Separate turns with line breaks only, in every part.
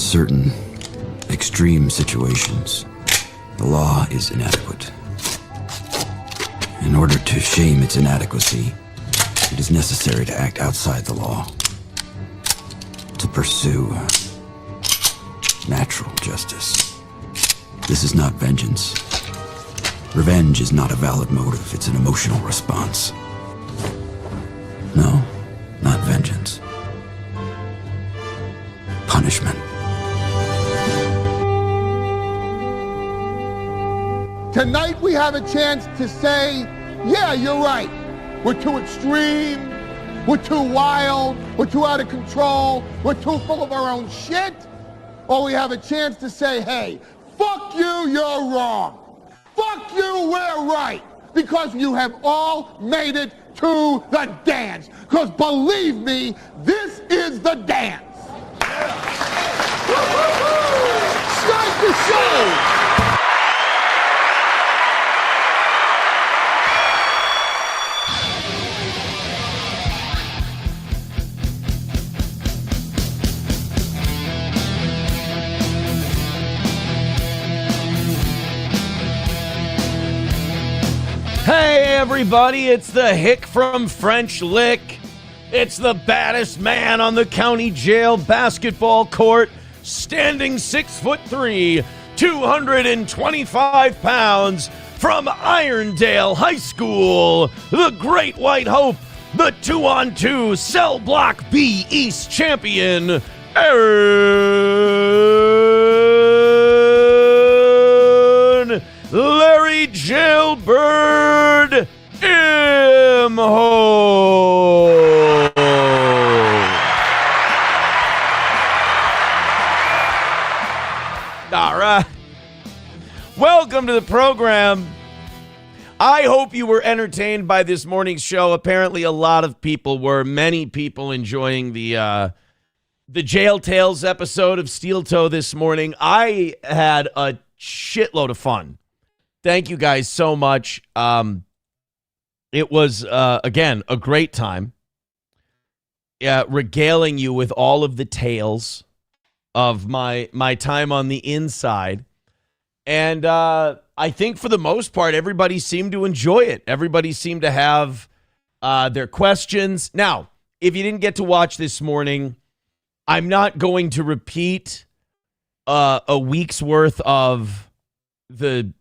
certain extreme situations, the law is inadequate. In order to shame its inadequacy, it is necessary to act outside the law, to pursue natural justice. This is not vengeance. Revenge is not a valid motive, it's an emotional response. No, not vengeance. Punishment.
Tonight we have a chance to say, yeah, you're right. We're too extreme, we're too wild, we're too out of control, we're too full of our own shit. Or we have a chance to say, hey, fuck you, you're wrong. Fuck you, we're right. Because you have all made it to the dance. Because believe me, this is the dance. Start the show.
Hey everybody, it's the Hick from French Lick. It's the baddest man on the county jail basketball court, standing 6'3", 225 pounds, from Irondale High School, the Great White Hope, the 2-on-2 Cell Block B East champion, Aaron Larry Jailbird Imho. All right. Welcome to the program. I hope you were entertained by this morning's show. Apparently, a lot of people were. Many people enjoying the Jail Tales episode of Steel Toe this morning. I had a shitload of fun. Thank you guys so much. It was, again, a great time. Regaling you with all of the tales of my time on the inside. And I think for the most part, everybody seemed to enjoy it. Everybody seemed to have their questions. Now, if you didn't get to watch this morning, I'm not going to repeat a week's worth of the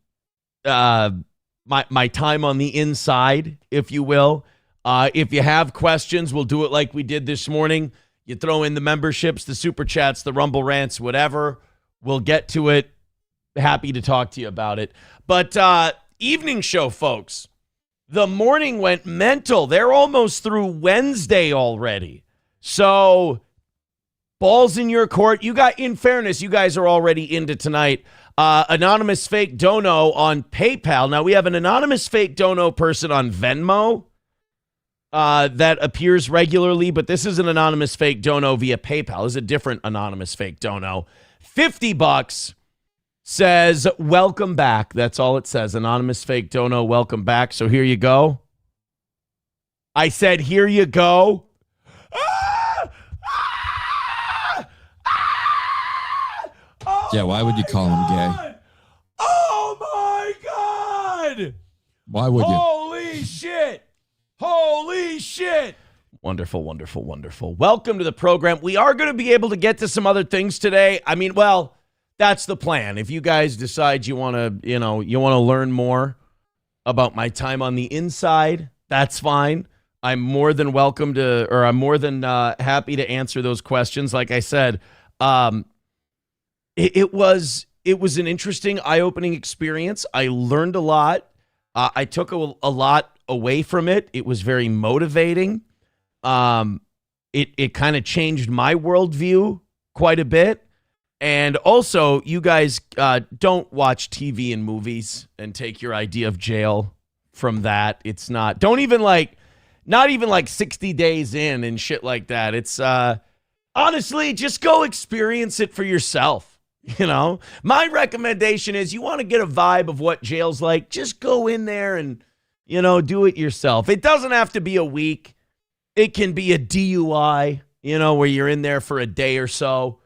my time on the inside, if you will. If you have questions, we'll do it like we did this morning. You throw in the memberships, the super chats, the rumble rants, whatever. We'll get to it. Happy to talk to you about it. But evening show, folks. The morning went mental. They're almost through Wednesday already. So balls in your court. You got, in fairness, you guys are already into tonight. Anonymous fake dono on PayPal. Now we have an anonymous fake dono person on Venmo that appears regularly, but this is an anonymous fake dono via PayPal. This is a different anonymous fake dono. $50 says, welcome back. That's all it says. Anonymous fake dono, welcome back. So here you go. I said, here you go.
Yeah, why would you call him gay?
Oh my God!
Why would you?
Holy shit! Holy shit! Wonderful, wonderful, wonderful. Welcome to the program. We are going to be able to get to some other things today. I mean, well, that's the plan. If you guys decide you want to, you want to learn more about my time on the inside, that's fine. I'm more than welcome to, or I'm more than happy to answer those questions. Like I said, It was an interesting, eye-opening experience. I learned a lot. I took a lot away from it. It was very motivating. It kind of changed my worldview quite a bit. And also, you guys don't watch TV and movies and take your idea of jail from that. It's not. Not even like 60 days in and shit like that. It's honestly, just go experience it for yourself. My recommendation is you want to get a vibe of what jail's like. Just go in there and, do it yourself. It doesn't have to be a week. It can be a DUI, where you're in there for a day or so.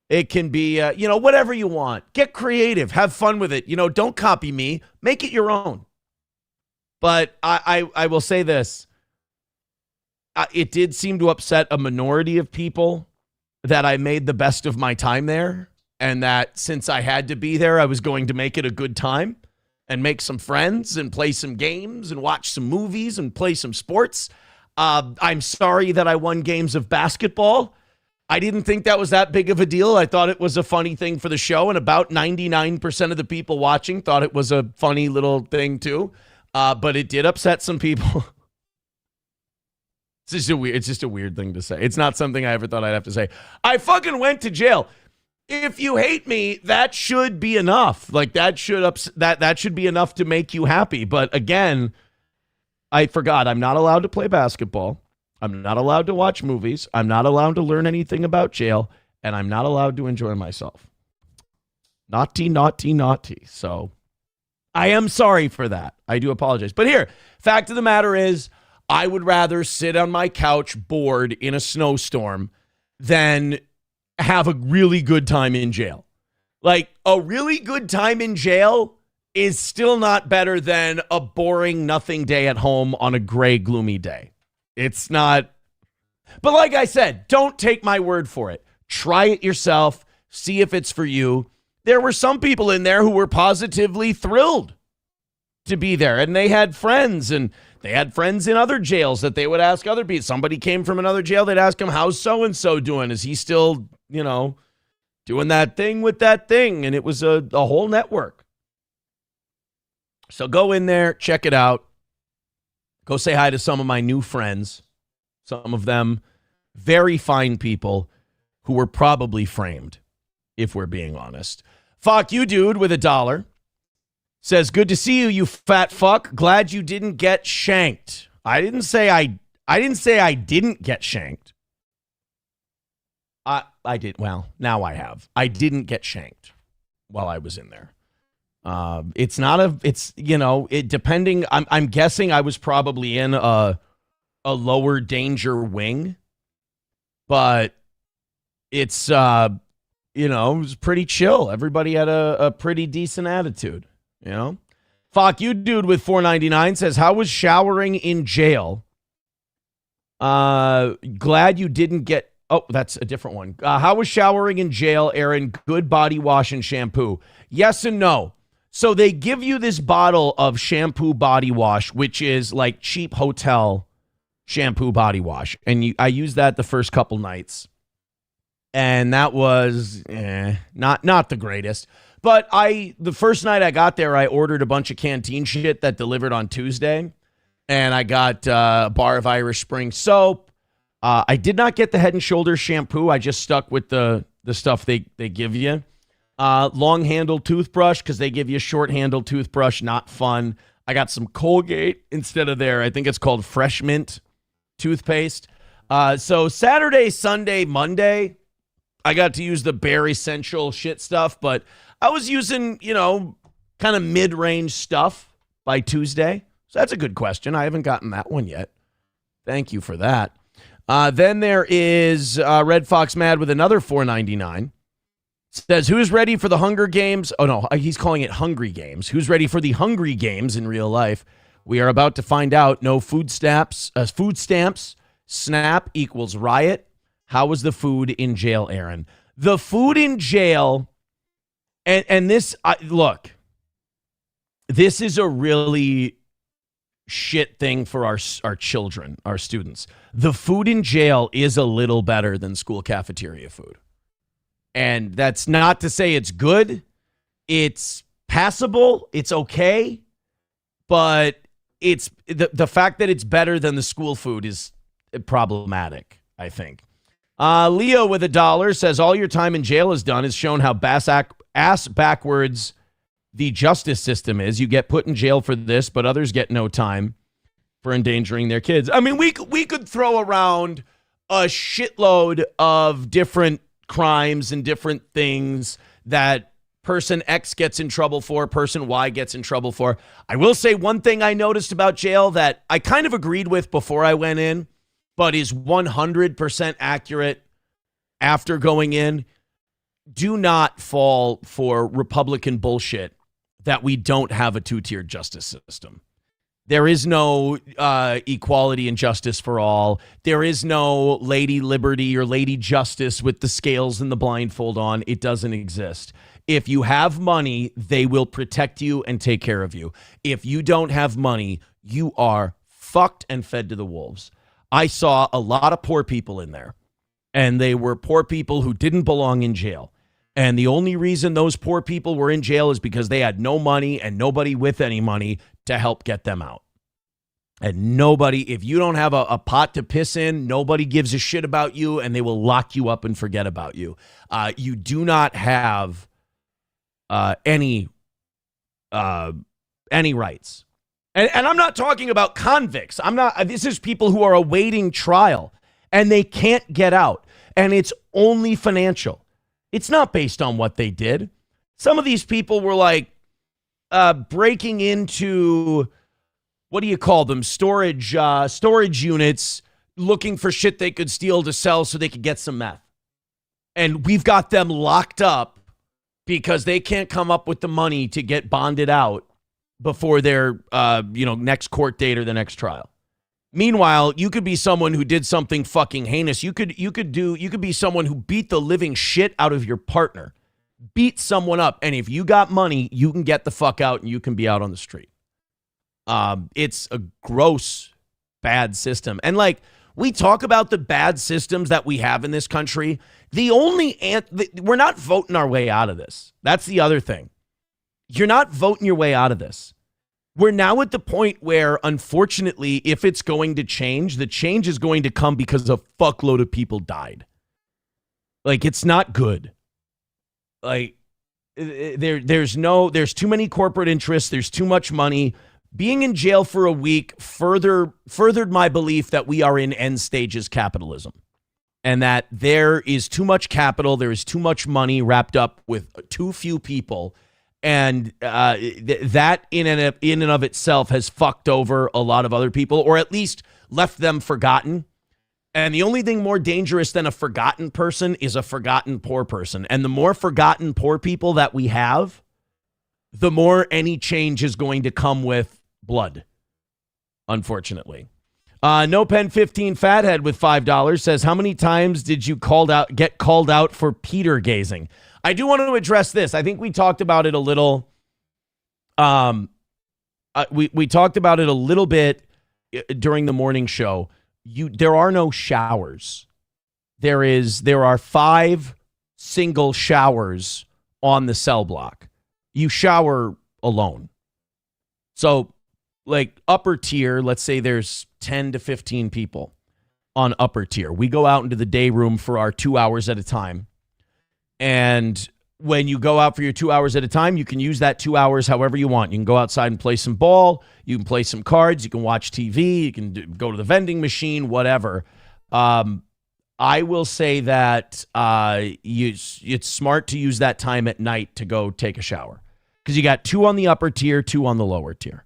It can be, whatever you want. Get creative. Have fun with it. Don't copy me. Make it your own. But I will say this. It did seem to upset a minority of people that I made the best of my time there, and that since I had to be there, I was going to make it a good time and make some friends and play some games and watch some movies and play some sports. I'm sorry that I won games of basketball. I didn't think that was that big of a deal. I thought it was a funny thing for the show, and about 99% of the people watching thought it was a funny little thing too. But it did upset some people. It's just a weird thing to say. It's not something I ever thought I'd have to say. I fucking went to jail. If you hate me, that should be enough. Like that should be enough to make you happy. But again, I forgot I'm not allowed to play basketball. I'm not allowed to watch movies. I'm not allowed to learn anything about jail, and I'm not allowed to enjoy myself. Naughty, naughty, naughty. So I am sorry for that. I do apologize. But here, fact of the matter is, I would rather sit on my couch bored in a snowstorm than have a really good time in jail. Like, a really good time in jail is still not better than a boring nothing day at home on a gray, gloomy day. It's not. But like I said, don't take my word for it. Try it yourself. See if it's for you. There were some people in there who were positively thrilled to be there, and they had friends, and they had friends in other jails that they would ask other people. Somebody came from another jail. They'd ask him, how's so-and-so doing? Is he still, doing that thing with that thing? And it was a whole network. So go in there, check it out. Go say hi to some of my new friends. Some of them very fine people who were probably framed, if we're being honest. Fuck you, dude, with $1. Says, good to see you, you fat fuck. Glad you didn't get shanked. I didn't say I didn't get shanked. I did. Well, now I have. I didn't get shanked while I was in there. Depending, I'm guessing I was probably in a lower danger wing, but it was pretty chill. Everybody had a pretty decent attitude. Fuck you, dude, with $4.99 says, how was showering in jail? Glad you didn't get. Oh, that's a different one. How was showering in jail, Aaron? Good body wash and shampoo. Yes and no. So they give you this bottle of shampoo body wash, which is like cheap hotel shampoo body wash. And I used that the first couple nights. And that was not the greatest. But the first night I got there, I ordered a bunch of canteen shit that delivered on Tuesday. And I got a bar of Irish Spring soap. I did not get the Head and Shoulders shampoo. I just stuck with the stuff they give you. Long-handled toothbrush, because they give you a short-handled toothbrush. Not fun. I got some Colgate instead of I think it's called Fresh Mint toothpaste. So Saturday, Sunday, Monday, I got to use the bare essential shit stuff, but I was using, kind of mid-range stuff by Tuesday. So that's a good question. I haven't gotten that one yet. Thank you for that. Then there is Red Fox Mad with another $4.99. Says, who's ready for the Hunger Games? Oh, no, he's calling it Hungry Games. Who's ready for the Hungry Games in real life? We are about to find out. No food stamps. Snap equals riot. How was the food in jail, Aaron? The food in jail, and this, look, this is a really shit thing for our children, our students. The food in jail is a little better than school cafeteria food. And that's not to say it's good. It's passable. It's okay. But it's the fact that it's better than the school food is problematic, I think. Leo with $1 says, all your time in jail has done is shown how ass backwards the justice system is. You get put in jail for this, but others get no time for endangering their kids. I mean, we could throw around a shitload of different crimes and different things that person X gets in trouble for, person Y gets in trouble for. I will say one thing I noticed about jail that I kind of agreed with before I went in, but is 100% accurate after going in. do not fall for Republican bullshit that we don't have a two-tiered justice system. There is no equality and justice for all. There is no Lady Liberty or Lady Justice with the scales and the blindfold on. It doesn't exist. If you have money, they will protect you and take care of you. If you don't have money, you are fucked and fed to the wolves. I saw a lot of poor people in there, and they were poor people who didn't belong in jail. And the only reason those poor people were in jail is because they had no money and nobody with any money to help get them out. And nobody, if you don't have a pot to piss in, nobody gives a shit about you, and they will lock you up and forget about you. You do not have any rights. And I'm not talking about convicts. This is people who are awaiting trial and they can't get out. And it's only financial. It's not based on what they did. Some of these people were like breaking into, what do you call them? Storage units, looking for shit they could steal to sell so they could get some meth. And we've got them locked up because they can't come up with the money to get bonded out before their next court date or the next trial. Meanwhile, you could be someone who did something fucking heinous. You could be someone who beat the living shit out of your partner, beat someone up, and if you got money, you can get the fuck out and you can be out on the street. It's a gross, bad system. And like, we talk about the bad systems that we have in this country. We're not voting our way out of this. That's the other thing. You're not voting your way out of this. We're now at the point where, unfortunately, if it's going to change, the change is going to come because a fuckload of people died. Like, it's not good. Like, there's too many corporate interests. There's too much money. Being in jail for a week furthered my belief that we are in end stages capitalism, and that there is too much capital. There is too much money wrapped up with too few people. And that in and of itself has fucked over a lot of other people, or at least left them forgotten. And the only thing more dangerous than a forgotten person is a forgotten poor person. And the more forgotten poor people that we have, the more any change is going to come with blood, unfortunately. No Pen 15 Fathead with $5 says, how many times did you get called out for Peter gazing? I do want to address this. I think we talked about it a little. We talked about it a little bit during the morning show. There are no showers. There are 5 single showers on the cell block. You shower alone. So, like upper tier, let's say there's 10 to 15 people on upper tier. We go out into the day room for our 2 hours at a time. And when you go out for your 2 hours at a time, you can use that 2 hours however you want. You can go outside and play some ball. You can play some cards. You can watch TV. You can go to the vending machine, whatever. I will say that it's smart to use that time at night to go take a shower, because you got 2 on the upper tier, 2 on the lower tier,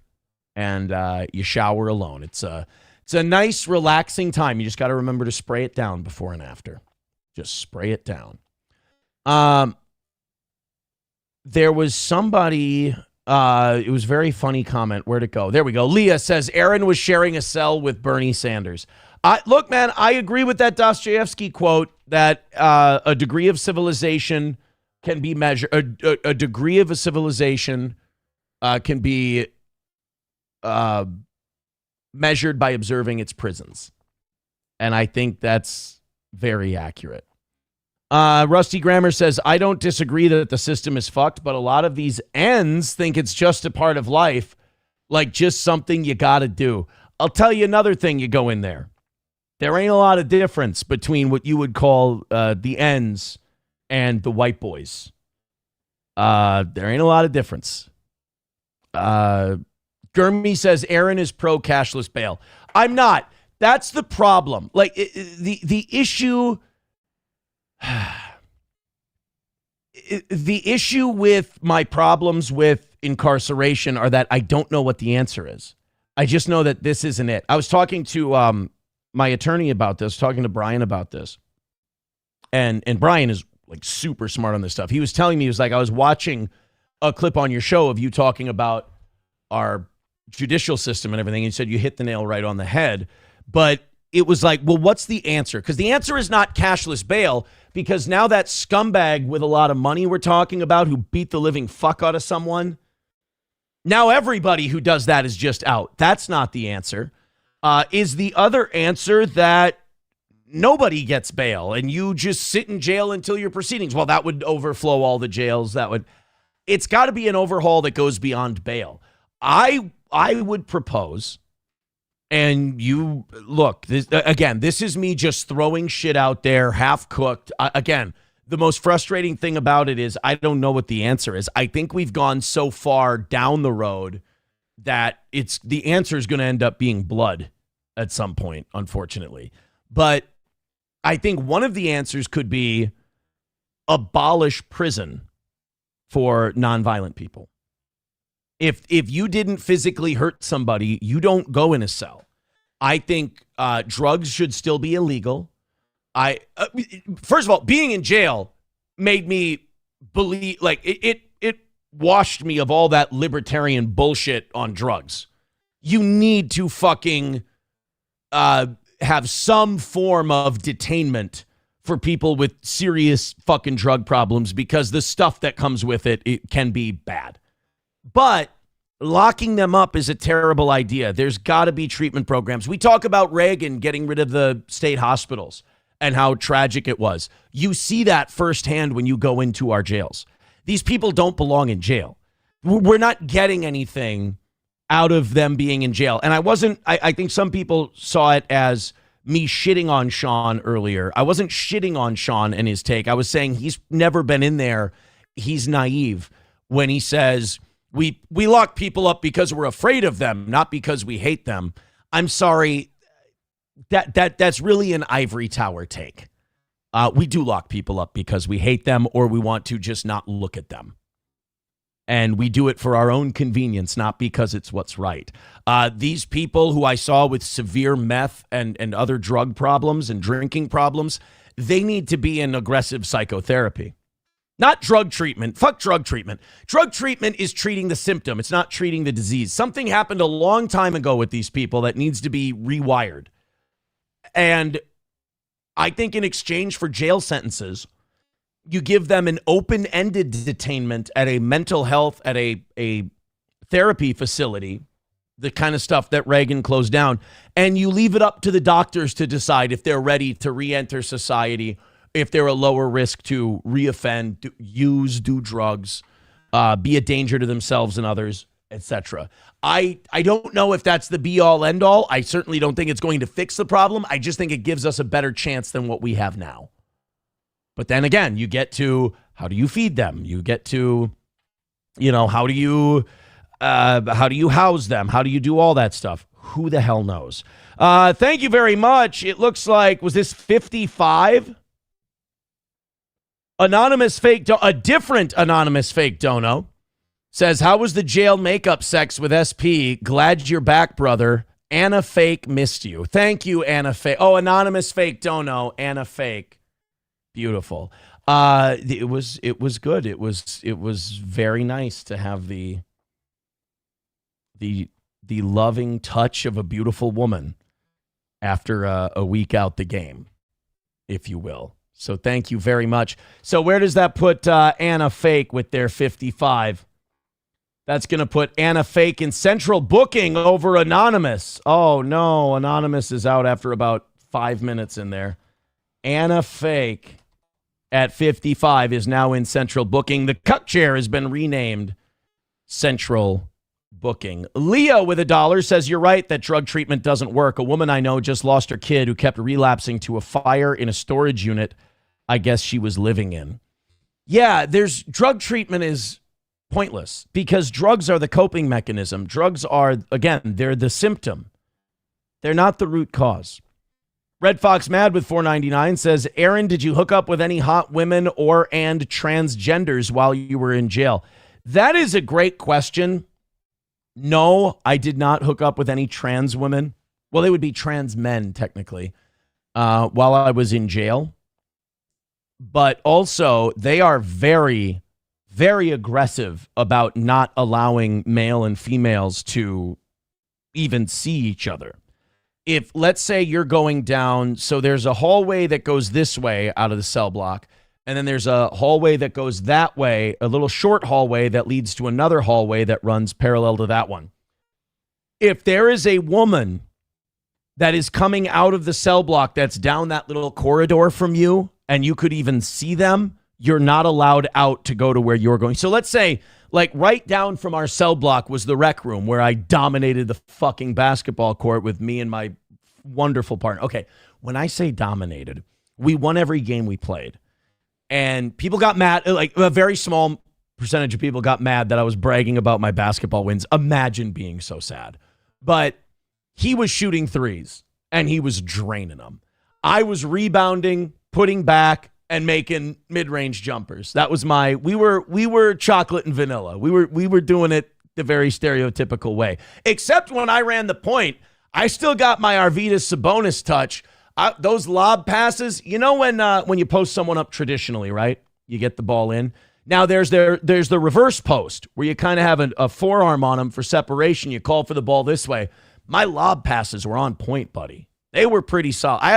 and you shower alone. It's a nice, relaxing time. You just got to remember to spray it down before and after. Just spray it down. There was somebody, it was a very funny comment. Where'd it go? There we go. Leah says Aaron was sharing a cell with Bernie Sanders. Look, man, I agree with that Dostoevsky quote that a degree of civilization can be measured. A degree of a civilization can be measured by observing its prisons. And I think that's very accurate. Rusty Grammar says, I don't disagree that the system is fucked, but a lot of these ends think it's just a part of life, like just something you got to do. I'll tell you another thing, you go in there. There ain't a lot of difference between what you would call the ends and the white boys. There ain't a lot of difference. Gurmy says Aaron is pro cashless bail. I'm not. That's the problem. Like the issue... The issue with my problems with incarceration are that I don't know what the answer is. I just know that this isn't it. I was talking to my attorney about this, talking to Brian about this. And Brian is like super smart on this stuff. He was telling me, he was like, I was watching a clip on your show of you talking about our judicial system and everything. And you said you hit the nail right on the head. But it was like, well, what's the answer? Because the answer is not cashless bail, because now that scumbag with a lot of money we're talking about who beat the living fuck out of someone, now everybody who does that is just out. That's not the answer. Is the other answer that nobody gets bail and you just sit in jail until your proceedings? Well, that would overflow all the jails. It's got to be an overhaul that goes beyond bail. I would propose, and you look, this is me just throwing shit out there, half cooked. Again, the most frustrating thing about it is I don't know what the answer is. I think we've gone so far down the road that the answer is going to end up being blood at some point, unfortunately. But I think one of the answers could be abolish prison for nonviolent people. If you didn't physically hurt somebody, you don't go in a cell. I think drugs should still be illegal. First of all, being in jail made me believe, like, it washed me of all that libertarian bullshit on drugs. You need to fucking have some form of detainment for people with serious fucking drug problems, because the stuff that comes with it can be bad. But locking them up is a terrible idea. There's got to be treatment programs. We talk about Reagan getting rid of the state hospitals and how tragic it was. You see that firsthand when you go into our jails. These people don't belong in jail. We're not getting anything out of them being in jail. And I think some people saw it as me shitting on Sean earlier. I wasn't shitting on Sean and his take. I was saying he's never been in there. He's naive when he says we lock people up because we're afraid of them, not because we hate them. I'm sorry. That's really an ivory tower take. We do lock people up because we hate them or we want to just not look at them. And we do it for our own convenience, not because it's what's right. These people who I saw with severe meth and other drug problems and drinking problems, they need to be in aggressive psychotherapy. Not drug treatment. Fuck drug treatment. Drug treatment is treating the symptom. It's not treating the disease. Something happened a long time ago with these people that needs to be rewired. And I think in exchange for jail sentences, you give them an open-ended detainment at a mental health, at a therapy facility, the kind of stuff that Reagan closed down, and you leave it up to the doctors to decide if they're ready to re-enter society, if they're a lower risk to reoffend, do drugs, be a danger to themselves and others, etc. I don't know if that's the be-all, end-all. I certainly don't think it's going to fix the problem. I just think it gives us a better chance than what we have now. But then again, you get to, how do you feed them? You get to, how do you house them? How do you do all that stuff? Who the hell knows? Thank you very much. It looks like, was this 55? A different anonymous fake dono says, how was the jail makeup sex with SP? Glad you're back, brother. Anna Fake missed you. Thank you, Anna Fake. Oh, anonymous fake dono, Anna Fake. Beautiful. It was good. It was very nice to have the loving touch of a beautiful woman after a week out the game, if you will. So thank you very much. So where does that put Anna Fake with their 55? That's going to put Anna Fake in central booking over Anonymous. Oh, no. Anonymous is out after about 5 minutes in there. Anna Fake at 55 is now in central booking. The cuck chair has been renamed central booking. Leo with $1 says, you're right that drug treatment doesn't work. A woman I know just lost her kid who kept relapsing to a fire in a storage unit I guess she was living in. Yeah, drug treatment is pointless because drugs are the coping mechanism. Drugs are, again, they're the symptom. They're not the root cause. Red Fox Mad with $4.99 says, Aaron, did you hook up with any hot women and transgenders while you were in jail? That is a great question. No, I did not hook up with any trans women. Well, they would be trans men, technically, while I was in jail. but also they are very, very aggressive about not allowing male and females to even see each other. If, let's say, you're going down, so there's a hallway that goes this way out of the cell block, and then there's a hallway that goes that way, a little short hallway that leads to another hallway that runs parallel to that one. If there is a woman that is coming out of the cell block that's down that little corridor from you, and you could even see them, you're not allowed out to go to where you're going. So let's say, like, right down from our cell block was the rec room where I dominated the fucking basketball court with me and my wonderful partner. Okay, when I say dominated, we won every game we played. And people got mad, like a very small percentage of people got mad that I was bragging about my basketball wins. Imagine being so sad. But he was shooting threes, and he was draining them. I was rebounding, putting back, and making mid-range jumpers. That was we were chocolate and vanilla. We were doing it the very stereotypical way. Except when I ran the point, I still got my Arvydas Sabonis touch. Those lob passes, you know when you post someone up traditionally, right? You get the ball in. Now there's the reverse post where you kind of have a forearm on them for separation. You call for the ball this way. My lob passes were on point, buddy. They were pretty solid. I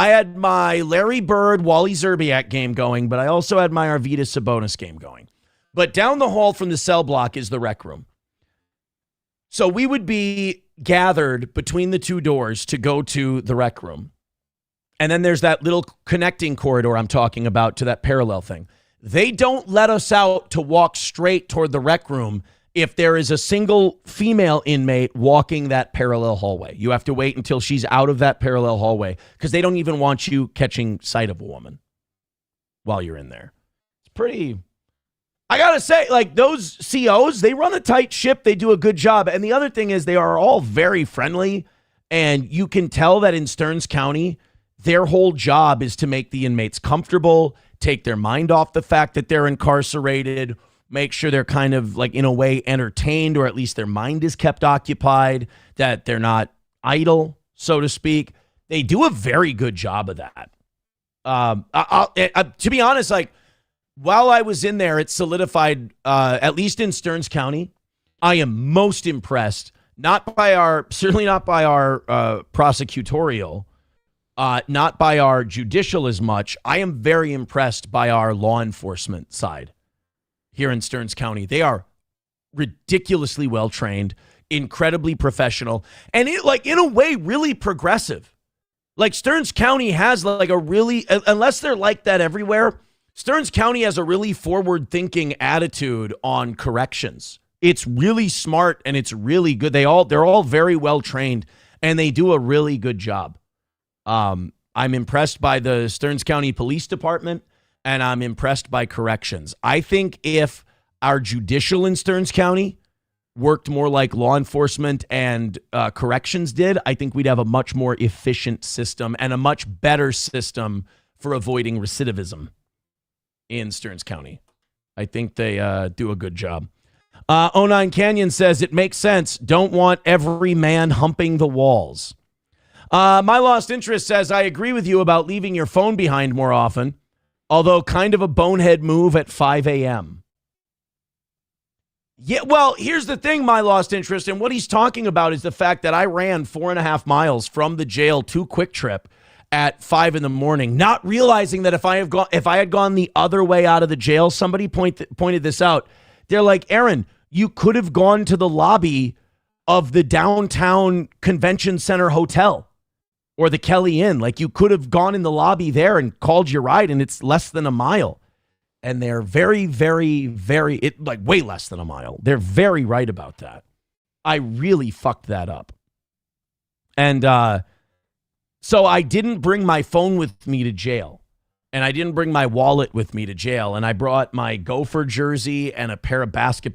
had my Larry Bird, Wally Zerbiak game going, but I also had my Arvydas Sabonis game going. But down the hall from the cell block is the rec room. So we would be gathered between the two doors to go to the rec room. And then there's that little connecting corridor I'm talking about to that parallel thing. They don't let us out to walk straight toward the rec room if there is a single female inmate walking that parallel hallway. You have to wait until she's out of that parallel hallway because they don't even want you catching sight of a woman while you're in there. It's pretty... I got to say, like, those COs, they run a tight ship. They do a good job. And the other thing is they are all very friendly. And you can tell that in Stearns County, their whole job is to make the inmates comfortable, take their mind off the fact that they're incarcerated, make sure they're kind of, like, in a way entertained, or at least their mind is kept occupied, that they're not idle, so to speak. They do a very good job of that. To be honest, like, while I was in there, it solidified, at least in Stearns County, I am most impressed, certainly not by our prosecutorial, not by our judicial as much. I am very impressed by our law enforcement side here in Stearns County. They are ridiculously well-trained, incredibly professional, and in a way, really progressive. Like, Stearns County has like a really, unless they're like that everywhere, Stearns County has a really forward-thinking attitude on corrections. It's really smart and it's really good. They're all very well trained and they do a really good job. I'm impressed by the Stearns County Police Department and I'm impressed by corrections. I think if our judicial in Stearns County worked more like law enforcement and corrections did, I think we'd have a much more efficient system and a much better system for avoiding recidivism in Stearns County. I think they do a good job. 09 Canyon says, it makes sense. Don't want every man humping the walls. My Lost Interest says, I agree with you about leaving your phone behind more often, although kind of a bonehead move at 5 a.m. Yeah, well, here's the thing, My Lost Interest, and what he's talking about is the fact that I ran 4.5 miles from the jail to Quick Trip at 5 a.m, not realizing that if I had gone the other way out of the jail, somebody pointed this out. They're like, Aaron, you could have gone to the lobby of the downtown convention center hotel or the Kelly Inn. Like, you could have gone in the lobby there and called your ride, and it's less than a mile. And they're very, very, very, way less than a mile. They're very right about that. I really fucked that up. And, so I didn't bring my phone with me to jail, and I didn't bring my wallet with me to jail, and I brought my Gopher jersey and a pair of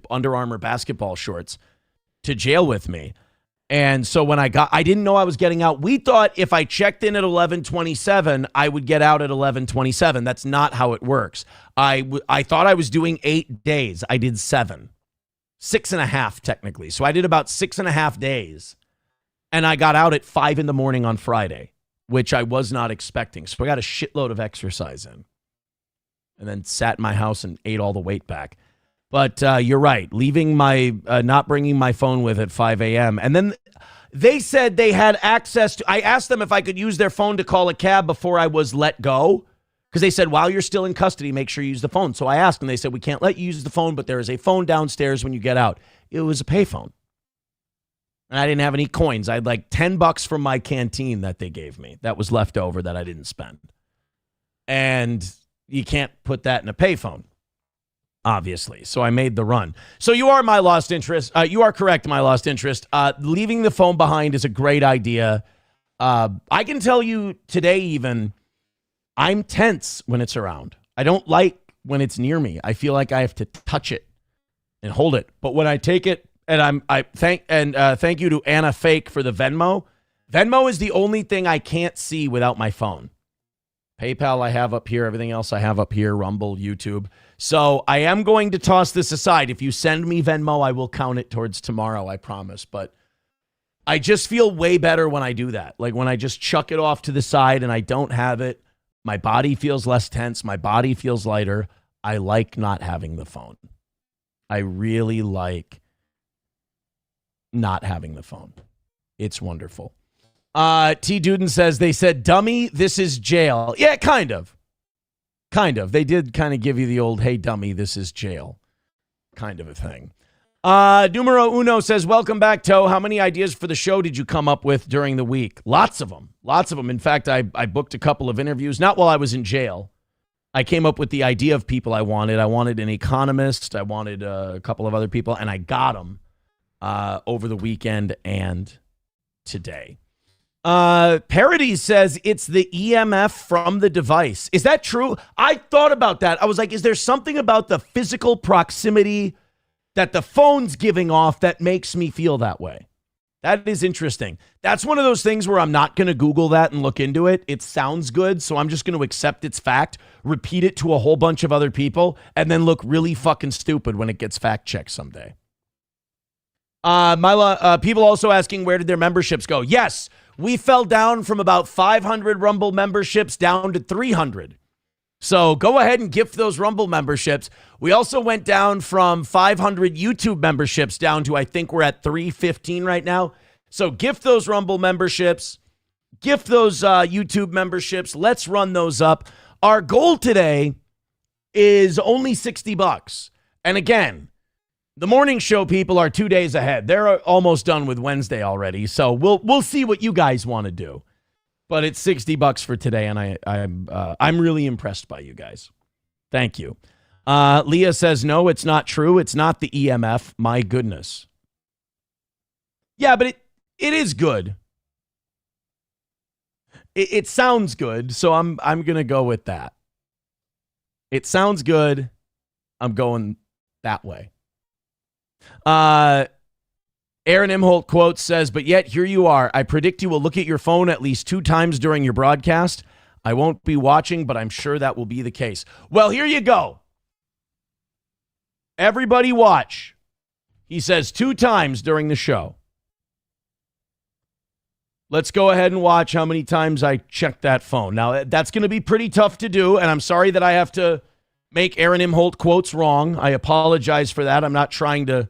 Under Armour basketball shorts to jail with me. And so when I didn't know I was getting out. We thought if I checked in at 11:27, I would get out at 11:27. That's not how it works. I thought I was doing 8 days. I did 7. 6.5 technically. So I did about 6.5 days, and I got out at 5 a.m. on Friday, which I was not expecting. So I got a shitload of exercise in. and then sat in my house and ate all the weight back. But you're right. Leaving not bringing my phone with at 5 a.m. And then they said they had access to, I asked them if I could use their phone to call a cab before I was let go. Because they said, while you're still in custody, make sure you use the phone. So I asked them, they said, we can't let you use the phone, but there is a phone downstairs when you get out. It was a payphone. And I didn't have any coins. I had like $10 from my canteen that they gave me that was left over that I didn't spend. And you can't put that in a payphone, obviously. So I made the run. So you are my lost interest. You are correct, my lost interest. Leaving the phone behind is a great idea. I can tell you today even, I'm tense when it's around. I don't like when it's near me. I feel like I have to touch it and hold it. But when I take it, and thank you to Anna Fake for the Venmo. Venmo is the only thing I can't see without my phone. PayPal I have up here. Everything else I have up here. Rumble, YouTube. So I am going to toss this aside. If you send me Venmo, I will count it towards tomorrow, I promise. But I just feel way better when I do that. Like when I just chuck it off to the side and I don't have it. My body feels less tense. My body feels lighter. I like not having the phone. I really like not having the phone. It's wonderful. T. Duden says, they said, dummy, this is jail. Yeah, kind of. Kind of. They did kind of give you the old, hey, dummy, this is jail kind of a thing. Numero Uno says, welcome back, Toe. How many ideas for the show did you come up with during the week? Lots of them. Lots of them. In fact, I booked a couple of interviews, not while I was in jail. I came up with the idea of people I wanted. I wanted an economist. I wanted a couple of other people, and I got them over the weekend and today. Parody says it's the EMF from the device. Is that true? I thought about that. I was like, is there something about the physical proximity that the phone's giving off that makes me feel that way? That is interesting. That's one of those things where I'm not going to Google that and look into it. It sounds good, so I'm just going to accept its fact, repeat it to a whole bunch of other people, and then look really fucking stupid when it gets fact-checked someday. People also asking, where did their memberships go? Yes, we fell down from about 500 Rumble memberships down to 300. So go ahead and gift those Rumble memberships. We also went down from 500 YouTube memberships down to, I think we're at 315 right now. So gift those Rumble memberships, gift those YouTube memberships. Let's run those up. Our goal today is only $60. And again, the morning show people are 2 days ahead. They're almost done with Wednesday already. So we'll see what you guys want to do. But it's $60 for today, and I'm really impressed by you guys. Thank you. Leah says, no, it's not true. It's not the EMF. My goodness. Yeah, but it is good. It sounds good, so I'm going to go with that. It sounds good. I'm going that way. Aaron Imholt quote says, but yet here you are. I predict you will look at your phone at least 2 times during your broadcast. I won't be watching, but I'm sure that will be the case. Well, here you go. Everybody watch. He says 2 times during the show. Let's go ahead and watch how many times I checked that phone. Now, that's going to be pretty tough to do, and I'm sorry that I have to make Aaron Imholt quotes wrong. I apologize for that. I'm not trying to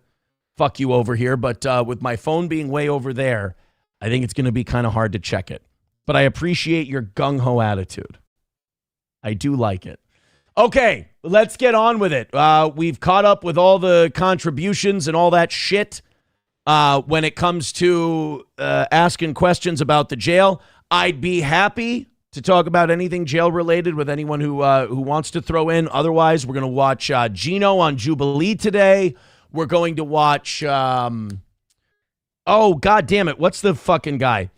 fuck you over here, but with my phone being way over there, I think it's going to be kind of hard to check it. But I appreciate your gung-ho attitude. I do like it. Okay, let's get on with it. We've caught up with all the contributions and all that shit when it comes to asking questions about the jail. I'd be happy to talk about anything jail-related with anyone who wants to throw in. Otherwise, we're going to watch Geno on Jubilee today. We're going to watch, oh, God damn it. What's the fucking guy?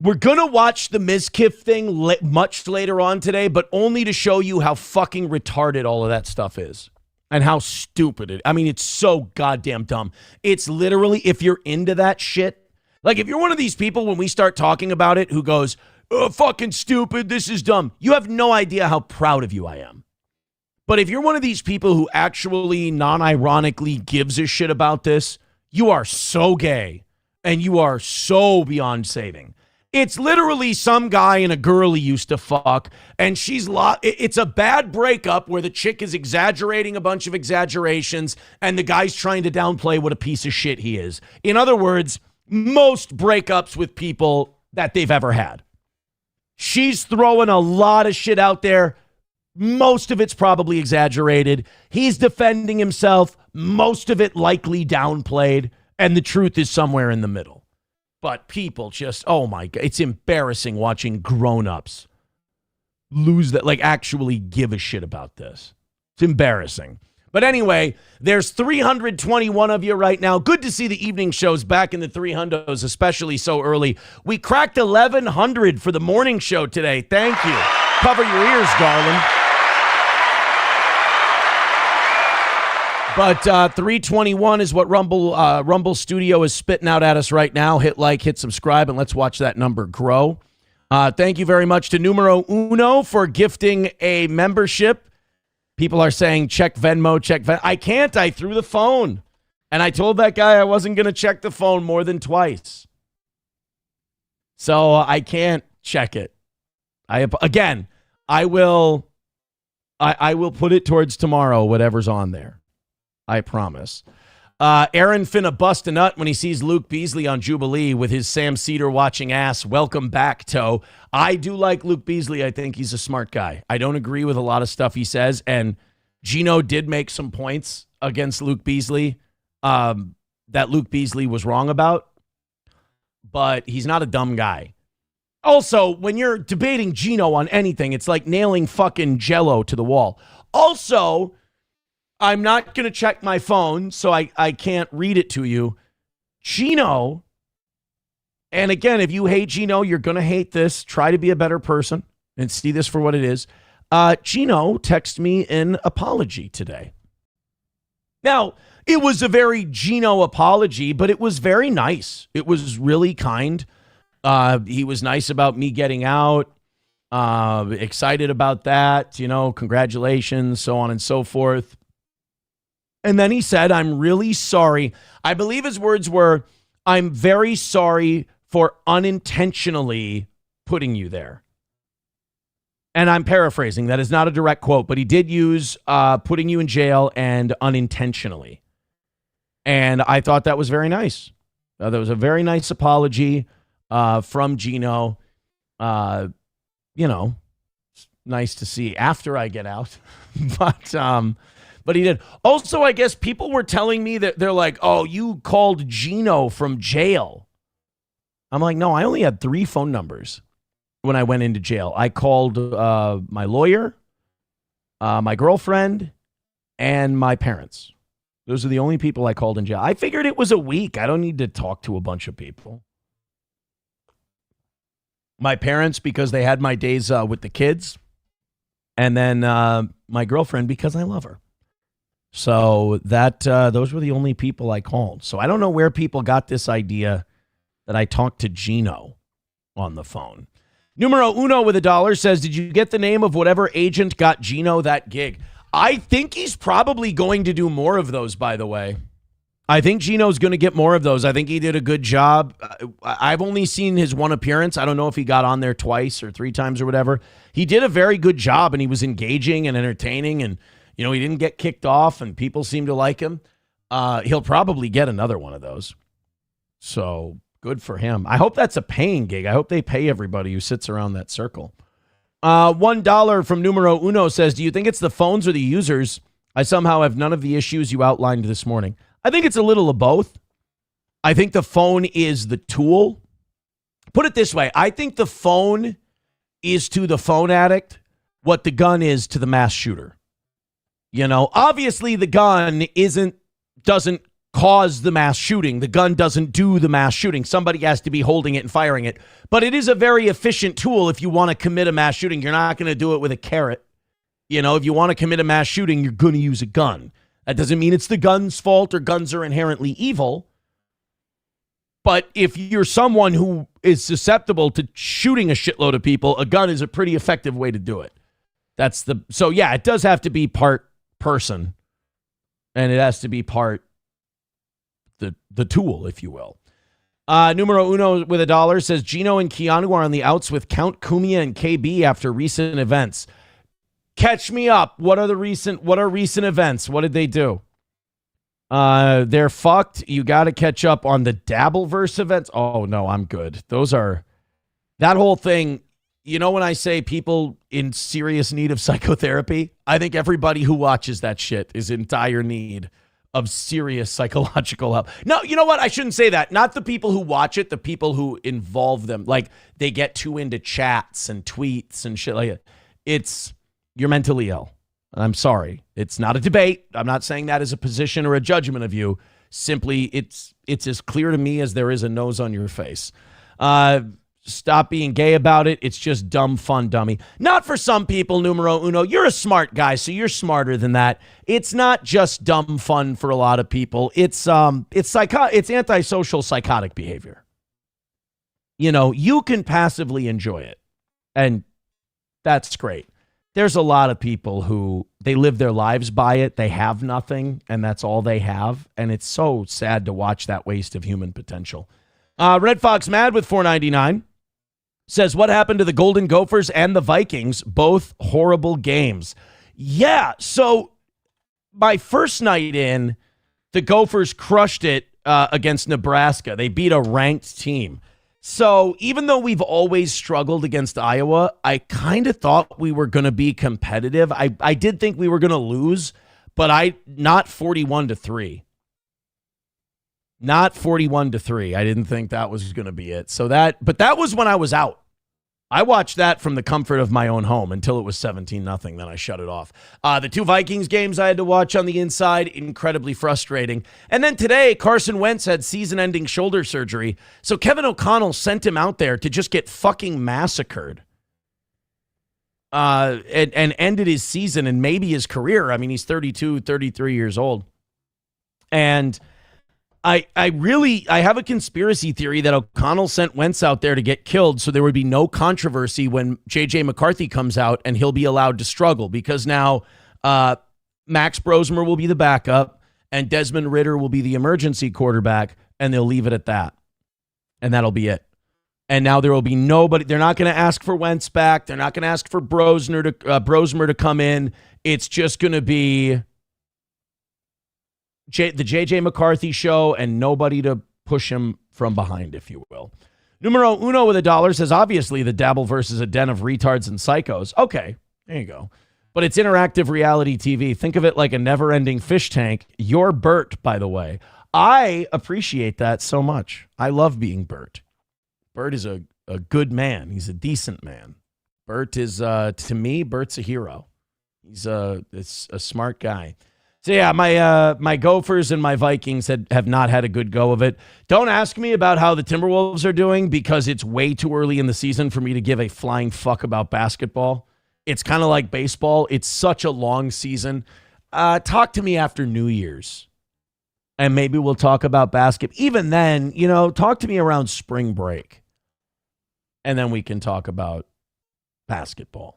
We're going to watch the Mizkif thing much later on today, but only to show you how fucking retarded all of that stuff is and how stupid it. I mean, it's so goddamn dumb. It's literally, if you're into that shit, like if you're one of these people when we start talking about it who goes, oh, fucking stupid, this is dumb. You have no idea how proud of you I am. But if you're one of these people who actually non-ironically gives a shit about this, you are so gay and you are so beyond saving. It's literally some guy and a girl he used to fuck, and it's a bad breakup where the chick is exaggerating a bunch of exaggerations, and the guy's trying to downplay what a piece of shit he is. In other words, most breakups with people that they've ever had. She's throwing a lot of shit out there. Most of it's probably exaggerated. He's defending himself. Most of it likely downplayed, and the truth is somewhere in the middle. But people just, oh my God, it's embarrassing watching grown-ups lose that, like actually give a shit about this. It's embarrassing. But anyway, there's 321 of you right now. Good to see the evening shows back in the 300s, especially so early. We cracked 1,100 for the morning show today. Thank you. Cover your ears, darling. But 321 is what Rumble Studio is spitting out at us right now. Hit like, hit subscribe, and let's watch that number grow. Thank you very much to Numero Uno for gifting a membership. People are saying, check Venmo, check Venmo. I can't. I threw the phone. And I told that guy I wasn't going to check the phone more than twice. So I can't check it. I will put it towards tomorrow, whatever's on there. I promise. Aaron finna bust a nut when he sees Luke Beasley on Jubilee with his Sam Cedar watching ass. Welcome back, Toe. I do like Luke Beasley. I think he's a smart guy. I don't agree with a lot of stuff he says, and Geno did make some points against Luke Beasley that Luke Beasley was wrong about, but he's not a dumb guy. Also, when you're debating Geno on anything, it's like nailing fucking Jello to the wall. Also, I'm not going to check my phone, so I can't read it to you. Geno, and again, if you hate Geno, you're going to hate this. Try to be a better person and see this for what it is. Geno texted me an apology today. Now, it was a very Geno apology, but it was very nice. It was really kind. He was nice about me getting out. Excited about that. Congratulations, so on and so forth. And then he said, I'm really sorry. I believe his words were, I'm very sorry for unintentionally putting you there. And I'm paraphrasing. That is not a direct quote, but he did use putting you in jail and unintentionally. And I thought that was very nice. That was a very nice apology from Geno. Nice to see after I get out. But he did. Also, I guess people were telling me that they're like, oh, you called Geno from jail. I'm like, no, I only had 3 phone numbers when I went into jail. I called my lawyer, my girlfriend, and my parents. Those are the only people I called in jail. I figured it was a week. I don't need to talk to a bunch of people. My parents, because they had my days with the kids. And then my girlfriend, because I love her. So those were the only people I called. So I don't know where people got this idea that I talked to Geno on the phone. Numero Uno with $1 says, did you get the name of whatever agent got Geno that gig? I think he's probably going to do more of those, by the way. I think Geno's going to get more of those. I think he did a good job. I've only seen his one appearance. I don't know if he got on there twice or 3 times or whatever. He did a very good job, and he was engaging and entertaining, and he didn't get kicked off, and people seem to like him. He'll probably get another one of those. So good for him. I hope that's a paying gig. I hope they pay everybody who sits around that circle. $1 from Numero Uno says, do you think it's the phones or the users? I somehow have none of the issues you outlined this morning. I think it's a little of both. I think the phone is the tool. Put it this way. I think the phone is to the phone addict what the gun is to the mass shooter. Obviously the gun doesn't cause the mass shooting. The gun doesn't do the mass shooting. Somebody has to be holding it and firing it. But it is a very efficient tool if you want to commit a mass shooting. You're not going to do it with a carrot. If you want to commit a mass shooting, you're going to use a gun. That doesn't mean it's the gun's fault or guns are inherently evil. But if you're someone who is susceptible to shooting a shitload of people, a gun is a pretty effective way to do it. So yeah, it does have to be part person, and it has to be part the tool, if you will. Numero uno with $1 says Geno and Keanu are on the outs with Count Kumia and KB after recent events. Catch me up. What are recent events? What did they do? They're fucked. You got to catch up on the Dabbleverse events. Oh no, I'm good. That whole thing. You know, when I say people in serious need of psychotherapy, I think everybody who watches that shit is in dire need of serious psychological help. No, you know what? I shouldn't say that. Not the people who watch it, the people who involve them. Like, they get too into chats and tweets and shit like that. You're mentally ill. I'm sorry. It's not a debate. I'm not saying that as a position or a judgment of you. Simply, it's as clear to me as there is a nose on your face. Stop being gay about it. It's just dumb fun, dummy. Not for some people, numero uno. You're a smart guy, so you're smarter than that. It's not just dumb fun for a lot of people. It's antisocial psychotic behavior. You know, you can passively enjoy it, and that's great. There's a lot of people who they live their lives by it. They have nothing, and that's all they have, and it's so sad to watch that waste of human potential. Red Fox Mad with $4.99 says, what happened to the Golden Gophers and the Vikings? Both horrible games. Yeah, so my first night in, the Gophers crushed it against Nebraska. They beat a ranked team. So even though we've always struggled against Iowa, I kind of thought we were going to be competitive. I did think we were going to lose, but not 41-3. Not 41-3. I didn't think that was going to be it. But that was when I was out. I watched that from the comfort of my own home until it was 17-0. Then I shut it off. The two Vikings games I had to watch on the inside, incredibly frustrating. And then today, Carson Wentz had season-ending shoulder surgery. So Kevin O'Connell sent him out there to just get fucking massacred. And ended his season and maybe his career. I mean, he's 32, 33 years old. And I have a conspiracy theory that O'Connell sent Wentz out there to get killed so there would be no controversy when J.J. McCarthy comes out and he'll be allowed to struggle, because now Max Brosmer will be the backup and Desmond Ridder will be the emergency quarterback, and they'll leave it at that. And that'll be it. And now there will be nobody. They're not going to ask for Wentz back. They're not going to ask for Brosmer to come in. It's just going to be the J.J. McCarthy show and nobody to push him from behind, if you will. Numero uno with $1 says, obviously the Dabbleverse is a den of retards and psychos. Okay, there you go. But it's interactive reality TV. Think of it like a never-ending fish tank. You're Bert, by the way. I appreciate that so much. I love being Bert. Bert is a good man. He's a decent man. Bert is, to me, Bert's a hero. He's a smart guy. So yeah, my Gophers and my Vikings have not had a good go of it. Don't ask me about how the Timberwolves are doing, because it's way too early in the season for me to give a flying fuck about basketball. It's kind of like baseball. It's such a long season. Talk to me after New Year's, and maybe we'll talk about basketball. Even then, talk to me around spring break, and then we can talk about basketball.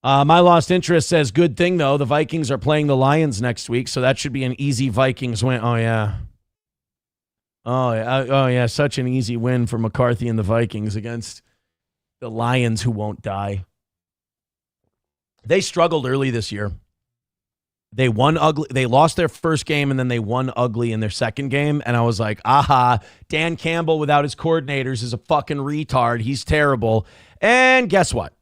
My Lost Interest says, good thing, though. The Vikings are playing the Lions next week, so that should be an easy Vikings win. Oh, yeah. Oh, yeah. Such an easy win for McCarthy and the Vikings against the Lions, who won't die. They struggled early this year. They won ugly. They lost their first game, and then they won ugly in their second game. And I was like, aha, Dan Campbell without his coordinators is a fucking retard. He's terrible. And guess what?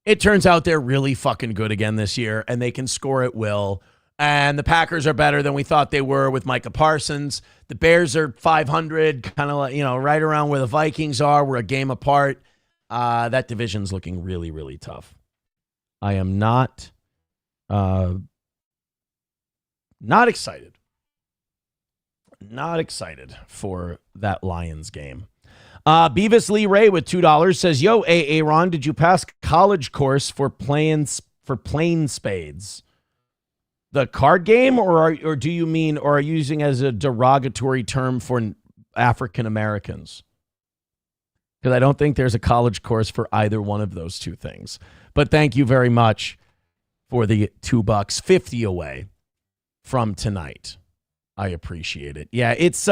It turns out they're really fucking good again this year, and they can score at will. And the Packers are better than we thought they were with Micah Parsons. The Bears are 500, kind of like, right around where the Vikings are. We're a game apart. That division's looking really, really tough. I am not excited. Not excited for that Lions game. Beavis Lee Ray with $2 says, yo, Ron, did you pass college course for playing spades? The card game, or do you mean, or are you using as a derogatory term for African Americans? Because I don't think there's a college course for either one of those two things. But thank you very much for the $2.50 away from tonight. I appreciate it. Yeah, it's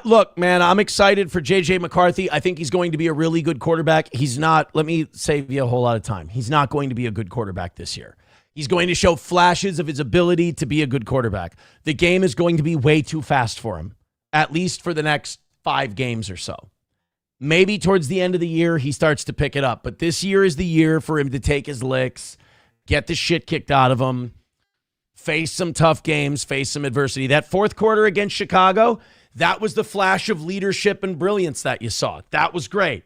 Look, man, I'm excited for J.J. McCarthy. I think he's going to be a really good quarterback. He's not, let me save you a whole lot of time. He's not going to be a good quarterback this year. He's going to show flashes of his ability to be a good quarterback. The game is going to be way too fast for him, at least for the next 5 games or so. Maybe towards the end of the year, he starts to pick it up. But this year is the year for him to take his licks, get the shit kicked out of him, face some tough games, face some adversity. That fourth quarter against Chicago, that was the flash of leadership and brilliance that you saw. That was great.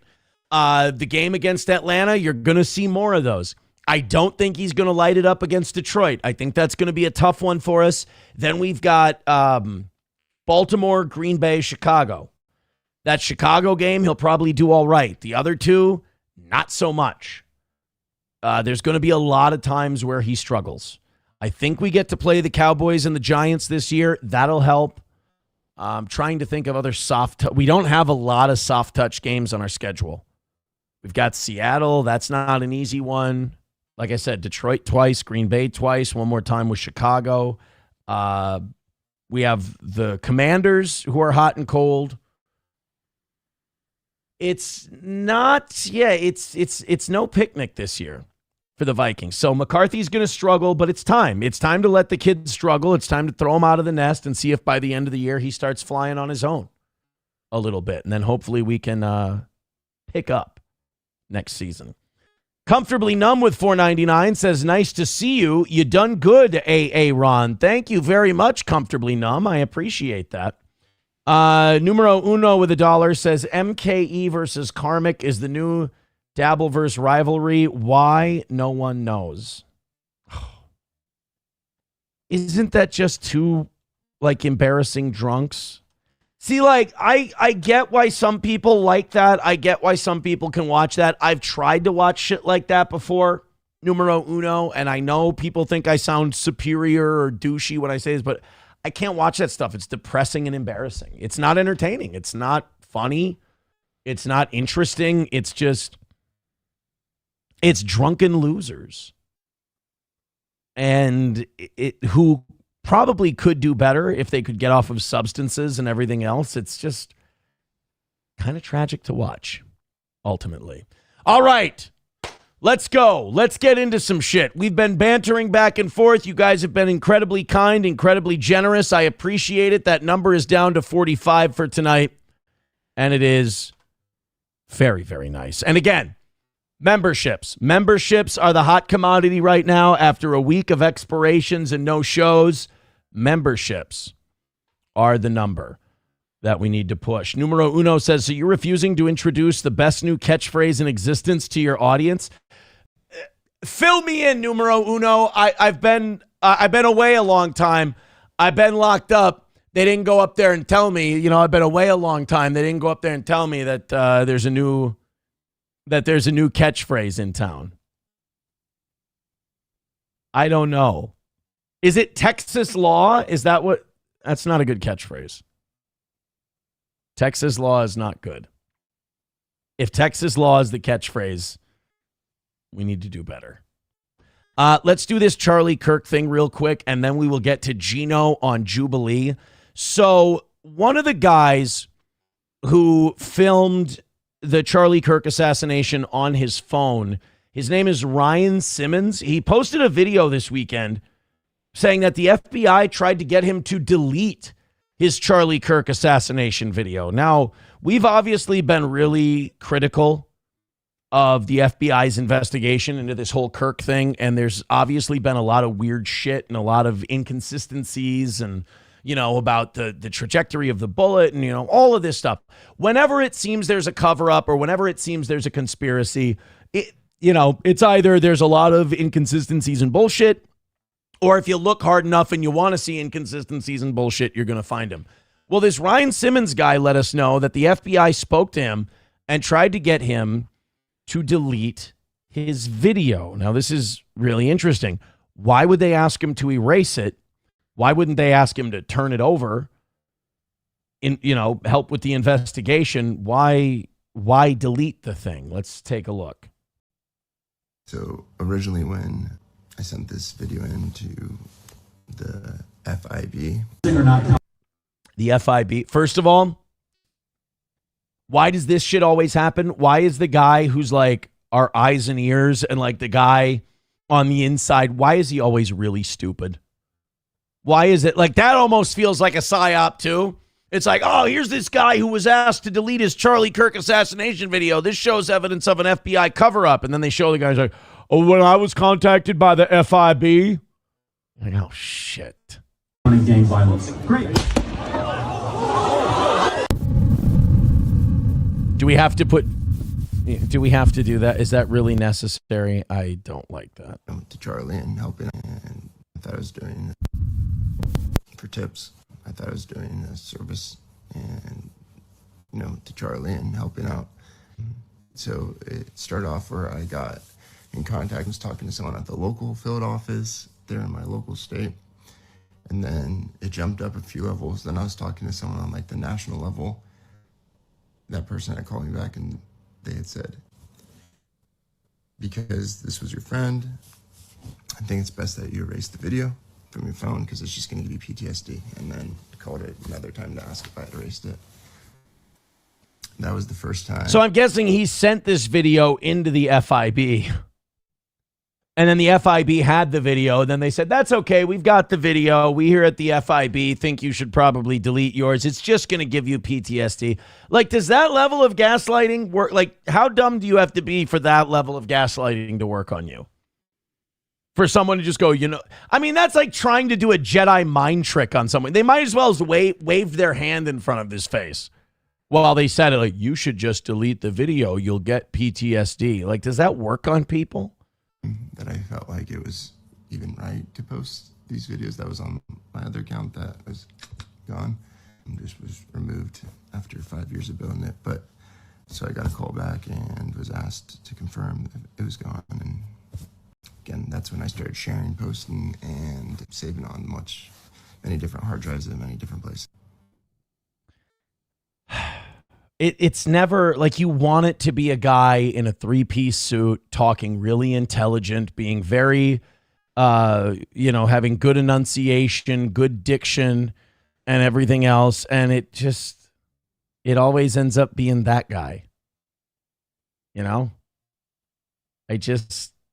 The game against Atlanta, you're going to see more of those. I don't think he's going to light it up against Detroit. I think that's going to be a tough one for us. Then we've got Baltimore, Green Bay, Chicago. That Chicago game, he'll probably do all right. The other 2, not so much. There's going to be a lot of times where he struggles. I think we get to play the Cowboys and the Giants this year. That'll help. I'm trying to think of other we don't have a lot of soft touch games on our schedule. We've got Seattle. That's not an easy one. Like I said, Detroit twice, Green Bay twice, one more time with Chicago. We have the Commanders, who are hot and cold. It's not, it's no picnic this year for the Vikings. So McCarthy's going to struggle, but it's time. It's time to let the kid struggle. It's time to throw him out of the nest and see if by the end of the year he starts flying on his own a little bit. And then hopefully we can pick up next season. Comfortably Numb with $4.99 says, nice to see you. You done good, A.A. Ron. Thank you very much, Comfortably Numb. I appreciate that. Numero Uno with $1 says, MKE versus Karmic is the new Dabbleverse rivalry. Why? No one knows. Isn't that just two, embarrassing drunks? See, I get why some people like that. I get why some people can watch that. I've tried to watch shit like that before, Numero Uno, and I know people think I sound superior or douchey when I say this, but I can't watch that stuff. It's depressing and embarrassing. It's not entertaining. It's not funny. It's not interesting. It's drunken losers. And who probably could do better if they could get off of substances and everything else. It's just kind of tragic to watch, ultimately. All right, let's go. Let's get into some shit. We've been bantering back and forth. You guys have been incredibly kind, incredibly generous. I appreciate it. That number is down to 45 for tonight, and it is very, very nice. And again, memberships. Memberships are the hot commodity right now after a week of expirations and no shows. Memberships are the number that we need to push. Numero Uno says, so you're refusing to introduce the best new catchphrase in existence to your audience? Fill me in, Numero Uno. I've been away a long time. I've been locked up. They didn't go up there and tell me, I've been away a long time. They didn't go up there and tell me that there's a new catchphrase in town. I don't know. Is it Texas law? Is that what? That's not a good catchphrase. Texas law is not good. If Texas law is the catchphrase, we need to do better. Let's do this Charlie Kirk thing real quick, and then we will get to Geno on Jubilee. So one of the guys who filmed the Charlie Kirk assassination on his phone, his name is Ryan Simmons. He posted a video this weekend saying that the FBI tried to get him to delete his Charlie Kirk assassination video. Now, we've obviously been really critical of the FBI's investigation into this whole Kirk thing, and there's obviously been a lot of weird shit and a lot of inconsistencies and about the trajectory of the bullet and, all of this stuff. Whenever it seems there's a cover-up or whenever it seems there's a conspiracy, it's either there's a lot of inconsistencies and bullshit, or if you look hard enough and you want to see inconsistencies and bullshit, you're going to find them. Well, this Ryan Simmons guy let us know that the FBI spoke to him and tried to get him to delete his video. Now, this is really interesting. Why would they ask him to erase it? Why wouldn't they ask him to turn it over and, help with the investigation? Why delete the thing? Let's take a look.
So originally when I sent this video into the FIB.
The FIB. First of all, Why does this shit always happen? Why is the guy who's like our eyes and ears and like the guy on the inside, why is he always really stupid? Why is it like that? Almost feels like a psyop too. It's like, oh, here's this guy who was asked to delete his Charlie Kirk assassination video. This shows evidence of an FBI cover-up. And then they show the guy's like, oh, when I was contacted by the FIB. Like, oh, shit.
Gang violence. Great.
Do we have to do that? Is that really necessary? I don't like that.
I went to Charlie and helping, and I thought I was doing for tips. I thought I was doing a service and, to Charlie and helping out. So it started off where I got in contact and was talking to someone at the local field office there in my local state. And then it jumped up a few levels. Then I was talking to someone on like the national level. That person had called me back and they had said, because this was your friend, I think it's best that you erase the video from your phone because it's just going to give you PTSD. And then called it another time to ask if I had erased it. That was the first time.
So I'm guessing he sent this video into the FIB. And then the FIB had the video. And then they said, that's okay. We've got the video. We here at the FIB think you should probably delete yours. It's just going to give you PTSD. Like, does that level of gaslighting work? Like, how dumb do you have to be for that level of gaslighting to work on you? For someone to just go, I mean, that's like trying to do a Jedi mind trick on someone. They might as well have waved their hand in front of his face while they said it, like, you should just delete the video. You'll get PTSD. Like, does that work on people?
That I felt like it was even right to post these videos that was on my other account that was gone and just was removed after 5 years of building it. But so I got a call back and was asked to confirm that it was gone. And again, that's when I started sharing, posting, and saving on many different hard drives in many different places.
It's never like you want it to be a guy in a three-piece suit talking really intelligent, being very, having good enunciation, good diction, and everything else. And it always ends up being that guy.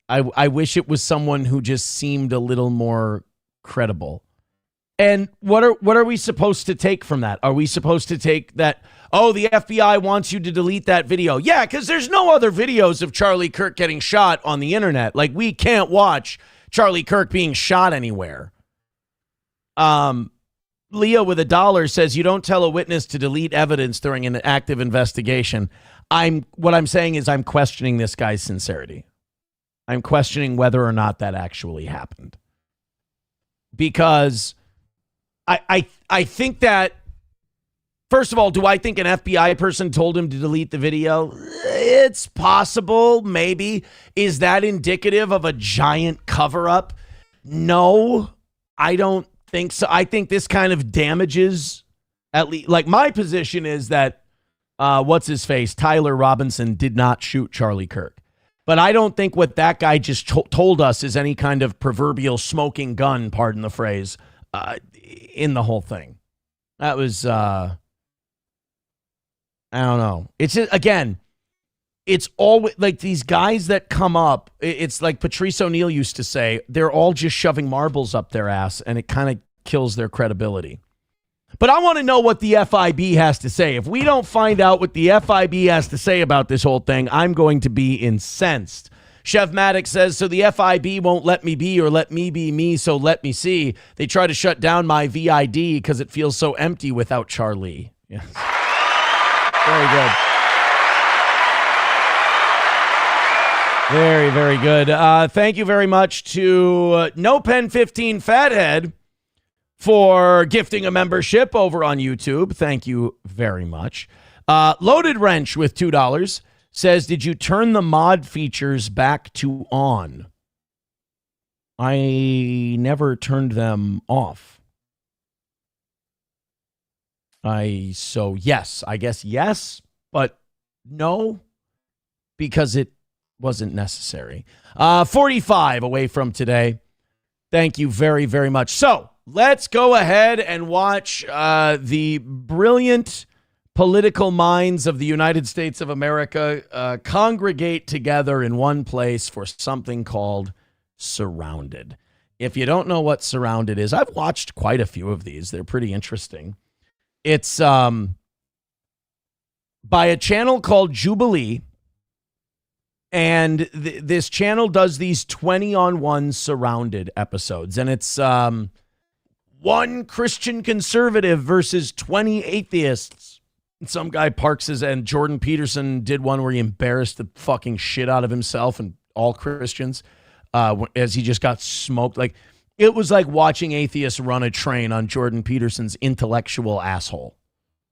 I wish it was someone who just seemed a little more credible. And what are we supposed to take from that? Are we supposed to take that, oh, the FBI wants you to delete that video? Yeah, because there's no other videos of Charlie Kirk getting shot on the internet. Like, we can't watch Charlie Kirk being shot anywhere. Leo with $1 says, you don't tell a witness to delete evidence during an active investigation. What I'm saying is I'm questioning this guy's sincerity. I'm questioning whether or not that actually happened. Because I think that, first of all, do I think an FBI person told him to delete the video? It's possible, maybe. Is that indicative of a giant cover-up? No, I don't think so. I think this kind of damages, at least, like, my position is that, what's-his-face, Tyler Robinson did not shoot Charlie Kirk. But I don't think what that guy just told us is any kind of proverbial smoking gun, pardon the phrase, in the whole thing. That was, I don't know. It's just, again, it's always like these guys that come up. It's like Patrice O'Neill used to say, they're all just shoving marbles up their ass, and it kind of kills their credibility. But I want to know what the FIB has to say. If we don't find out what the FIB has to say about this whole thing, I'm going to be incensed. Chef Maddox says, so the FIB won't let me be or let me be me, so let me see. They try to shut down my VID because it feels so empty without Charlie. Yes. Very good. Very, very good. Thank you very much to No Pen 15 Fathead for gifting a membership over on YouTube. Thank you very much. Loaded Wrench with $2 says, did you turn the mod features back to on? I never turned them off. So yes, I guess yes, but no, because it wasn't necessary. 45 away from today. Thank you very, very much. So let's go ahead and watch the brilliant political minds of the United States of America congregate together in one place for something called Surrounded. If you don't know what Surrounded is, I've watched quite a few of these. They're pretty interesting. It's by a channel called Jubilee, and this channel does these 20-on-1 Surrounded episodes, and it's one Christian conservative versus 20 atheists. And some guy parks his, and Jordan Peterson did one where he embarrassed the fucking shit out of himself and all Christians as he just got smoked. Like, it was like watching atheists run a train on Jordan Peterson's intellectual asshole.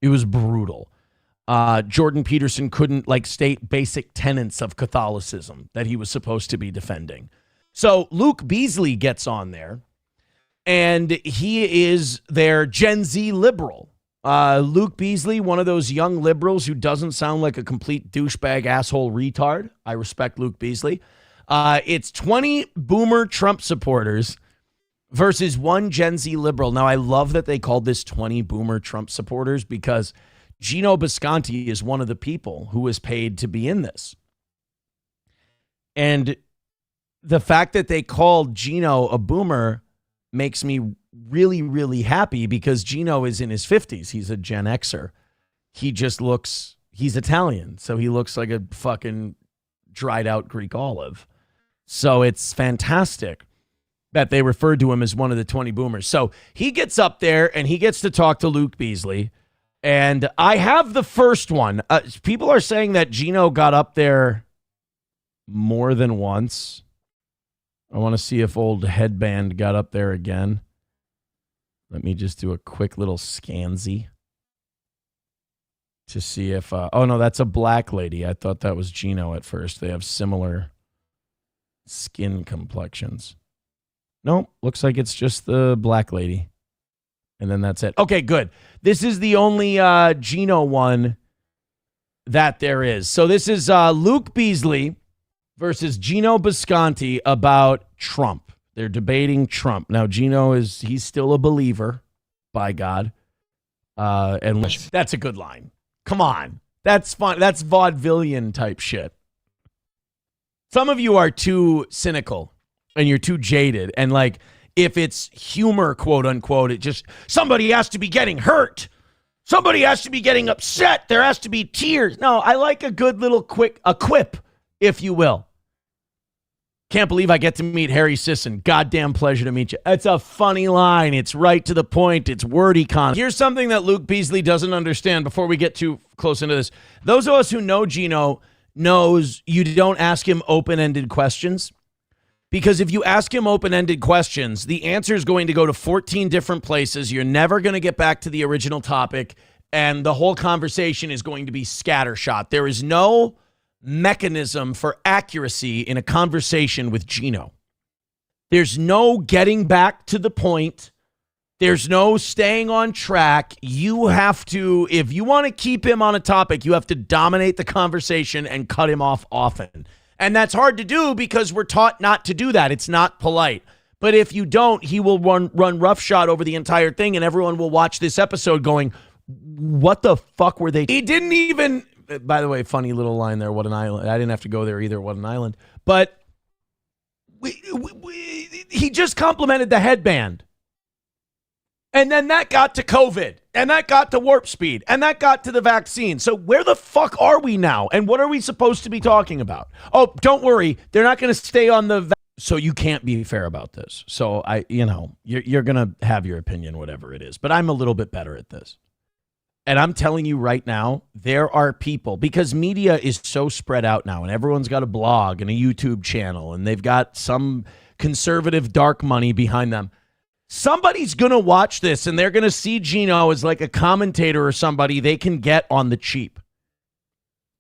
It was brutal. Jordan Peterson couldn't state basic tenets of Catholicism that he was supposed to be defending. So Luke Beasley gets on there, and he is their Gen Z liberal. Luke Beasley, one of those young liberals who doesn't sound like a complete douchebag asshole retard. I respect Luke Beasley. It's 20 boomer Trump supporters versus one Gen Z liberal. Now, I love that they called this 20 boomer Trump supporters because Geno Bisconti is one of the people who was paid to be in this. And the fact that they called Geno a boomer makes me really, really happy because Geno is in his 50s. He's a Gen Xer. He just looks, he's Italian, so he looks like a fucking dried out Greek olive. So it's fantastic that they referred to him as one of the 20 boomers. So he gets up there and he gets to talk to Luke Beasley. And I have the first one. People are saying that Geno got up there more than once. I want to see if old Headband got up there again. Let me just do a quick little scansy to see if... oh, no, that's a black lady. I thought that was Geno at first. They have similar skin complexions. No, looks like it's just the black lady. And then that's it. Okay, good. This is the only Geno one that there is. So this is Luke Beasley versus Geno Bisconti about Trump. They're debating Trump. Now, Geno he's still a believer, by God. And that's a good line. Come on. That's fun. That's vaudevillian type shit. Some of you are too cynical and you're too jaded. And if it's humor, quote unquote, it just, somebody has to be getting hurt. Somebody has to be getting upset. There has to be tears. No, I like a good little a quip, if you will. Can't believe I get to meet Harry Sisson. Goddamn pleasure to meet you. It's a funny line. It's right to the point. It's wordy content. Here's something that Luke Beasley doesn't understand before we get too close into this. Those of us who know Geno knows you don't ask him open-ended questions. Because if you ask him open-ended questions, the answer is going to go to 14 different places. You're never going to get back to the original topic, and the whole conversation is going to be scattershot. There is no mechanism for accuracy in a conversation with Geno. There's no getting back to the point. There's no staying on track. You have to, if you want to keep him on a topic, you have to dominate the conversation and cut him off often. And that's hard to do because we're taught not to do that. It's not polite. But if you don't, he will run roughshod over the entire thing, and everyone will watch this episode going, what the fuck were they? He didn't even, by the way, funny little line there, what an island. I didn't have to go there either, what an island. But he just complimented the headband. And then that got to COVID, and that got to warp speed, and that got to the vaccine. So where the fuck are we now? And what are we supposed to be talking about? Oh, don't worry. They're not going to stay on the so you can't be fair about this. So you're going to have your opinion, whatever it is. But I'm a little bit better at this. And I'm telling you right now, there are people, because media is so spread out now, and everyone's got a blog and a YouTube channel, and they've got some conservative dark money behind them. Somebody's going to watch this and they're going to see Geno as like a commentator or somebody they can get on the cheap.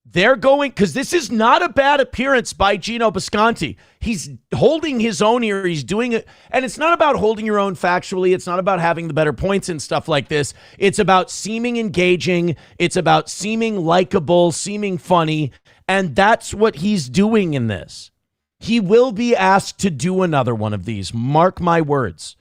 They're going, because this is not a bad appearance by Geno Bisconti. He's holding his own here. He's doing it. And it's not about holding your own factually. It's not about having the better points and stuff like this. It's about seeming engaging. It's about seeming likable, seeming funny. And that's what he's doing in this. He will be asked to do another one of these. Mark my words.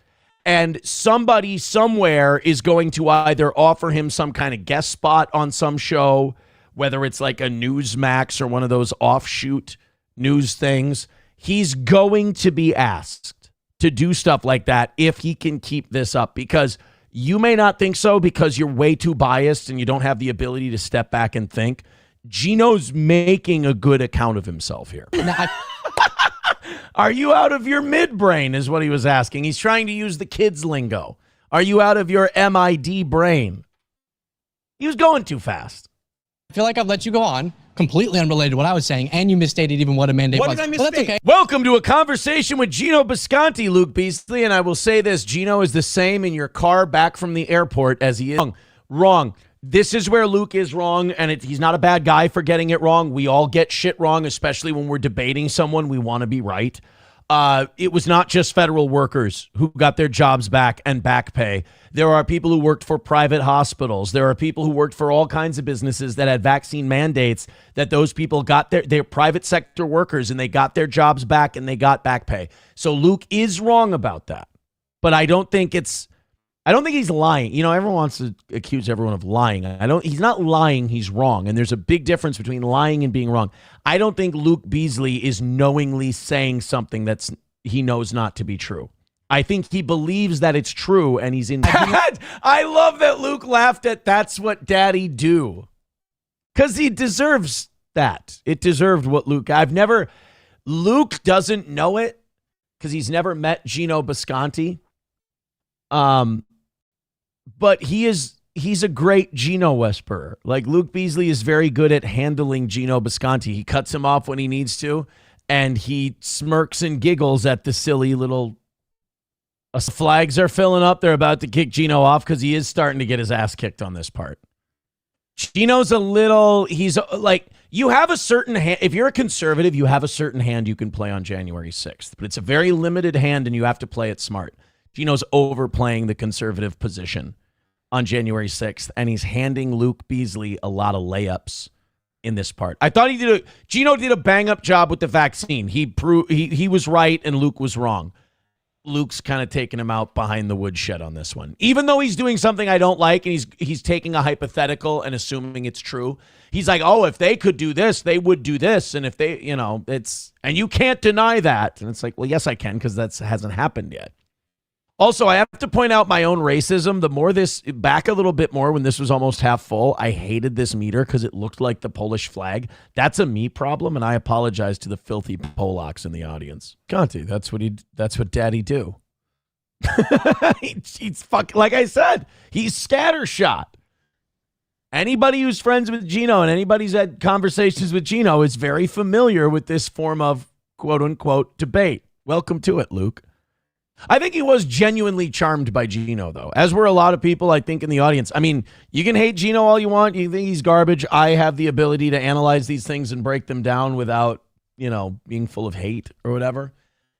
And somebody somewhere is going to either offer him some kind of guest spot on some show, whether it's like a Newsmax or one of those offshoot news things. He's going to be asked to do stuff like that if he can keep this up, because you may not think so because you're way too biased and you don't have the ability to step back and think. Geno's making a good account of himself here. Are you out of your midbrain is what he was asking. He's trying to use the kids lingo. Are you out of your MID brain? He was going too fast.
I feel like I've let you go on, completely unrelated to what I was saying, and you misstated even what a mandate was.
What did I
But
misstate?
that's okay.
Welcome to a conversation with Geno Bisconti, Luke Beasley, and I will say this. Geno is the same in your car back from the airport as he is. Wrong. This is where Luke is wrong, and he's not a bad guy for getting it wrong. We all get shit wrong, especially when we're debating someone. We want to be right. It was not just federal workers who got their jobs back and back pay. There are people who worked for private hospitals. There are people who worked for all kinds of businesses that had vaccine mandates, that those people got their private sector workers and they got their jobs back and they got back pay. So Luke is wrong about that. But I don't think he's lying. You know, everyone wants to accuse everyone of lying. He's not lying, he's wrong. And there's a big difference between lying and being wrong. I don't think Luke Beasley is knowingly saying something he knows not to be true. I think he believes that it's true and he's in. I love that Luke laughed at "that's what daddy do." Because he deserves that. It deserved what Luke. Luke doesn't know it because he's never met Geno Bisconti. But he's a great Geno whisperer. Like, Luke Beasley is very good at handling Geno Bisconti. He cuts him off when he needs to, and he smirks and giggles at the silly little flags are filling up. They're about to kick Geno off because he is starting to get his ass kicked on this part. Geno's he's like, you have a certain hand. If you're a conservative, you have a certain hand you can play on January 6th, but it's a very limited hand and you have to play it smart. Geno's overplaying the conservative position on January 6th, and he's handing Luke Beasley a lot of layups in this part. I thought Geno did a bang-up job with the vaccine. He was right, and Luke was wrong. Luke's kind of taking him out behind the woodshed on this one. Even though he's doing something I don't like, and he's taking a hypothetical and assuming it's true. He's like, oh, if they could do this, they would do this, and if they, and you can't deny that. And it's like, well, yes, I can, because that hasn't happened yet. Also, I have to point out my own racism. The more back a little bit more when this was almost half full, I hated this meter because it looked like the Polish flag. That's a me problem, and I apologize to the filthy Polacks in the audience. Conti, that's what daddy do. He's fucking, like I said, he's scattershot. Anybody who's friends with Geno and anybody who's had conversations with Geno is very familiar with this form of quote-unquote debate. Welcome to it, Luke. I think he was genuinely charmed by Geno, though, as were a lot of people, I think, in the audience. I mean, you can hate Geno all you want. You think he's garbage. I have the ability to analyze these things and break them down without, being full of hate or whatever.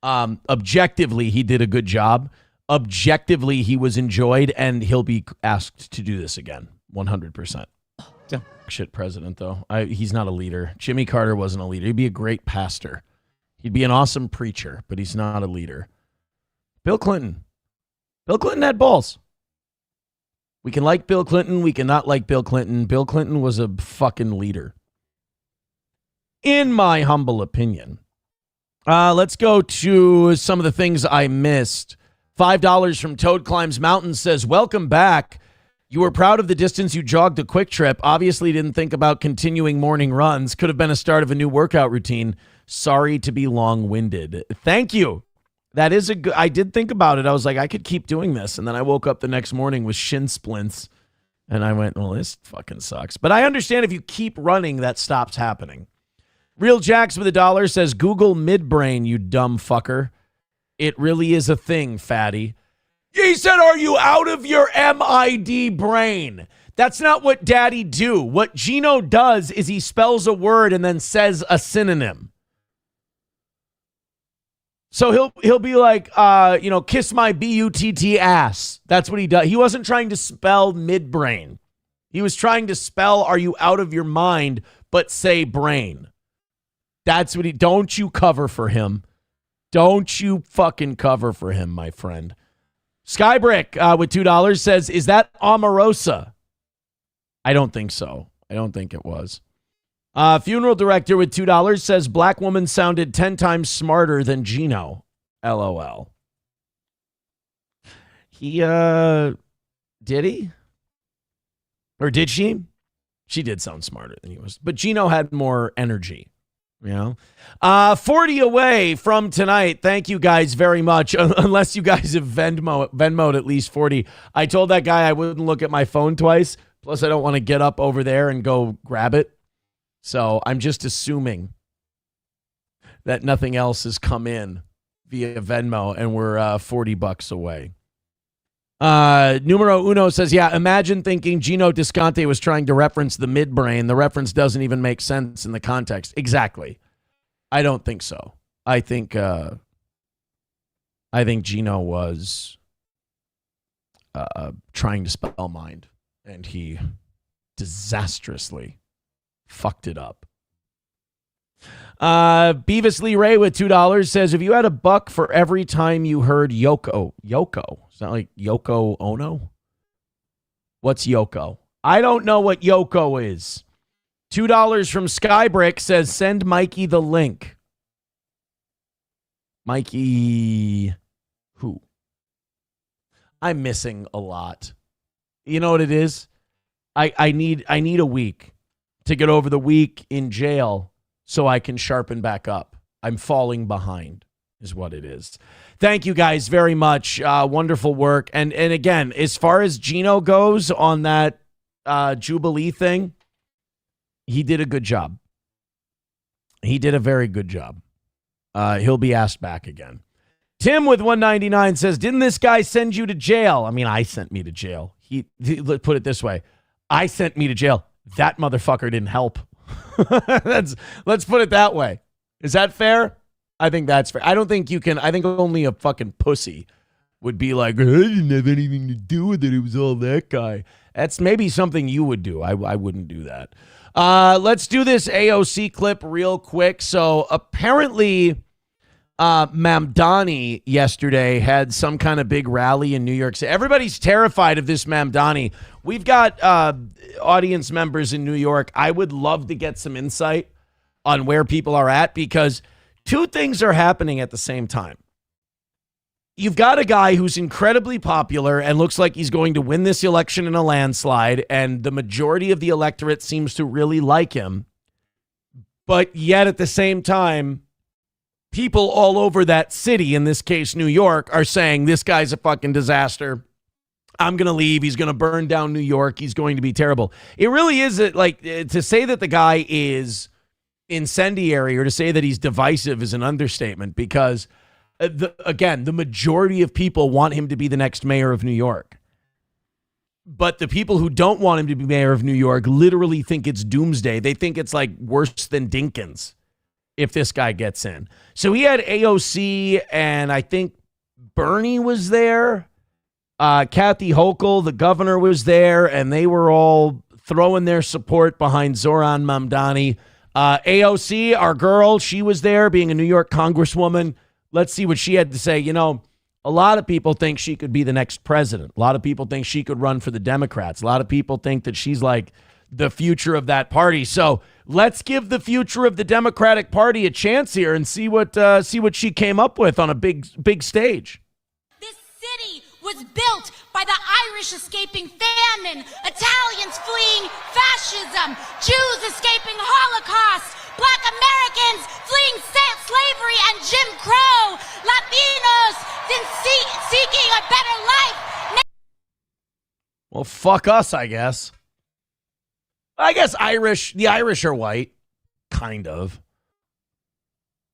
Objectively, he did a good job. Objectively, he was enjoyed, and he'll be asked to do this again, 100%.
Yeah.
Shit president, though. He's not a leader. Jimmy Carter wasn't a leader. He'd be a great pastor. He'd be an awesome preacher, but he's not a leader. Bill Clinton had balls. We can like Bill Clinton. We cannot like Bill Clinton. Bill Clinton was a fucking leader, in my humble opinion. Let's go to some of the things I missed. $5 from Toad Climbs Mountain says, welcome back. You were proud of the distance you jogged a quick trip. Obviously didn't think about continuing morning runs. Could have been a start of a new workout routine. Sorry to be long-winded. Thank you. That is I did think about it. I was like, I could keep doing this. And then I woke up the next morning with shin splints. And I went, well, this fucking sucks. But I understand if you keep running, that stops happening. Real Jacks with $1 says, Google midbrain, you dumb fucker. It really is a thing, fatty. He said, are you out of your MID brain? That's not what daddy do. What Geno does is he spells a word and then says a synonym. So he'll be like, kiss my butt ass. That's what he does. He wasn't trying to spell midbrain. He was trying to spell, are you out of your mind, but say brain. That's what don't you cover for him. Don't you fucking cover for him, my friend. Skybrick with $2 says, is that Omarosa? I don't think so. I don't think it was. Funeral director with $2 says, black woman sounded 10 times smarter than Geno. LOL. He, did he? Or did she? She did sound smarter than he was. But Geno had more energy, you know? 40 away from tonight. Thank you guys very much. Unless you guys have Venmo'd at least 40. I told that guy I wouldn't look at my phone twice. Plus, I don't want to get up over there and go grab it. So I'm just assuming that nothing else has come in via Venmo, and we're $40 away. Numero uno says, yeah, imagine thinking Geno Descante was trying to reference the midbrain. The reference doesn't even make sense in the context. Exactly. I don't think so. I think Geno was trying to spell mind, and he disastrously fucked it up. Beavis Lee Ray with $2 says, if you had $1 for every time you heard Yoko, is that like Yoko Ono? What's Yoko? I don't know what Yoko is. $2 from Skybrick says, send Mikey the link. Mikey who? I'm missing a lot. You know what it is? I need a week to get over the week in jail so I can sharpen back up. I'm falling behind is what it is. Thank you guys very much. Wonderful work. And again, as far as Geno goes on that Jubilee thing, he did a good job. He did a very good job. He'll be asked back again. Tim with 199 says, didn't this guy send you to jail? I mean, I sent me to jail. He put it this way. I sent me to jail. That motherfucker didn't help. Let's put it that way. Is that fair? I think that's fair. I don't think you can. I think only a fucking pussy would be like, I didn't have anything to do with it. It was all that guy. That's maybe something you would do. I wouldn't do that. Let's do this AOC clip real quick. So apparently, Mamdani yesterday had some kind of big rally in New York City. Everybody's terrified of this Mamdani. We've got audience members in New York. I would love to get some insight on where people are at, because two things are happening at the same time. You've got a guy who's incredibly popular and looks like he's going to win this election in a landslide, and the majority of the electorate seems to really like him. But yet at the same time, people all over that city, in this case New York, are saying this guy's a fucking disaster. I'm going to leave. He's going to burn down New York. He's going to be terrible. It really is like, to say that the guy is incendiary or to say that he's divisive is an understatement, because again, the majority of people want him to be the next mayor of New York. But the people who don't want him to be mayor of New York literally think it's doomsday. They think it's like worse than Dinkins if this guy gets in. So he had AOC, and I think Bernie was there. Kathy Hochul, the governor, was there, and they were all throwing their support behind Zoran Mamdani. AOC, our girl, she was there, being a New York congresswoman. Let's see what she had to say. You know, a lot of people think she could be the next president. A lot of people think she could run for the Democrats. A lot of people think that she's like the future of that party. So let's give the future of the Democratic Party a chance here and see what she came up with on a big stage.
This city was built by the Irish escaping famine, Italians fleeing fascism, Jews escaping Holocaust, Black Americans fleeing slavery and Jim Crow, Latinos seeking a better life.
Well, fuck us, I guess. I guess the Irish are white, kind of.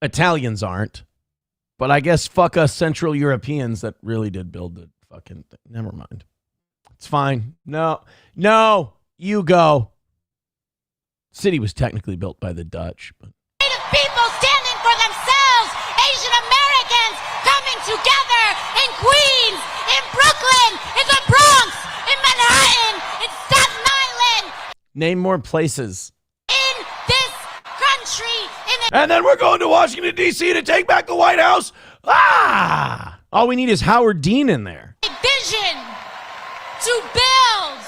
Italians aren't. But I guess fuck us Central Europeans that really did build the fucking thing. Never mind. It's fine. No, you go. City was technically built by the Dutch. But
Native people standing for themselves, Asian Americans coming together in Queens, in Brooklyn, in the Bronx, in Manhattan, in Staten Island.
Name more places.
In this country.
And then we're going to Washington, D.C. to take back the White House. All we need is Howard Dean in there.
A vision to build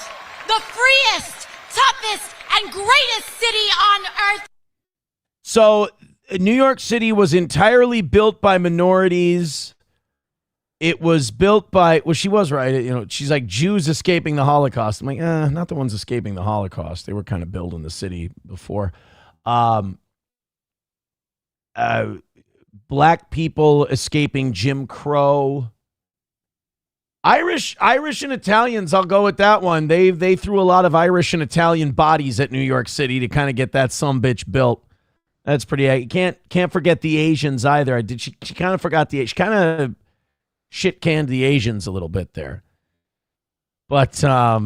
the freest, toughest, and greatest city on earth.
So New York City was entirely built by minorities. It was built by, well, she was right. You know, she's like Jews escaping the Holocaust. I'm like, not the ones escaping the Holocaust. They were kind of building the city before. Black people escaping Jim Crow. Irish and Italians, I'll go with that one. They threw a lot of Irish and Italian bodies at New York City to kind of get that sumbitch built. That's pretty. You can't forget the Asians either. She kind of forgot she kind of shit canned the Asians a little bit there. But I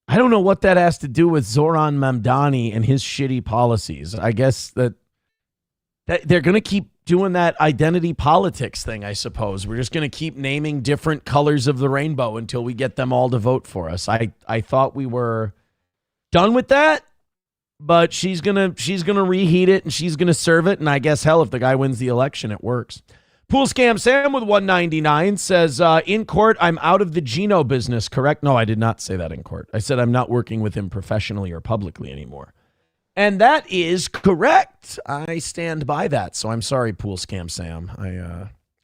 don't know what that has to do with Zoran Mamdani and his shitty policies. I guess that they're going to keep doing that identity politics thing, I suppose. We're just going to keep naming different colors of the rainbow until we get them all to vote for us. I thought we were done with that, but she's going to reheat it and she's going to serve it. And I guess, hell, if the guy wins the election, it works. Pool Scam Sam with 199 says, in court, I'm out of the Geno business, correct? No, I did not say that in court. I said I'm not working with him professionally or publicly anymore. And that is correct. I stand by that. So I'm sorry, Pool Scam Sam.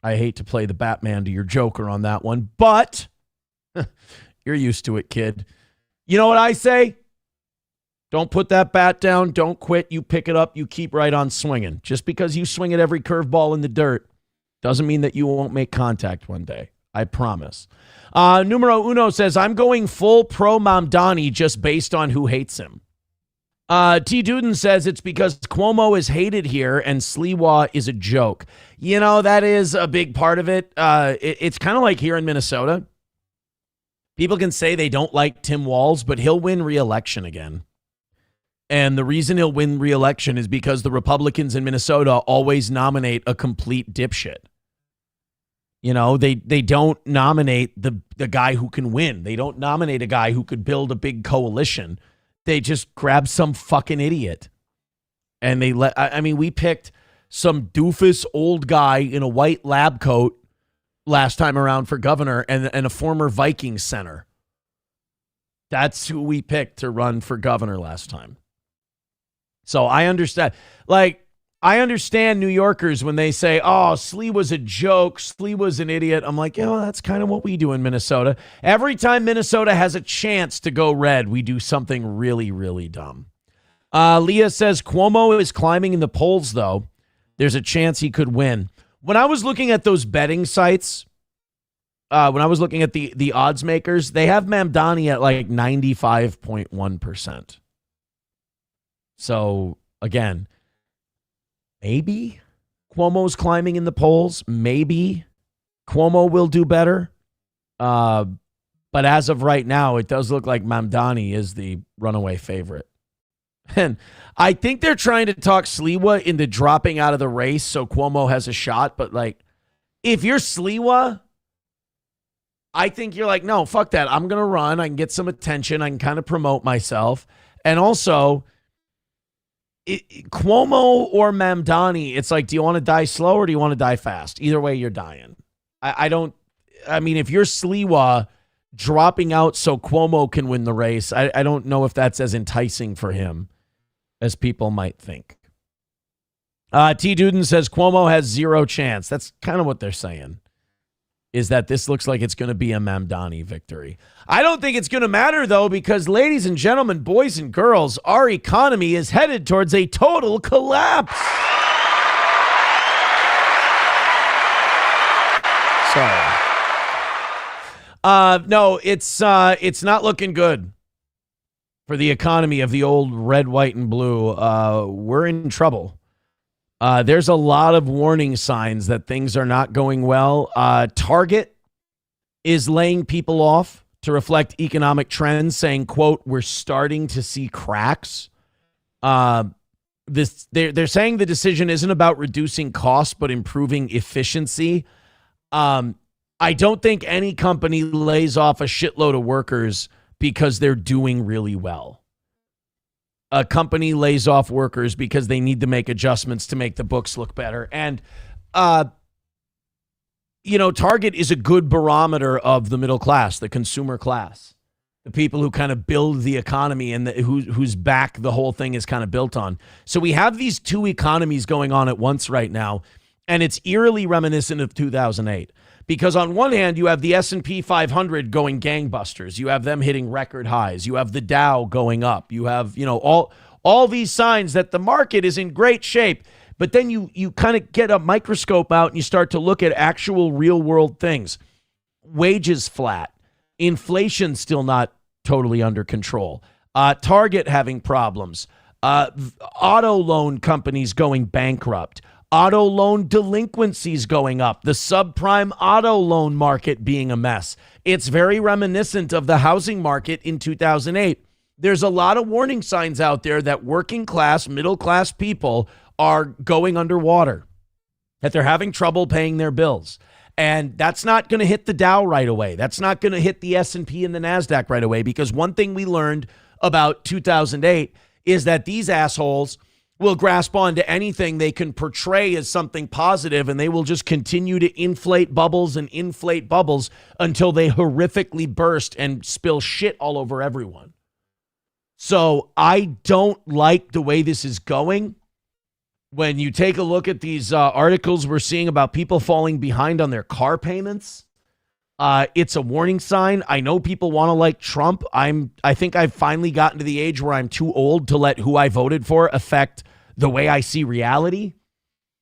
I hate to play the Batman to your Joker on that one, but you're used to it, kid. You know what I say? Don't put that bat down. Don't quit. You pick it up. You keep right on swinging. Just because you swing at every curveball in the dirt doesn't mean that you won't make contact one day. I promise. Numero Uno says, I'm going full pro Mamdani just based on who hates him. T. Duden says it's because Cuomo is hated here and Sliwa is a joke. You know, that is a big part of it. It's kind of like here in Minnesota. People can say they don't like Tim Walz, but he'll win re-election again. And the reason he'll win re-election is because the Republicans in Minnesota always nominate a complete dipshit. You know, they don't nominate the guy who can win. They don't nominate a guy who could build a big coalition. They just grab some fucking idiot. And we picked some doofus old guy in a white lab coat last time around for governor and a former Vikings center. That's who we picked to run for governor last time. So I understand. I understand New Yorkers when they say, oh, Slee was a joke. Slee was an idiot. I'm like, that's kind of what we do in Minnesota. Every time Minnesota has a chance to go red, we do something really, really dumb. Leah says Cuomo is climbing in the polls, though. There's a chance he could win. When I was looking at those betting sites, when I was looking at the odds makers, they have Mamdani at like 95.1%. So, again, maybe Cuomo's climbing in the polls. Maybe Cuomo will do better. But as of right now, it does look like Mamdani is the runaway favorite. And I think they're trying to talk Sliwa into dropping out of the race so Cuomo has a shot. But, if you're Sliwa, I think you're like, no, fuck that. I'm going to run. I can get some attention. I can kind of promote myself. And also, Cuomo or Mamdani, it's like, do you want to die slow or do you want to die fast? Either way, you're dying. If you're Sliwa dropping out so Cuomo can win the race, I don't know if that's as enticing for him as people might think. T. Duden says Cuomo has zero chance. That's kind of what they're saying, is that this looks like it's going to be a Mamdani victory. I don't think it's going to matter, though, because, ladies and gentlemen, boys and girls, our economy is headed towards a total collapse. Sorry. No, it's not looking good for the economy of the old red, white, and blue. We're in trouble. There's a lot of warning signs that things are not going well. Target is laying people off to reflect economic trends, saying, quote, we're starting to see cracks. They're saying the decision isn't about reducing costs, but improving efficiency. I don't think any company lays off a shitload of workers because they're doing really well. A company lays off workers because they need to make adjustments to make the books look better. And, Target is a good barometer of the middle class, the consumer class, the people who kind of build the economy and whose back the whole thing is kind of built on. So we have these two economies going on at once right now, and it's eerily reminiscent of 2008. Because on one hand, you have the S&P 500 going gangbusters. You have them hitting record highs. You have the Dow going up. You have, all these signs that the market is in great shape. But then you kind of get a microscope out and you start to look at actual real world things. Wages flat. Inflation still not totally under control. Target having problems. Auto loan companies going bankrupt. Auto loan delinquencies going up. The subprime auto loan market being a mess. It's very reminiscent of the housing market in 2008. There's a lot of warning signs out there that working class, middle class people are going underwater, that they're having trouble paying their bills. And that's not going to hit the Dow right away. That's not going to hit the S&P and the NASDAQ right away, because one thing we learned about 2008 is that these assholes will grasp on to anything they can portray as something positive, and they will just continue to inflate bubbles until they horrifically burst and spill shit all over everyone. So I don't like the way this is going. When you take a look at these articles we're seeing about people falling behind on their car payments, it's a warning sign. I know people want to like Trump. I think I've finally gotten to the age where I'm too old to let who I voted for affect the way I see reality.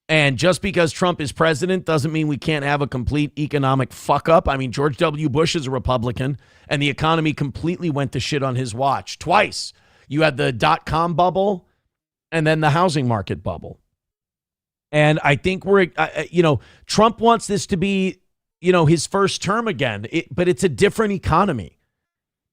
And just because Trump is president doesn't mean we can't have a complete economic fuck up. I mean, George W. Bush is a Republican, and the economy completely went to shit on his watch twice. You had the dot-com bubble and then the housing market bubble. And I think Trump wants this to be, his first term again, but it's a different economy.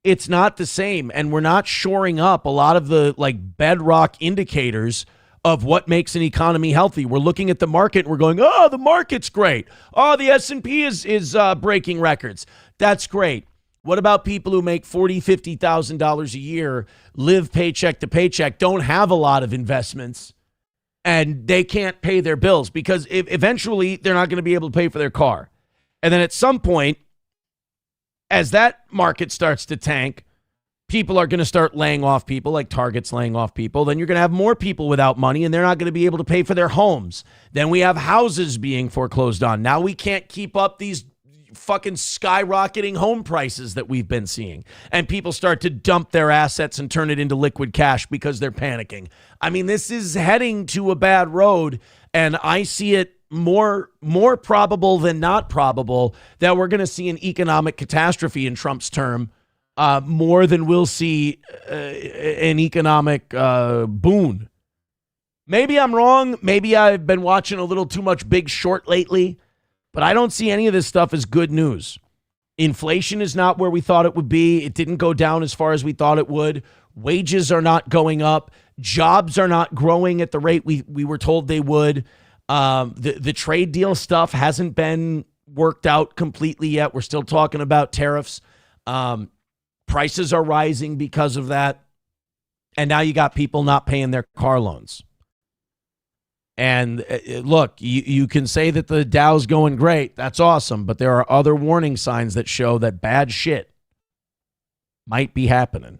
It's not the same. And we're not shoring up a lot of the bedrock indicators of what makes an economy healthy. We're looking at the market and we're going, oh, the market's great. Oh, the S&P is breaking records. That's great. What about people who make $40,000, $50,000 a year, live paycheck to paycheck, don't have a lot of investments, and they can't pay their bills because eventually they're not going to be able to pay for their car. And then at some point, as that market starts to tank, people are going to start laying off people, like Target's laying off people. Then you're going to have more people without money, and they're not going to be able to pay for their homes. Then we have houses being foreclosed on. Now we can't keep up these fucking skyrocketing home prices that we've been seeing. And people start to dump their assets and turn it into liquid cash because they're panicking. I mean, this is heading to a bad road, and I see it more probable than not probable that we're going to see an economic catastrophe in Trump's term, more than we'll see an economic boon. Maybe I'm wrong. Maybe I've been watching a little too much Big Short lately. But I don't see any of this stuff as good news. Inflation is not where we thought it would be. It didn't go down as far as we thought it would. Wages are not going up. Jobs are not growing at the rate we were told they would. The trade deal stuff hasn't been worked out completely yet. We're still talking about tariffs. Prices are rising because of that. And now you got people not paying their car loans. And look, you can say that the Dow's going great. That's awesome. But there are other warning signs that show that bad shit might be happening.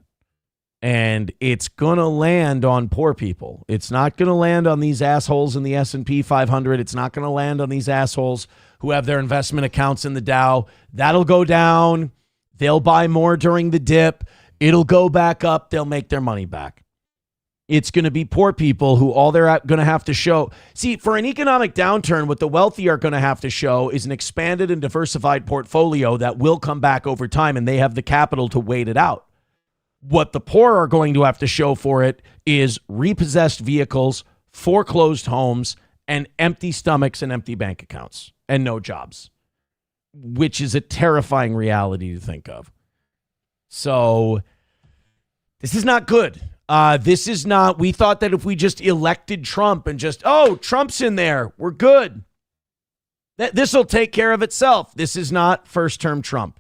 And it's going to land on poor people. It's not going to land on these assholes in the S&P 500. It's not going to land on these assholes who have their investment accounts in the Dow. That'll go down. They'll buy more during the dip. It'll go back up. They'll make their money back. It's going to be poor people who all they're going to have to show. See, for an economic downturn, what the wealthy are going to have to show is an expanded and diversified portfolio that will come back over time, and they have the capital to wait it out. What the poor are going to have to show for it is repossessed vehicles, foreclosed homes, and empty stomachs and empty bank accounts and no jobs, which is a terrifying reality to think of. So this is not good. This is not, we thought that if we just elected Trump and just, Trump's in there, we're good. This will take care of itself. This is not first-term Trump.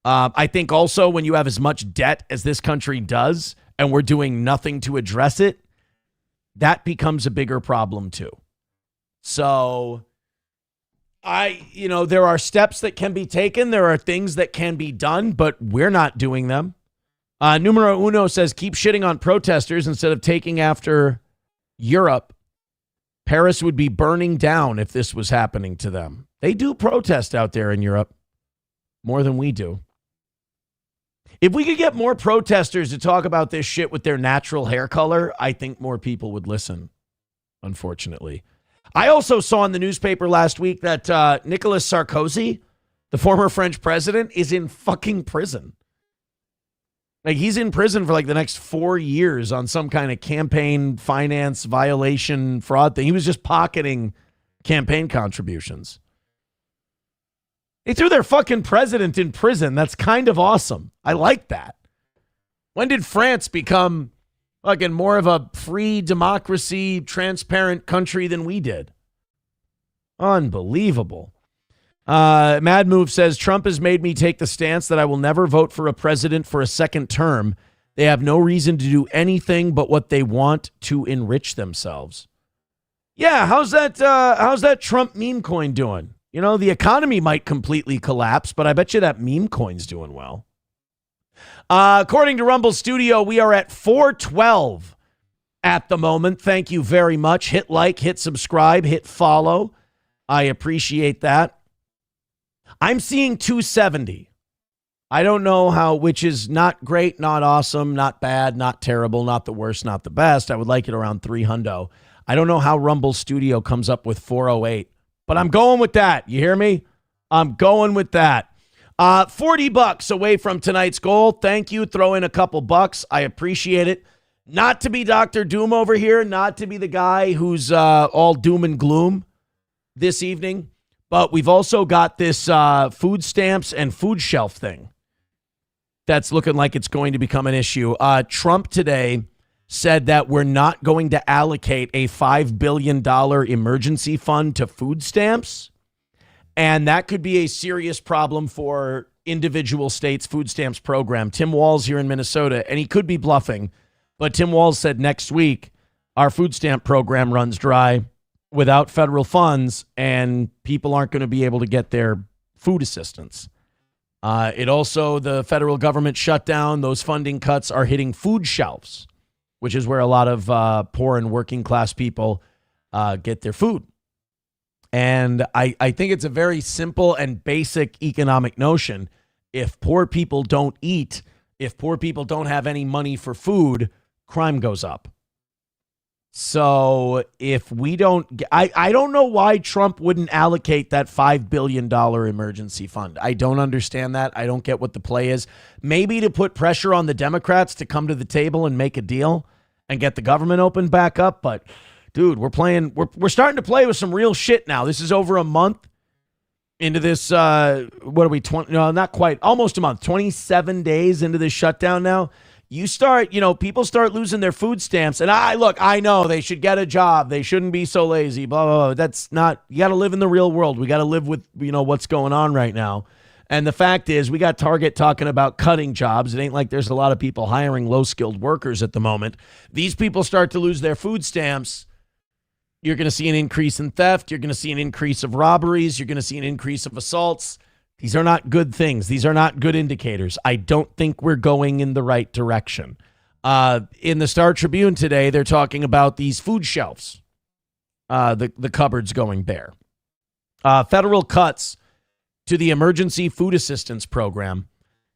I think also when you have as much debt as this country does and we're doing nothing to address it, that becomes a bigger problem too. So There are steps that can be taken. There are things that can be done, but we're not doing them. Numero Uno says, keep shitting on protesters instead of taking after Europe. Paris would be burning down if this was happening to them. They do protest out there in Europe more than we do. If we could get more protesters to talk about this shit with their natural hair color, I think more people would listen, unfortunately. I also saw in the newspaper last week that Nicolas Sarkozy, the former French president, is in fucking prison. Like, he's in prison for like the next 4 years on some kind of campaign finance violation fraud thing. He was just pocketing campaign contributions. They threw their fucking president in prison. That's kind of awesome. I like that. When did France become fucking more of a free democracy, transparent country than we did? Unbelievable. Mad Move says, Trump has made me take the stance that I will never vote for a president for a second term. They have no reason to do anything but what they want to enrich themselves. Yeah, how's that Trump meme coin doing? You know, the economy might completely collapse, but I bet you that meme coin's doing well. According to Rumble Studio, we are at 412 at the moment. Thank you very much. Hit like, hit subscribe, hit follow. I appreciate that. I'm seeing 270. I don't know how, which is not great, not awesome, not bad, not terrible, not the worst, not the best. I would like it around 300. I don't know how Rumble Studio comes up with 408, but I'm going with that. You hear me? I'm going with that. $40 away from tonight's goal. Thank you. Throw in a couple bucks. I appreciate it. Not to be Dr. Doom over here, not to be the guy who's all doom and gloom this evening, but we've also got this food stamps and food shelf thing that's looking like it's going to become an issue. Trump today said that we're not going to allocate a $5 billion emergency fund to food stamps, and that could be a serious problem for individual states' food stamps program. Tim Walz here in Minnesota, and he could be bluffing, but Tim Walz said next week our food stamp program runs dry without federal funds, and people aren't going to be able to get their food assistance. The federal government shutdown, those funding cuts are hitting food shelves, which is where a lot of poor and working class people get their food. And I think it's a very simple and basic economic notion. If poor people don't eat, if poor people don't have any money for food, crime goes up. So if we don't, I don't know why Trump wouldn't allocate that $5 billion emergency fund. I don't understand that. I don't get what the play is. Maybe to put pressure on the Democrats to come to the table and make a deal and get the government opened back up. But dude, we're starting to play with some real shit now. This is over a month into this. What are we? No, not quite. Almost a month. 27 days into this shutdown now. People start losing their food stamps. And I know they should get a job. They shouldn't be so lazy, blah, blah, blah. That's not, you got to live in the real world. We got to live with, what's going on right now. And the fact is, we got Target talking about cutting jobs. It ain't like there's a lot of people hiring low-skilled workers at the moment. These people start to lose their food stamps. You're going to see an increase in theft. You're going to see an increase of robberies. You're going to see an increase of assaults. These are not good things. These are not good indicators. I don't think we're going in the right direction. In the Star Tribune today, they're talking about these food shelves, the cupboards going bare. Federal cuts to the Emergency Food Assistance Program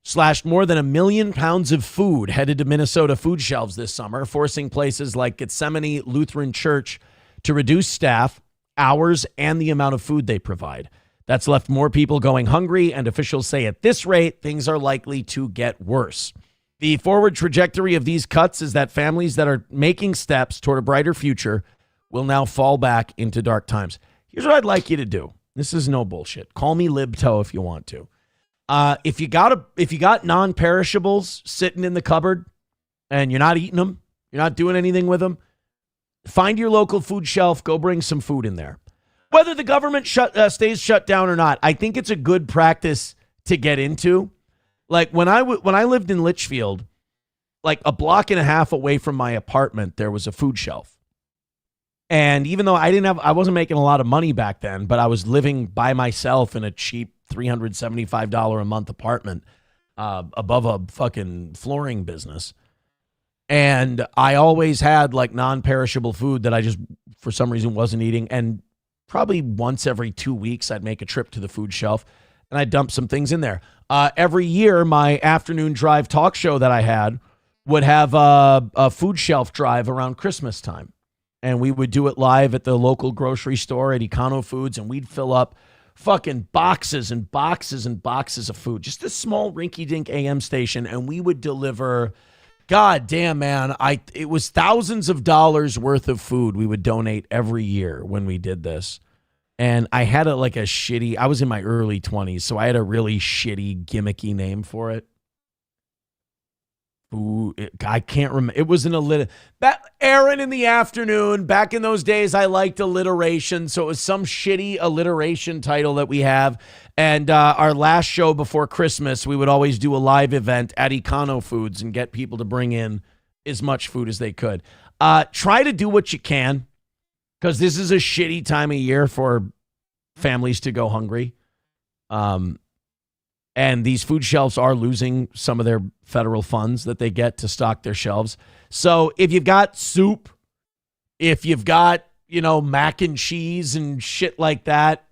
slashed more than 1 million pounds of food headed to Minnesota food shelves this summer, forcing places like Gethsemane Lutheran Church to reduce staff, hours, and the amount of food they provide. That's left more people going hungry, and officials say at this rate, things are likely to get worse. The forward trajectory of these cuts is that families that are making steps toward a brighter future will now fall back into dark times. Here's what I'd like you to do. This is no bullshit. Call me Libto if you want to. If you got non-perishables sitting in the cupboard and you're not eating them, you're not doing anything with them, find your local food shelf, go bring some food in there. Whether the government stays shut down or not, I think it's a good practice to get into. Like when I lived in Litchfield, like a block and a half away from my apartment, there was a food shelf. And even though I wasn't making a lot of money back then, but I was living by myself in a cheap $375 a month apartment above a fucking flooring business. And I always had like non-perishable food that I just, for some reason, wasn't eating. And probably once every 2 weeks, I'd make a trip to the food shelf and I'd dump some things in there. Every year, my afternoon drive talk show that I had would have a food shelf drive around Christmas time. And we would do it live at the local grocery store at Econo Foods, and we'd fill up fucking boxes and boxes and boxes of food. Just a small rinky-dink AM station, and we would deliver, god damn, man, it was thousands of dollars worth of food we would donate every year when we did this. And I had I was in my early 20s, so I had a really shitty, gimmicky name for it. Ooh, I can't remember. It was an Aaron in the afternoon. Back in those days, I liked alliteration. So it was some shitty alliteration title that we have. And our last show before Christmas, we would always do a live event at Econo Foods and get people to bring in as much food as they could. Try to do what you can, because this is a shitty time of year for families to go hungry. And these food shelves are losing some of their federal funds that they get to stock their shelves. So if you've got soup, if you've got, mac and cheese and shit like that,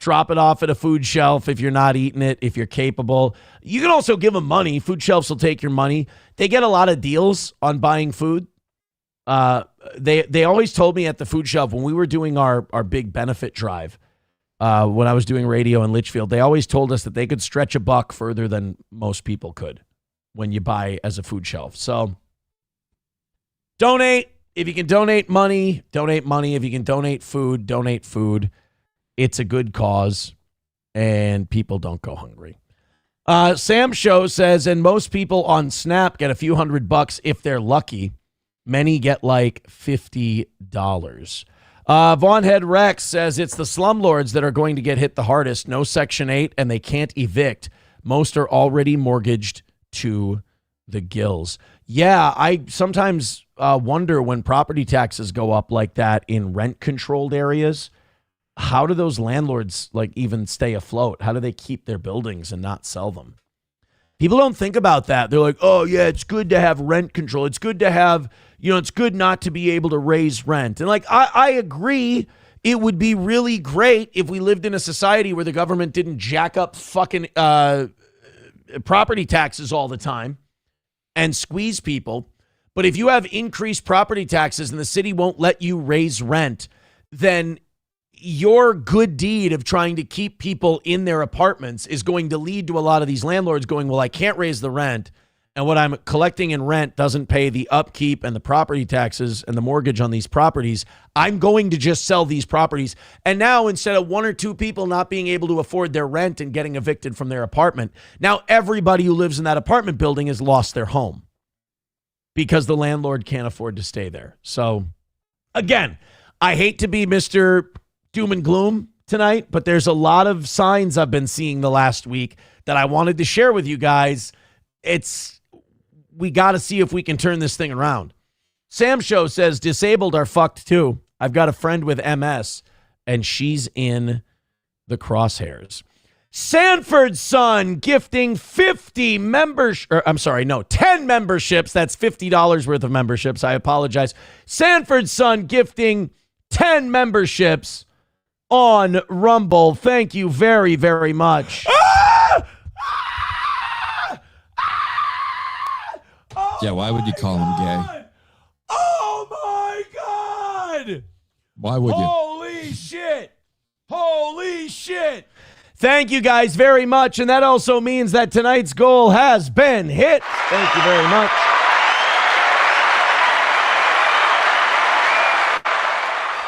drop it off at a food shelf if you're not eating it, if you're capable. You can also give them money. Food shelves will take your money. They get a lot of deals on buying food. They always told me at the food shelf when we were doing our big benefit drive, when I was doing radio in Litchfield, they always told us that they could stretch a buck further than most people could when you buy as a food shelf. So donate. If you can donate money, donate money. If you can donate food, donate food. It's a good cause, and people don't go hungry. Sam Show says, and most people on Snap get a few $100 if they're lucky. Many get like $50. Vaughn Head Rex says it's the slumlords that are going to get hit the hardest. No Section 8, and they can't evict. Most are already mortgaged to the gills. Yeah, I sometimes wonder when property taxes go up like that in rent-controlled areas, how do those landlords even stay afloat? How do they keep their buildings and not sell them? People don't think about that. They're like, oh, yeah, it's good to have rent control. It's good to have, it's good not to be able to raise rent. And I agree. It would be really great if we lived in a society where the government didn't jack up fucking property taxes all the time and squeeze people. But if you have increased property taxes and the city won't let you raise rent, then your good deed of trying to keep people in their apartments is going to lead to a lot of these landlords going, well, I can't raise the rent, and what I'm collecting in rent doesn't pay the upkeep and the property taxes and the mortgage on these properties. I'm going to just sell these properties. And now instead of one or two people not being able to afford their rent and getting evicted from their apartment, now everybody who lives in that apartment building has lost their home because the landlord can't afford to stay there. So again, I hate to be Mr. Doom and gloom tonight, but there's a lot of signs I've been seeing the last week that I wanted to share with you guys. We got to see if we can turn this thing around. Sam Show says disabled are fucked too. I've got a friend with MS and she's in the crosshairs. Sanford's Son gifting 10 memberships. That's $50 worth of memberships. I apologize. Sanford's Son gifting 10 memberships on Rumble. Thank you very, very much.
Yeah, why would you call him gay?
Oh my God!
Why would you?
Holy shit! Holy shit! Thank you guys very much, and that also means that tonight's goal has been hit. Thank you very much.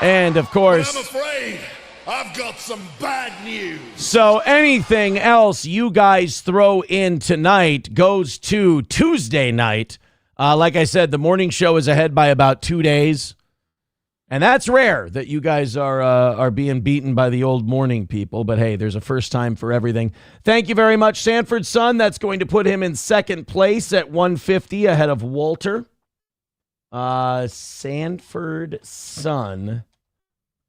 And of course,
I'm afraid I've got some bad news.
So anything else you guys throw in tonight goes to Tuesday night. Like I said, the morning show is ahead by about 2 days. And that's rare that you guys are being beaten by the old morning people. But hey, there's a first time for everything. Thank you very much, Sanford's Son. That's going to put him in second place at 150 ahead of Walter. Sanford Sun,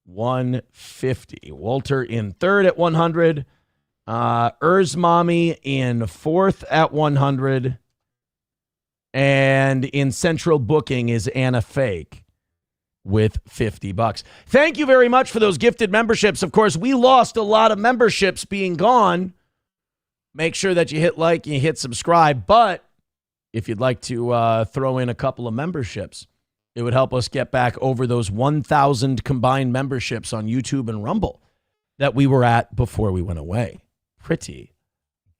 150. Walter in third at 100. Mommy in fourth at 100. And in central booking is Anna Fake with $50. Thank you very much for those gifted memberships. Of course, we lost a lot of memberships being gone. Make sure that you hit like and you hit subscribe. But if you'd like to throw in a couple of memberships, it would help us get back over those 1,000 combined memberships on YouTube and Rumble that we were at before we went away. Pretty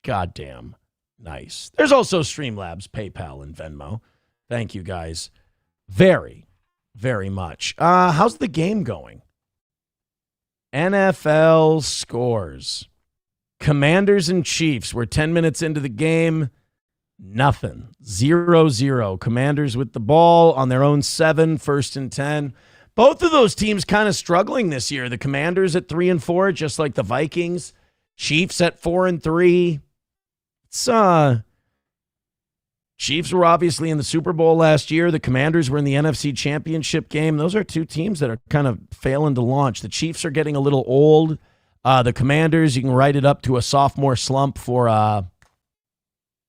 goddamn nice. There's also Streamlabs, PayPal, and Venmo. Thank you guys very, very much. How's the game going? NFL scores. Commanders and Chiefs. We're 10 minutes into the game. Nothing. 0-0. Commanders with the ball on their own 7, 1st and 10. Both of those teams kind of struggling this year. The Commanders at 3-4, just like the Vikings. Chiefs at 4-3. Chiefs were obviously in the Super Bowl last year. The Commanders were in the NFC Championship game. Those are two teams that are kind of failing to launch. The Chiefs are getting a little old. The Commanders, you can write it up to a sophomore slump for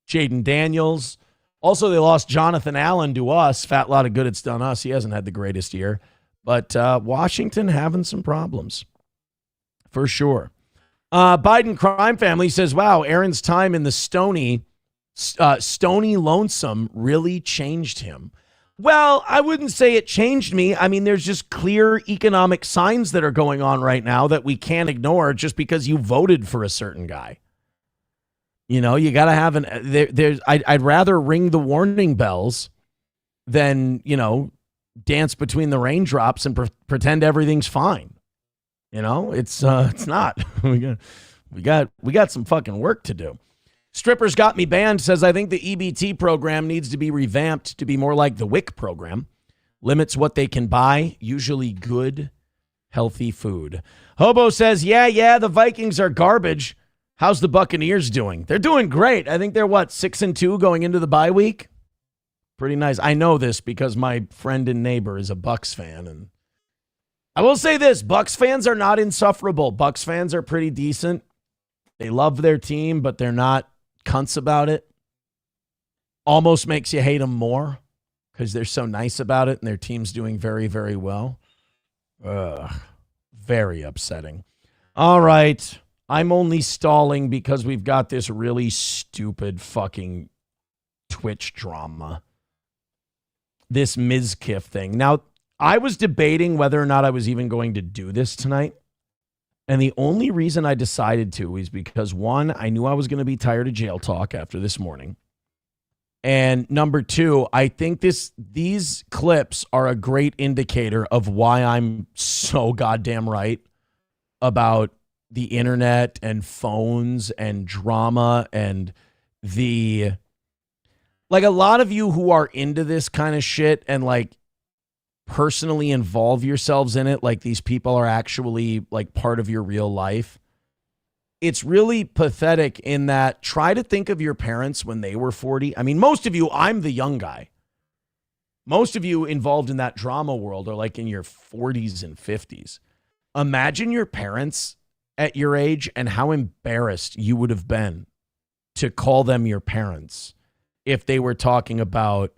Jaden Daniels. Also, they lost Jonathan Allen to us. Fat lot of good it's done us. He hasn't had the greatest year. But Washington having some problems, for sure. Biden crime family says, wow, Aaron's time in the Stony Lonesome really changed him. Well, I wouldn't say it changed me. I mean, there's just clear economic signs that are going on right now that we can't ignore just because you voted for a certain guy. You know, you got to have I'd rather ring the warning bells than, dance between the raindrops and pretend everything's fine. It's not. we got some fucking work to do. Strippers Got Me Banned says, I think the EBT program needs to be revamped to be more like the WIC program. Limits what they can buy, usually good, healthy food. Hobo says, yeah, the Vikings are garbage. How's the Buccaneers doing? They're doing great. I think they're 6-2 going into the bye week. Pretty nice. I know this because my friend and neighbor is a Bucs fan, and I will say this, Bucs fans are not insufferable. Bucs fans are pretty decent. They love their team, but they're not cunts about it. Almost makes you hate them more because they're so nice about it and their team's doing very, very well. Very upsetting. All right. I'm only stalling because we've got this really stupid fucking Twitch drama. This Mizkif thing. Now, I was debating whether or not I was even going to do this tonight. And the only reason I decided to is because, one, I knew I was going to be tired of jail talk after this morning. And number two, I think these clips are a great indicator of why I'm so goddamn right about the internet and phones and drama and a lot of you who are into this kind of shit and personally involve yourselves in it, like these people are actually part of your real life. It's really pathetic in that try to think of your parents when they were 40. I mean, most of you, I'm the young guy. Most of you involved in that drama world are in your 40s and 50s. Imagine your parents at your age and how embarrassed you would have been to call them your parents if they were talking about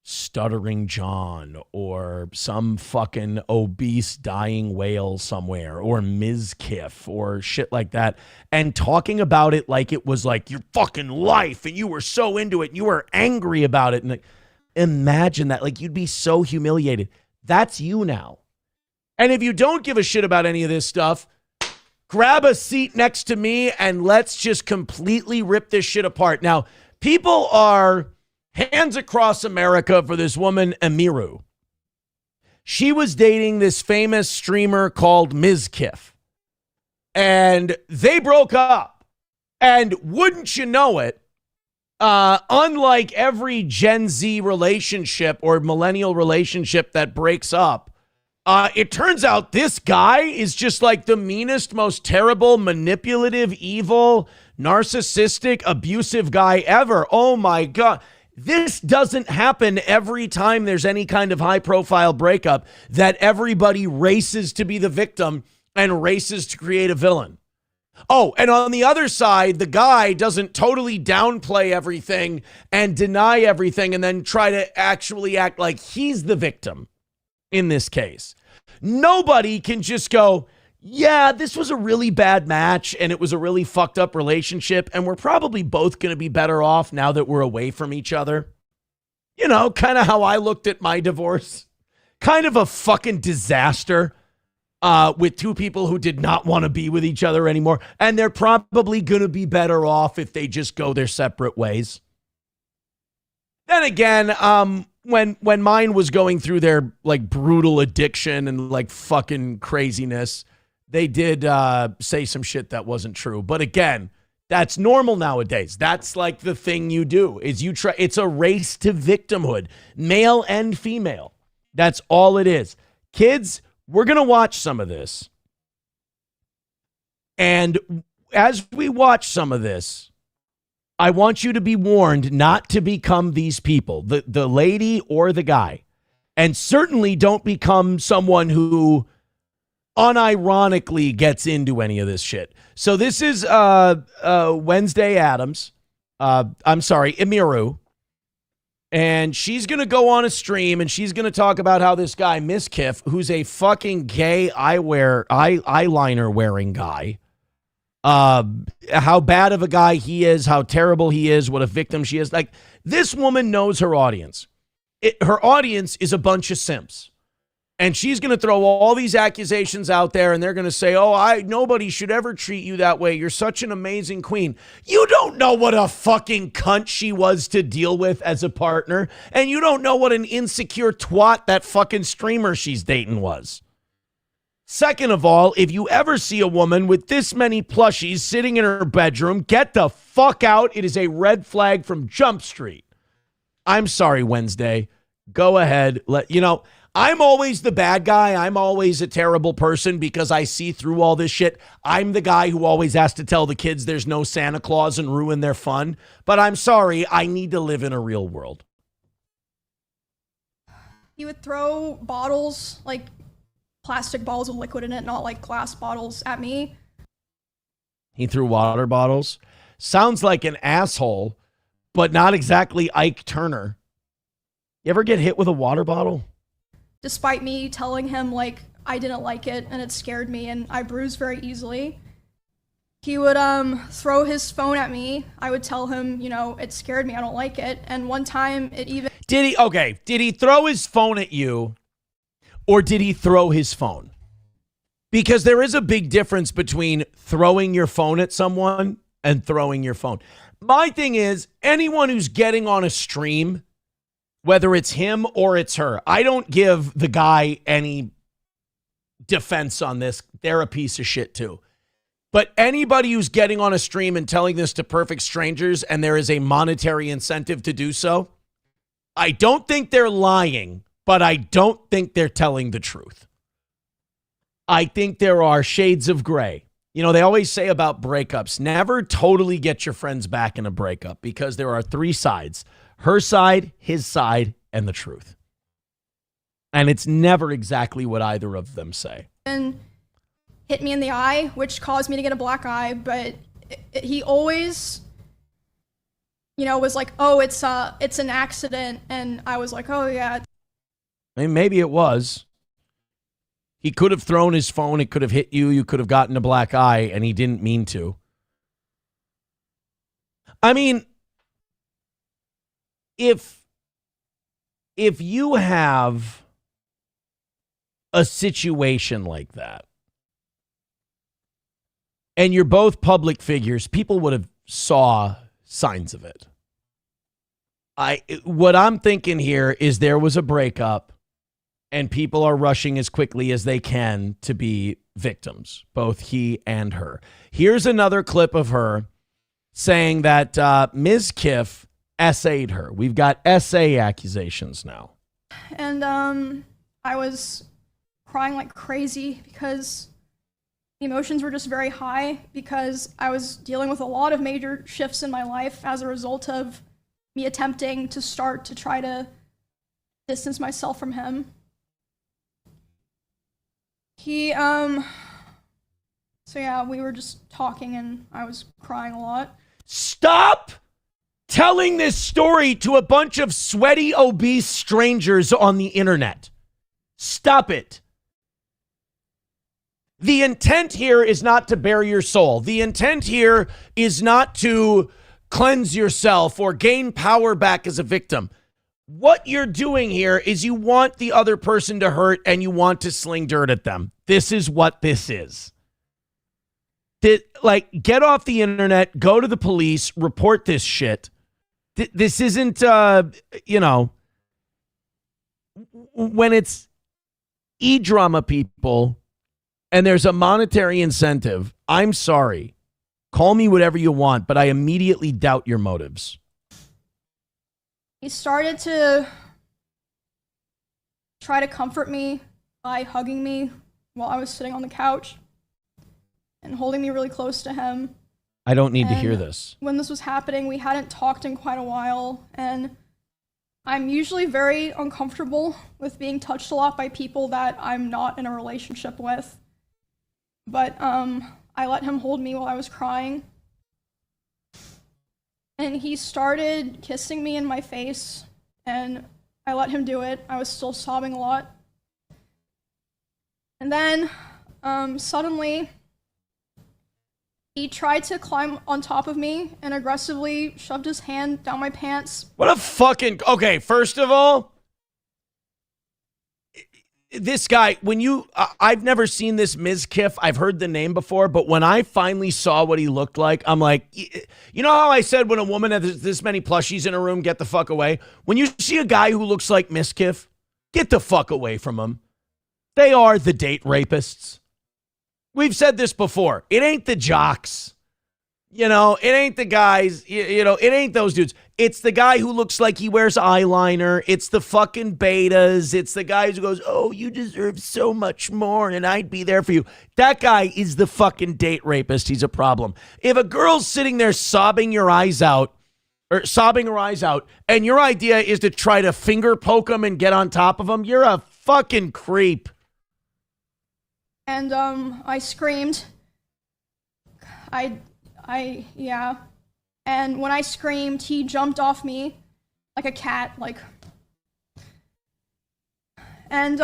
Stuttering John or some fucking obese dying whale somewhere or Mizkif or shit like that and talking about it like it was your fucking life and you were so into it and you were angry about it. And imagine that. You'd be so humiliated. That's you now. And if you don't give a shit about any of this stuff, grab a seat next to me and let's just completely rip this shit apart. Now, people are hands across America for this woman, Amiru. She was dating this famous streamer called Mizkif. And they broke up. And wouldn't you know it, unlike every Gen Z relationship or millennial relationship that breaks up, it turns out this guy is just the meanest, most terrible, manipulative, evil, narcissistic, abusive guy ever. Oh my God. This doesn't happen every time there's any kind of high-profile breakup that everybody races to be the victim and races to create a villain. Oh, and on the other side, the guy doesn't totally downplay everything and deny everything and then try to actually act like he's the victim in this case. Nobody can just go, yeah, this was a really bad match and it was a really fucked up relationship and we're probably both going to be better off now that we're away from each other. You know, kind of how I looked at my divorce. Kind of a fucking disaster. With two people who did not want to be with each other anymore. And they're probably going to be better off if they just go their separate ways. Then again, when mine was going through their like brutal addiction and like fucking craziness, they did say some shit that wasn't true. But again, that's normal nowadays. That's like the thing you do is you try. It's a race to victimhood, male and female. That's all it is. Kids, we're going to watch some of this. And as we watch some of this, I want you to be warned not to become these people, the lady or the guy. And certainly don't become someone who unironically gets into any of this shit. So this is Wednesday Addams. I'm sorry, Emiru. And she's going to go on a stream and she's going to talk about how this guy, Mizkif, who's a fucking gay eyeliner wearing guy, how bad of a guy he is, how terrible he is, what a victim she is. Like, this woman knows her audience. Her audience is a bunch of simps. And she's going to throw all these accusations out there and they're going to say, nobody should ever treat you that way. You're such an amazing queen. You don't know what a fucking cunt she was to deal with as a partner. And you don't know what an insecure twat that fucking streamer she's dating was. Second of all, if you ever see a woman with this many plushies sitting in her bedroom, get the fuck out. It is a red flag from Jump Street. I'm sorry, Wednesday. Go ahead. I'm always the bad guy. I'm always a terrible person because I see through all this shit. I'm the guy who always has to tell the kids there's no Santa Claus and ruin their fun. But I'm sorry, I need to live in a real world.
He would throw bottles, like plastic bottles with liquid in it, not like glass bottles, at me.
He threw water bottles. Sounds like an asshole, but not exactly Ike Turner. You ever get hit with a water bottle?
Despite me telling him, like, I didn't like it and it scared me and I bruised very easily. He would throw his phone at me. I would tell him, it scared me, I don't like it. And one time it even...
Did he throw his phone at you or did he throw his phone? Because there is a big difference between throwing your phone at someone and throwing your phone. My thing is, anyone who's getting on a stream, whether it's him or it's her, I don't give the guy any defense on this. They're a piece of shit too. But anybody who's getting on a stream and telling this to perfect strangers and there is a monetary incentive to do so, I don't think they're lying, but I don't think they're telling the truth. I think there are shades of gray. They always say about breakups, never totally get your friends back in a breakup because there are three sides. Her side, his side, and the truth. And it's never exactly what either of them say.
And hit me in the eye, which caused me to get a black eye, but he always, was like, oh, it's an accident. And I was like, oh, yeah.
I mean, maybe it was. He could have thrown his phone. It could have hit you. You could have gotten a black eye, and he didn't mean to. I mean... If you have a situation like that and you're both public figures, people would have saw signs of it. What I'm thinking here is there was a breakup and people are rushing as quickly as they can to be victims, both he and her. Here's another clip of her saying that Mizkif essayed her. We've got essay accusations now.
And I was crying like crazy because the emotions were just very high because I was dealing with a lot of major shifts in my life as a result of me attempting to start to try to distance myself from him. So yeah, we were just talking and I was crying a lot.
Stop telling this story to a bunch of sweaty, obese strangers on the internet. Stop it. The intent here is not to bare your soul. The intent here is not to cleanse yourself or gain power back as a victim. What you're doing here is you want the other person to hurt and you want to sling dirt at them. This is what this is. Get off the internet, go to the police, report this shit. This isn't, when it's e-drama people and there's a monetary incentive, I'm sorry. Call me whatever you want, but I immediately doubt your motives.
He started to try to comfort me by hugging me while I was sitting on the couch and holding me really close to him.
I don't need to hear this.
When this was happening, we hadn't talked in quite a while, and I'm usually very uncomfortable with being touched a lot by people that I'm not in a relationship with. But I let him hold me while I was crying. And he started kissing me in my face, and I let him do it. I was still sobbing a lot. And then, suddenly, he tried to climb on top of me and aggressively shoved his hand down my pants.
What a fucking... Okay, first of all, this guy, I've never seen this Mizkif. I've heard the name before, but when I finally saw what he looked like, I'm like, you know how I said when a woman has this many plushies in a room, get the fuck away? When you see a guy who looks like Mizkif, get the fuck away from him. They are the date rapists. We've said this before. It ain't the jocks. It ain't the guys. It ain't those dudes. It's the guy who looks like he wears eyeliner. It's the fucking betas. It's the guy who goes, oh, you deserve so much more and I'd be there for you. That guy is the fucking date rapist. He's a problem. If a girl's sitting there sobbing her eyes out, and your idea is to try to finger poke them and get on top of them, you're a fucking creep.
And I screamed. Yeah. And when I screamed, he jumped off me like a cat, And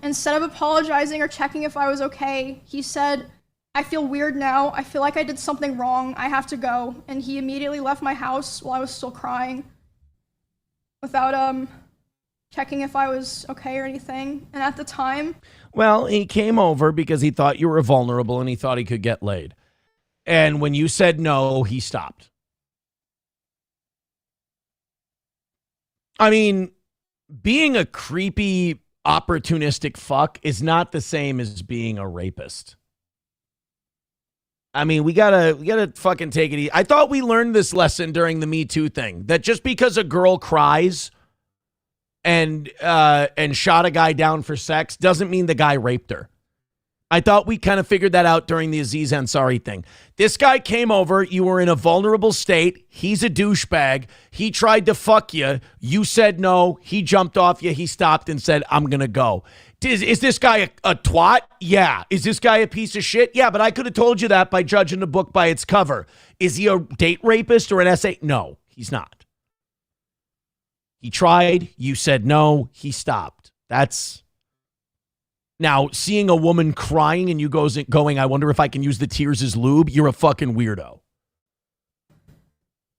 instead of apologizing or checking if I was okay, he said, I feel weird now. I feel like I did something wrong. I have to go. And he immediately left my house while I was still crying without checking if I was okay or anything. And at the time...
Well, he came over because he thought you were vulnerable and he thought he could get laid. And when you said no, he stopped. I mean, being a creepy, opportunistic fuck is not the same as being a rapist. I mean, we gotta fucking take it easy. I thought we learned this lesson during the Me Too thing, that just because a girl cries and shot a guy down for sex doesn't mean the guy raped her. I thought we kind of figured that out during the Aziz Ansari thing. This guy came over. You were in a vulnerable state. He's a douchebag. He tried to fuck you. You said no. He jumped off you. He stopped and said, I'm going to go. Is this guy a twat? Yeah. Is this guy a piece of shit? Yeah, but I could have told you that by judging the book by its cover. Is he a date rapist or an SA? No, he's not. He tried. You said no. He stopped. That's... Now, seeing a woman crying and you going, I wonder if I can use the tears as lube, you're a fucking weirdo.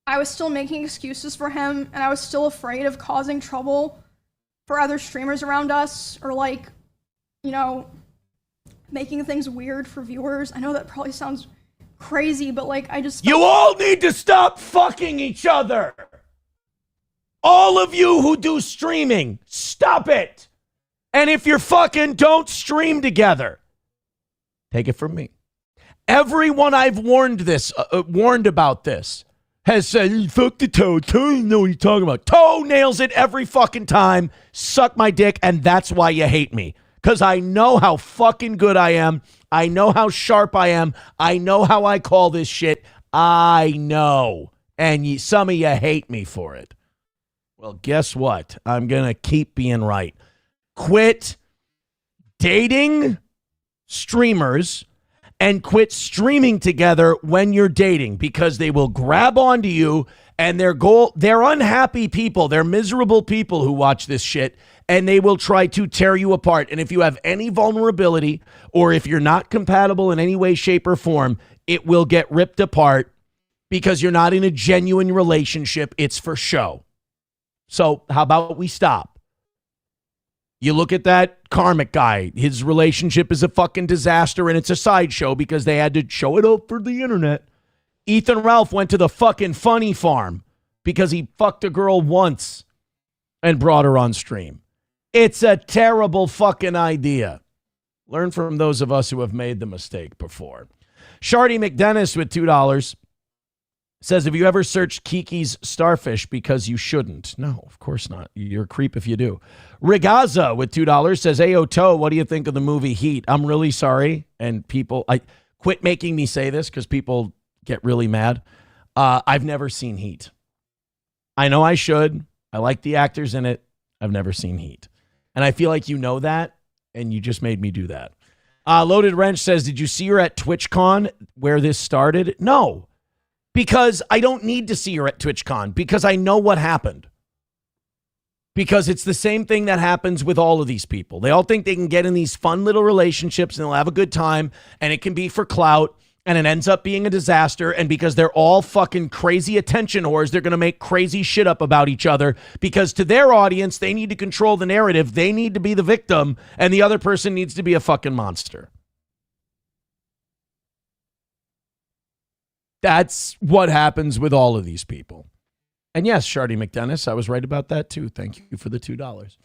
I was still making excuses for him, and I was still afraid of causing trouble for other streamers around us, or making things weird for viewers. I know that probably sounds crazy, but I just...
You all need to stop fucking each other. All of you who do streaming, stop it. And if you're fucking, don't stream together. Take it from me. Everyone I've warned about this has said, fuck the toe. Toe, you know what you're talking about. Toe nails it every fucking time. Suck my dick, and that's why you hate me. Because I know how fucking good I am. I know how sharp I am. I know how I call this shit. I know. And some of you hate me for it. Well, guess what? I'm going to keep being right. Quit dating streamers and quit streaming together when you're dating, because they will grab onto you, and they're unhappy people. They're miserable people who watch this shit, and they will try to tear you apart. And if you have any vulnerability, or if you're not compatible in any way, shape, or form, it will get ripped apart because you're not in a genuine relationship. It's for show. So how about we stop? You look at that Karmic guy. His relationship is a fucking disaster, and it's a sideshow because they had to show it up for the internet. Ethan Ralph went to the fucking funny farm because he fucked a girl once and brought her on stream. It's a terrible fucking idea. Learn from those of us who have made the mistake before. Shardy McDennis with $2 says, have you ever searched Kiki's Starfish? Because you shouldn't. No, of course not. You're a creep if you do. Rigaza with $2 says, Ayo Toe, what do you think of the movie Heat? I'm really sorry. And people, I quit making me say this because people get really mad. I've never seen Heat. I know I should. I like the actors in it. I've never seen Heat. And I feel like you know that, and you just made me do that. Loaded Wrench says, did you see her at TwitchCon where this started? No. Because I don't need to see her at TwitchCon, because I know what happened. Because it's the same thing that happens with all of these people. They all think they can get in these fun little relationships and they'll have a good time, and it can be for clout, and it ends up being a disaster. And because they're all fucking crazy attention whores, they're going to make crazy shit up about each other, because to their audience, they need to control the narrative. They need to be the victim, and the other person needs to be a fucking monster. That's what happens with all of these people. And yes, Shardy McDennis, I was right about that too. Thank you for the $2.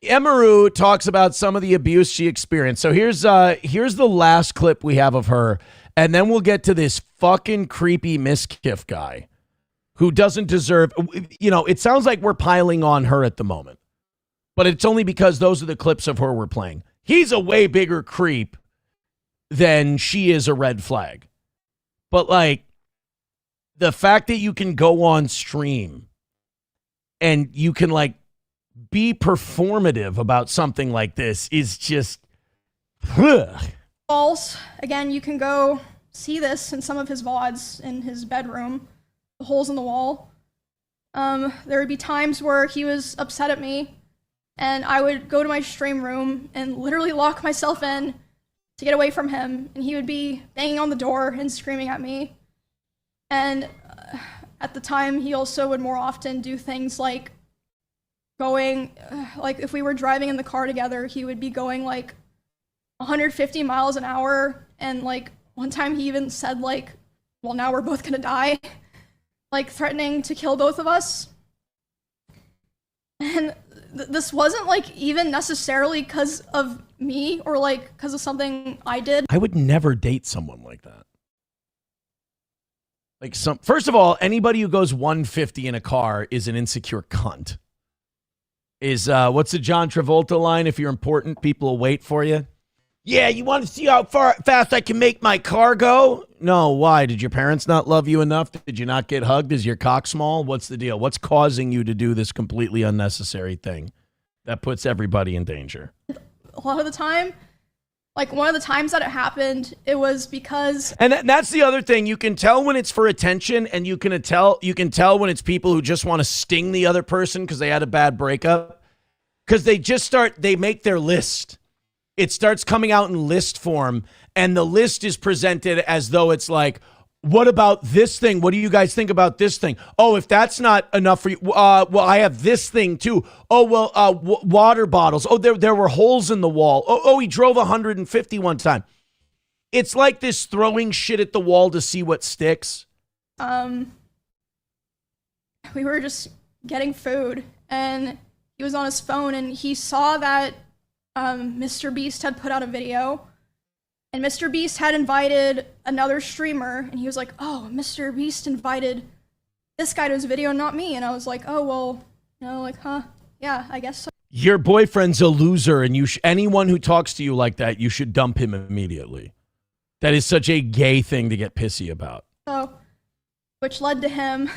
Emaru talks about some of the abuse she experienced. So here's the last clip we have of her, and then we'll get to this fucking creepy Mizkif guy who doesn't deserve, it sounds like we're piling on her at the moment, but it's only because those are the clips of her we're playing. He's a way bigger creep than she is a red flag. But like, the fact that you can go on stream and you can like be performative about something like this is just,
Walz, again, you can go see this in some of his VODs in his bedroom, the holes in the wall. There would be times where he was upset at me, and I would go to my stream room and literally lock myself in to get away from him, and he would be banging on the door and screaming at me. And at the time, he also would more often do things like going, like if we were driving in the car together, he would be going like 150 miles an hour. And like one time he even said like, well, now we're both gonna die, like threatening to kill both of us. And this wasn't like even necessarily because of me or like because of something I did.
I would never date someone like that. Like first of all, anybody who goes 150 in a car is an insecure cunt. Is what's the John Travolta line? If you're important, people will wait for you. Yeah, you want to see how fast I can make my car go? No, why? Did your parents not love you enough? Did you not get hugged? Is your cock small? What's the deal? What's causing you to do this completely unnecessary thing that puts everybody in danger?
A lot of the time, like one of the times that it happened, it was because...
And that's the other thing. You can tell when it's for attention, and you can tell when it's people who just want to sting the other person because they had a bad breakup. Because they make their list. It starts coming out in list form, and the list is presented as though it's like, what about this thing? What do you guys think about this thing? Oh, if that's not enough for you, well, I have this thing too. Oh, well, water bottles. Oh, there were holes in the wall. Oh, he drove 150 one time. It's like this throwing shit at the wall to see what sticks.
We were just getting food, and he was on his phone, and he saw that Mr. Beast had put out a video. And Mr. Beast had invited another streamer, and he was like, oh, Mr. Beast invited this guy to his video, not me. And I was like, oh, well, yeah, I guess so.
Your boyfriend's a loser, and anyone who talks to you like that, you should dump him immediately. That is such a gay thing to get pissy about.
So, which led to him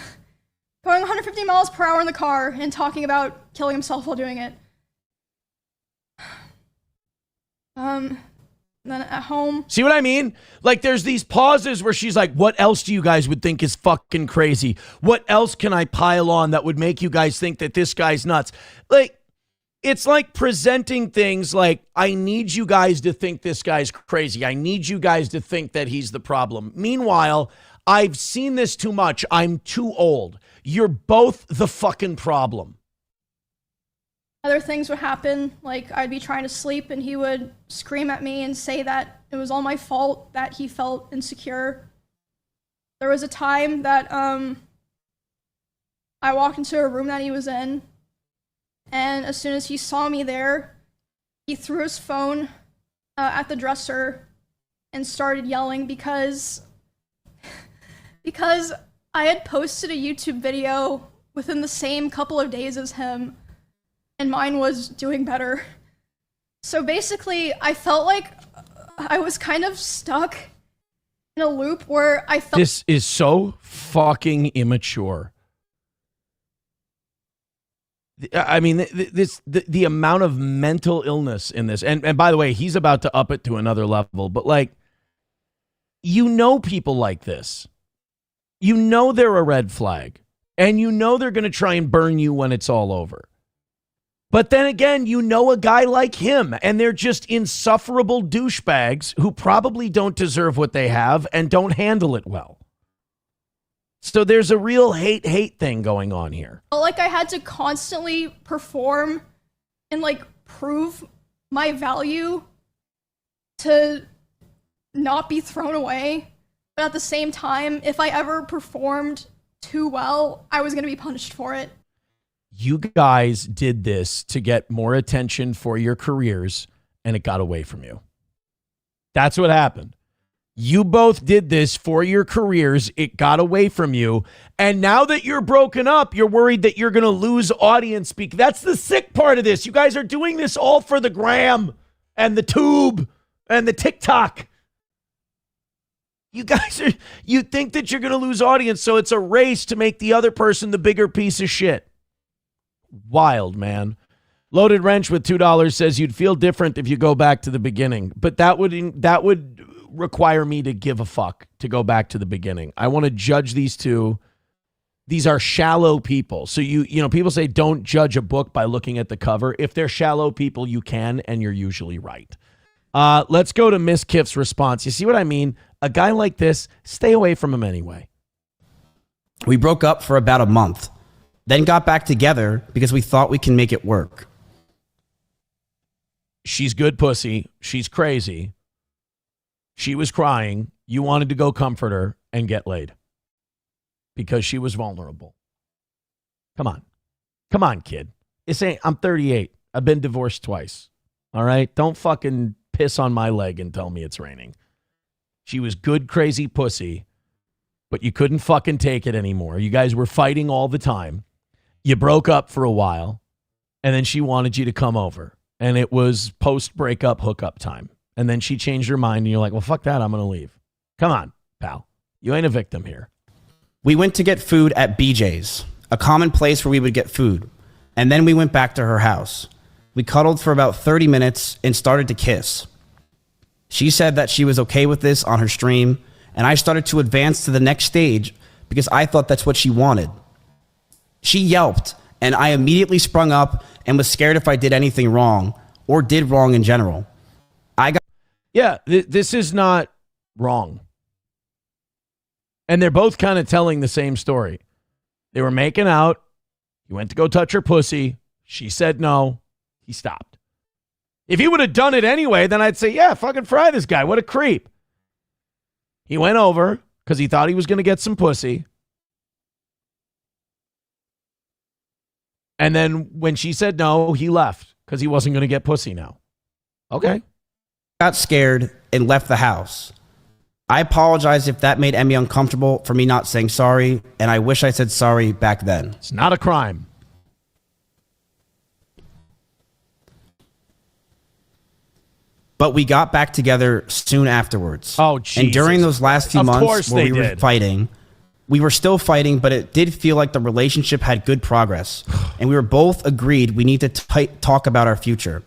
going 150 miles per hour in the car and talking about killing himself while doing it. Then at home.
See what I mean? Like, there's these pauses where she's like, what else do you guys would think is fucking crazy? What else can I pile on that would make you guys think that this guy's nuts? Like, it's like presenting things like, I need you guys to think this guy's crazy. I need you guys to think that he's the problem. Meanwhile, I've seen this too much. I'm too old. You're both the fucking problem.
Other things would happen, like I'd be trying to sleep and he would scream at me and say that it was all my fault that he felt insecure. There was a time that I walked into a room that he was in, and as soon as he saw me there, he threw his phone at the dresser and started yelling because I had posted a YouTube video within the same couple of days as him, and mine was doing better. So basically, I felt like I was kind of stuck in a loop where I felt—
This is so fucking immature. I mean, the amount of mental illness in this, and by the way, he's about to up it to another level, but like, you know people like this. You know they're a red flag, and you know they're going to try and burn you when it's all over. But then again, you know a guy like him, and they're just insufferable douchebags who probably don't deserve what they have and don't handle it well. So there's a real hate thing going on here.
like I had to constantly perform and like prove my value to not be thrown away. But at the same time, if I ever performed too well, I was going to be punished for it.
You guys did this to get more attention for your careers, and it got away from you. That's what happened. You both did this for your careers. It got away from you. And now that you're broken up, you're worried that you're going to lose audience. That's the sick part of this. You guys are doing this all for the gram and the tube and the TikTok. You think that you're going to lose audience, so it's a race to make the other person the bigger piece of shit. Wild, man. Loaded Wrench with $2 says you'd feel different if you go back to the beginning, but that would require me to give a fuck to go back to the beginning. I want to judge these two. These are shallow people. So you know, people say don't judge a book by looking at the cover. If they're shallow people, you can, and you're usually right. Let's go to Mizkif's response. You see what I mean? A guy like this, stay away from him anyway.
We broke up for about a month, then got back together because we thought we can make it work.
She's good pussy. She's crazy. She was crying. You wanted to go comfort her and get laid because she was vulnerable. Come on. Come on, kid. I'm 38. I've been divorced twice. All right? Don't fucking piss on my leg and tell me it's raining. She was good, crazy pussy, but you couldn't fucking take it anymore. You guys were fighting all the time. You broke up for a while, and then she wanted you to come over, and it was post-breakup hookup time. And then she changed her mind, and you're like, well, fuck that, I'm going to leave. Come on, pal. You ain't a victim here.
We went to get food at BJ's, a common place where we would get food, and then we went back to her house. We cuddled for about 30 minutes and started to kiss. She said that she was okay with this on her stream, and I started to advance to the next stage because I thought that's what she wanted. She yelped, and I immediately sprung up and was scared if I did anything wrong or did wrong in general.
This is not wrong. And they're both kind of telling the same story. They were making out. He went to go touch her pussy. She said no. He stopped. If he would have done it anyway, then I'd say, yeah, fucking fry this guy. What a creep. He went over because he thought he was going to get some pussy. And then when she said no, he left because he wasn't going to get pussy now. Okay.
Got scared and left the house. I apologize if that made Emmy uncomfortable for me not saying sorry, and I wish I said sorry back then.
It's not a crime.
But we got back together soon afterwards.
Oh, Jesus.
And during those last few months where we were fighting, We were still fighting, but it did feel like the relationship had good progress. And we were both agreed we need to talk about our future.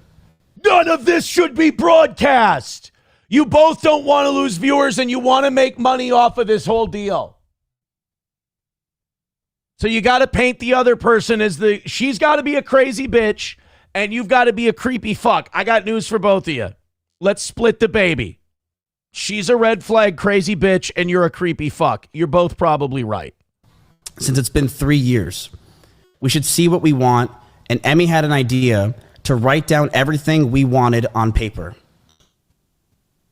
None of this should be broadcast. You both don't want to lose viewers and you want to make money off of this whole deal. So you got to paint the other person as she's got to be a crazy bitch and you've got to be a creepy fuck. I got news for both of you. Let's split the baby. She's a red flag crazy bitch and you're a creepy fuck. You're both probably right.
Since it's been 3 years, we should see what we want. And Emmy had an idea to write down everything we wanted on paper.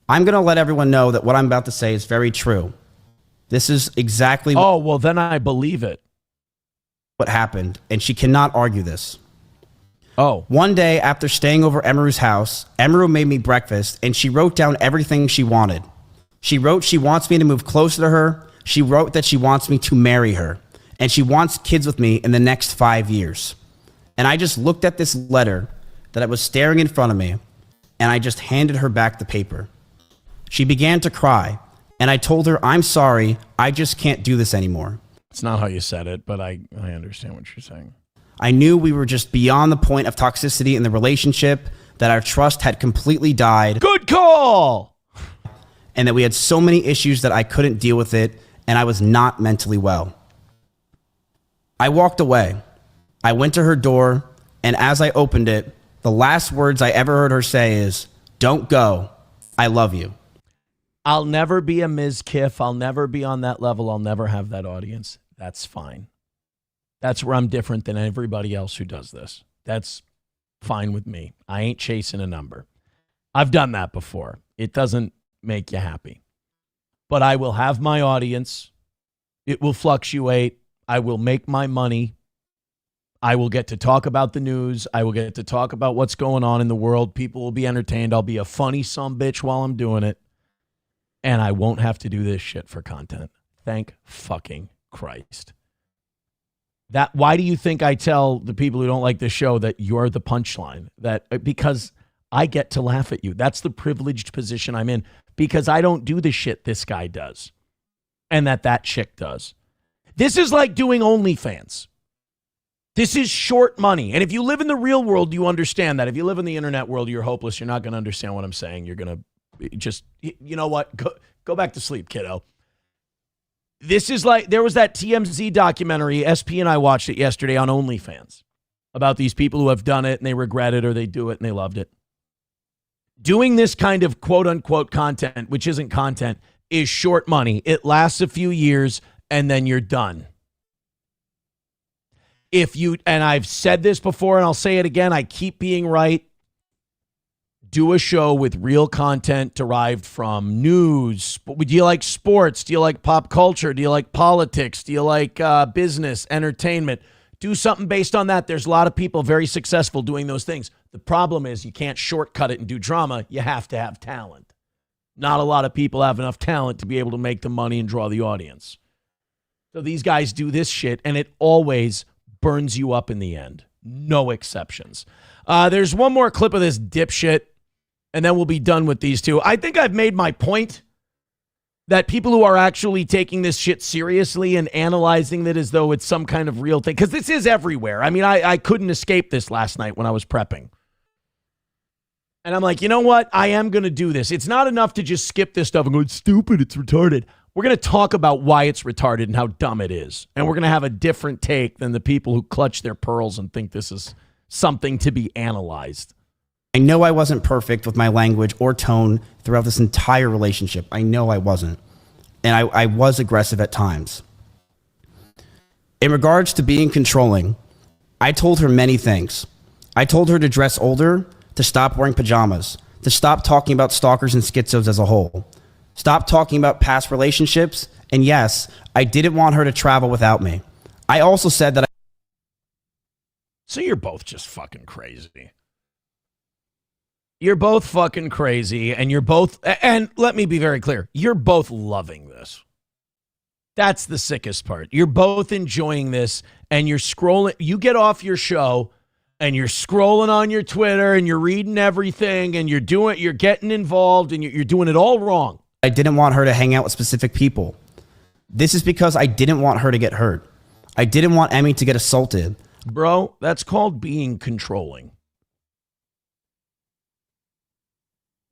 I'm going to let everyone know that what I'm about to say is very true. This is exactly
Oh, well, then I believe it.
What happened, and she cannot argue this.
Oh.
One day after staying over Emiru's house, Emiru made me breakfast, and she wrote down everything she wanted. She wrote she wants me to move closer to her. She wrote that she wants me to marry her, and she wants kids with me in the next 5 years. And I just looked at this letter that I was staring in front of me, and I just handed her back the paper. She began to cry, and I told her, I'm sorry, I just can't do this anymore.
It's not how you said it, but I understand what you're saying.
I knew we were just beyond the point of toxicity in the relationship, that our trust had completely died.
Good call!
And that we had so many issues that I couldn't deal with it, and I was not mentally well. I walked away. I went to her door, and as I opened it, the last words I ever heard her say is, "Don't go. I love you."
I'll never be a Mizkif. I'll never be on that level. I'll never have that audience. That's fine. That's where I'm different than everybody else who does this. That's fine with me. I ain't chasing a number. I've done that before. It doesn't make you happy. But I will have my audience. It will fluctuate. I will make my money. I will get to talk about the news. I will get to talk about what's going on in the world. People will be entertained. I'll be a funny sumbitch while I'm doing it. And I won't have to do this shit for content. Thank fucking Christ. Why do you think I tell the people who don't like the show that you're the punchline? Because I get to laugh at you. That's the privileged position I'm in, because I don't do the shit this guy does and that chick does. This is like doing OnlyFans. This is short money. And if you live in the real world, you understand that. If you live in the internet world, you're hopeless. You're not going to understand what I'm saying. You're going to just, you know what? Go back to sleep, kiddo. This is like, there was that TMZ documentary, SP and I watched it yesterday on OnlyFans, about these people who have done it and they regret it, or they do it and they loved it. Doing this kind of quote unquote content, which isn't content, is short money. It lasts a few years and then you're done. And I've said this before and I'll say it again, I keep being right. Do a show with real content derived from news. Do you like sports? Do you like pop culture? Do you like politics? Do you like business, entertainment? Do something based on that. There's a lot of people very successful doing those things. The problem is you can't shortcut it and do drama. You have to have talent. Not a lot of people have enough talent to be able to make the money and draw the audience. So these guys do this shit, and it always burns you up in the end. No exceptions. There's one more clip of this dipshit, and then we'll be done with these two. I think I've made my point that people who are actually taking this shit seriously and analyzing it as though it's some kind of real thing, because this is everywhere. I mean, I couldn't escape this last night when I was prepping. And I'm like, you know what? I am going to do this. It's not enough to just skip this stuff and go, it's stupid, it's retarded. We're going to talk about why it's retarded and how dumb it is. And we're going to have a different take than the people who clutch their pearls and think this is something to be analyzed.
I know I wasn't perfect with my language or tone throughout this entire relationship. I know I wasn't. And I was aggressive at times. In regards to being controlling, I told her many things. I told her to dress older, to stop wearing pajamas, to stop talking about stalkers and schizos as a whole, stop talking about past relationships, and yes, I didn't want her to travel without me. I also said that
So you're both just fucking crazy. You're both fucking crazy, and you're both, and let me be very clear, you're both loving this. That's the sickest part. You're both enjoying this, and you're scrolling. You get off your show, and you're scrolling on your Twitter, and you're reading everything, and you're getting involved, and you're doing it all wrong.
I didn't want her to hang out with specific people. This is because I didn't want her to get hurt. I didn't want Emmy to get assaulted.
Bro, that's called being controlling.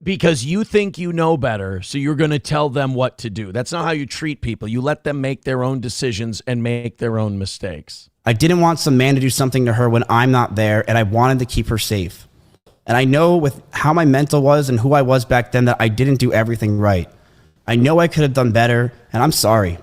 Because you think you know better, so you're going to tell them what to do. That's not how you treat people. You let them make their own decisions and make their own mistakes.
I didn't want some man to do something to her when I'm not there, and I wanted to keep her safe. And I know with how my mental was and who I was back then that I didn't do everything right. I know I could have done better, and I'm sorry.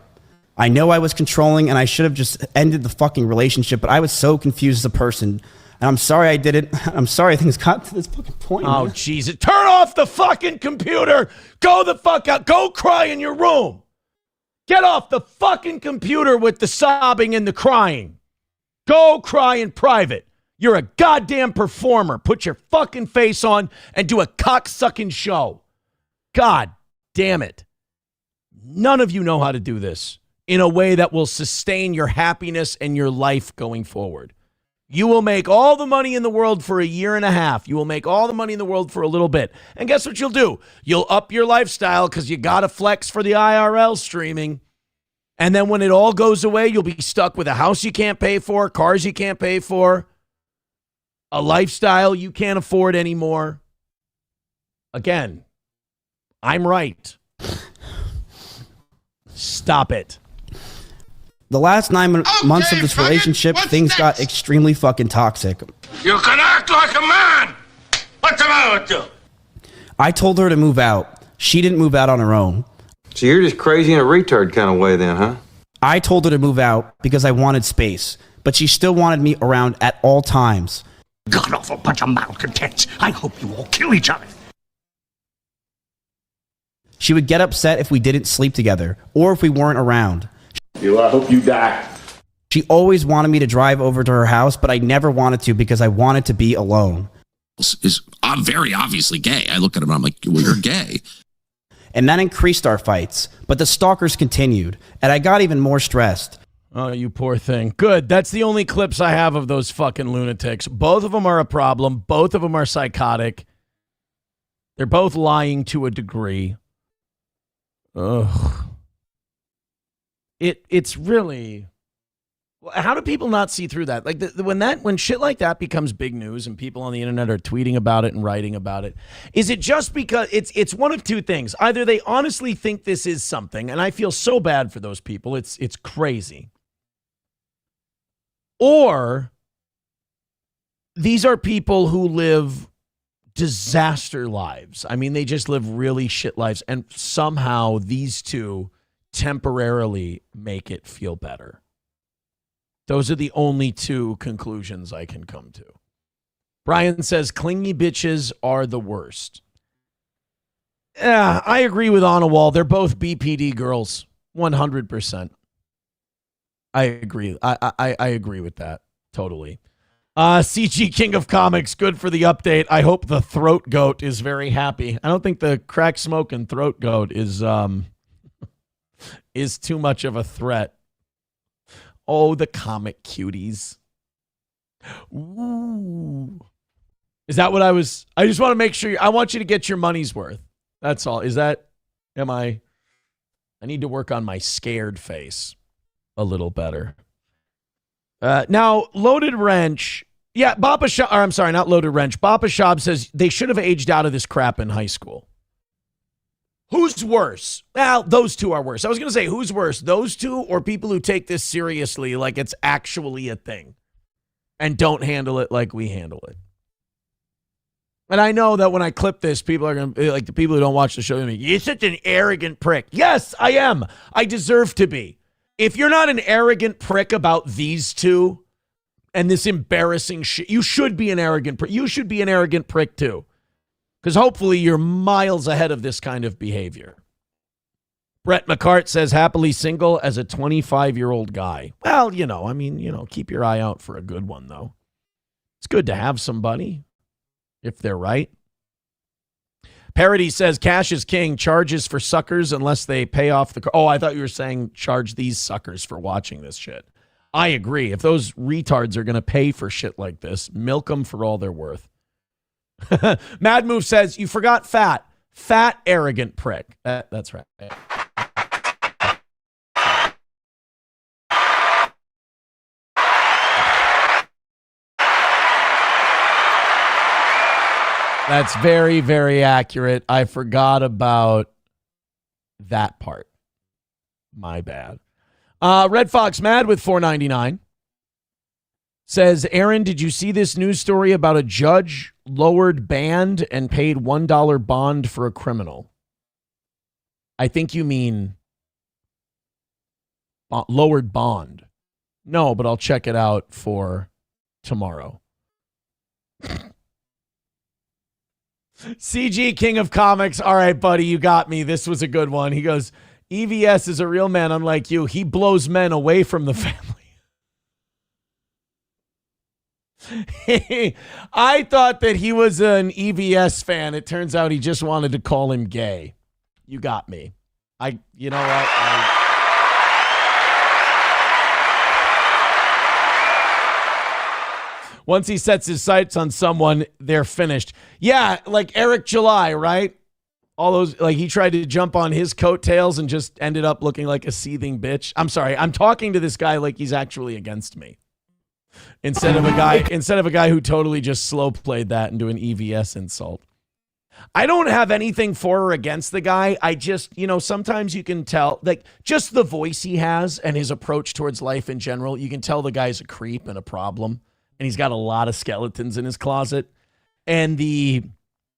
I know I was controlling, and I should have just ended the fucking relationship, but I was so confused as a person. And I'm sorry I did it. I'm sorry things got to this fucking point.
Oh,
man.
Jesus. Turn off the fucking computer. Go the fuck out. Go cry in your room. Get off the fucking computer with the sobbing and the crying. Go cry in private. You're a goddamn performer. Put your fucking face on and do a cocksucking show. God damn it. None of you know how to do this in a way that will sustain your happiness and your life going forward. You will make all the money in the world for a year and a half. You will make all the money in the world for a little bit. And guess what you'll do? You'll up your lifestyle because you got to flex for the IRL streaming. And then when it all goes away, you'll be stuck with a house you can't pay for, cars you can't pay for, a lifestyle you can't afford anymore. Again, I'm right. Stop it.
The last 9 months of this relationship, things got extremely fucking toxic.
You can act like a man! What's the matter with you?
I told her to move out. She didn't move out on her own.
So you're just crazy in a retard kind of way then, huh?
I told her to move out because I wanted space, but she still wanted me around at all times.
God awful bunch of malcontents. I hope you all kill each other.
She would get upset if we didn't sleep together or if we weren't around.
I hope you die.
She always wanted me to drive over to her house, but I never wanted to because I wanted to be alone.
I'm very obviously gay. I look at him and I'm like, well, you're gay.
And that increased our fights, but the stalkers continued, and I got even more stressed.
Oh, you poor thing. Good. That's the only clips I have of those fucking lunatics. Both of them are a problem. Both of them are psychotic. They're both lying to a degree. Ugh. It's really, how do people not see through that? Like when shit like that becomes big news and people on the internet are tweeting about it and writing about it, is it just because it's one of two things? Either they honestly think this is something, and I feel so bad for those people. It's crazy. Or these are people who live disaster lives. I mean, they just live really shit lives, and somehow these two temporarily make it feel better. Those are the only two conclusions I can come to. Brian says clingy bitches are the worst. Yeah, I agree with Onawall. They're both BPD girls. 100%. I agree. I agree with that. Totally. CG King of Comics, good for the update. I hope the throat goat is very happy. I don't think the crack smoking throat goat is too much of a threat. Oh, the comic cuties. Ooh. Is that what I just want to make sure, I want you to get your money's worth. That's all. I need to work on my scared face a little better. Now, Loaded Wrench. Yeah, Bapa Shab, or I'm sorry, not Loaded Wrench. Bapa Shab says they should have aged out of this crap in high school. Who's worse? Well, those two are worse. I was going to say, who's worse? Those two or people who take this seriously like it's actually a thing and don't handle it like we handle it? And I know that when I clip this, people are going to be like, the people who don't watch the show, you're such an arrogant prick. Yes, I am. I deserve to be. If you're not an arrogant prick about these two and this embarrassing shit, you should be an arrogant prick. You should be an arrogant prick too. Because hopefully you're miles ahead of this kind of behavior. Brett McCart says, happily single as a 25-year-old guy. Well, keep your eye out for a good one, though. It's good to have somebody, if they're right. Parody says, cash is king, charges for suckers unless they pay off the... Oh, I thought you were saying charge these suckers for watching this shit. I agree. If those retards are going to pay for shit like this, milk them for all they're worth. Mad Move says, you forgot fat, arrogant prick. That's right. That's very, very accurate. I forgot about that part. My bad. Red Fox Mad with $4.99 says, Aaron, did you see this news story about a judge lowered band and paid $1 bond for a criminal? I think you mean lowered bond. No, but I'll check it out for tomorrow. CG King of Comics. All right, buddy, you got me. This was a good one. He goes, EVS is a real man unlike you. He blows men away from the family. I thought that he was an EVS fan. It turns out he just wanted to call him gay. You got me. You know what? Once he sets his sights on someone, they're finished. Yeah, like Eric July, right? All those, like he tried to jump on his coattails and just ended up looking like a seething bitch. I'm sorry. I'm talking to this guy like he's actually against me. Instead of a guy who totally just slow played that into an EVS insult. I don't have anything for or against the guy. I just, sometimes you can tell, like, just the voice he has and his approach towards life in general, you can tell the guy's a creep and a problem. And he's got a lot of skeletons in his closet. And the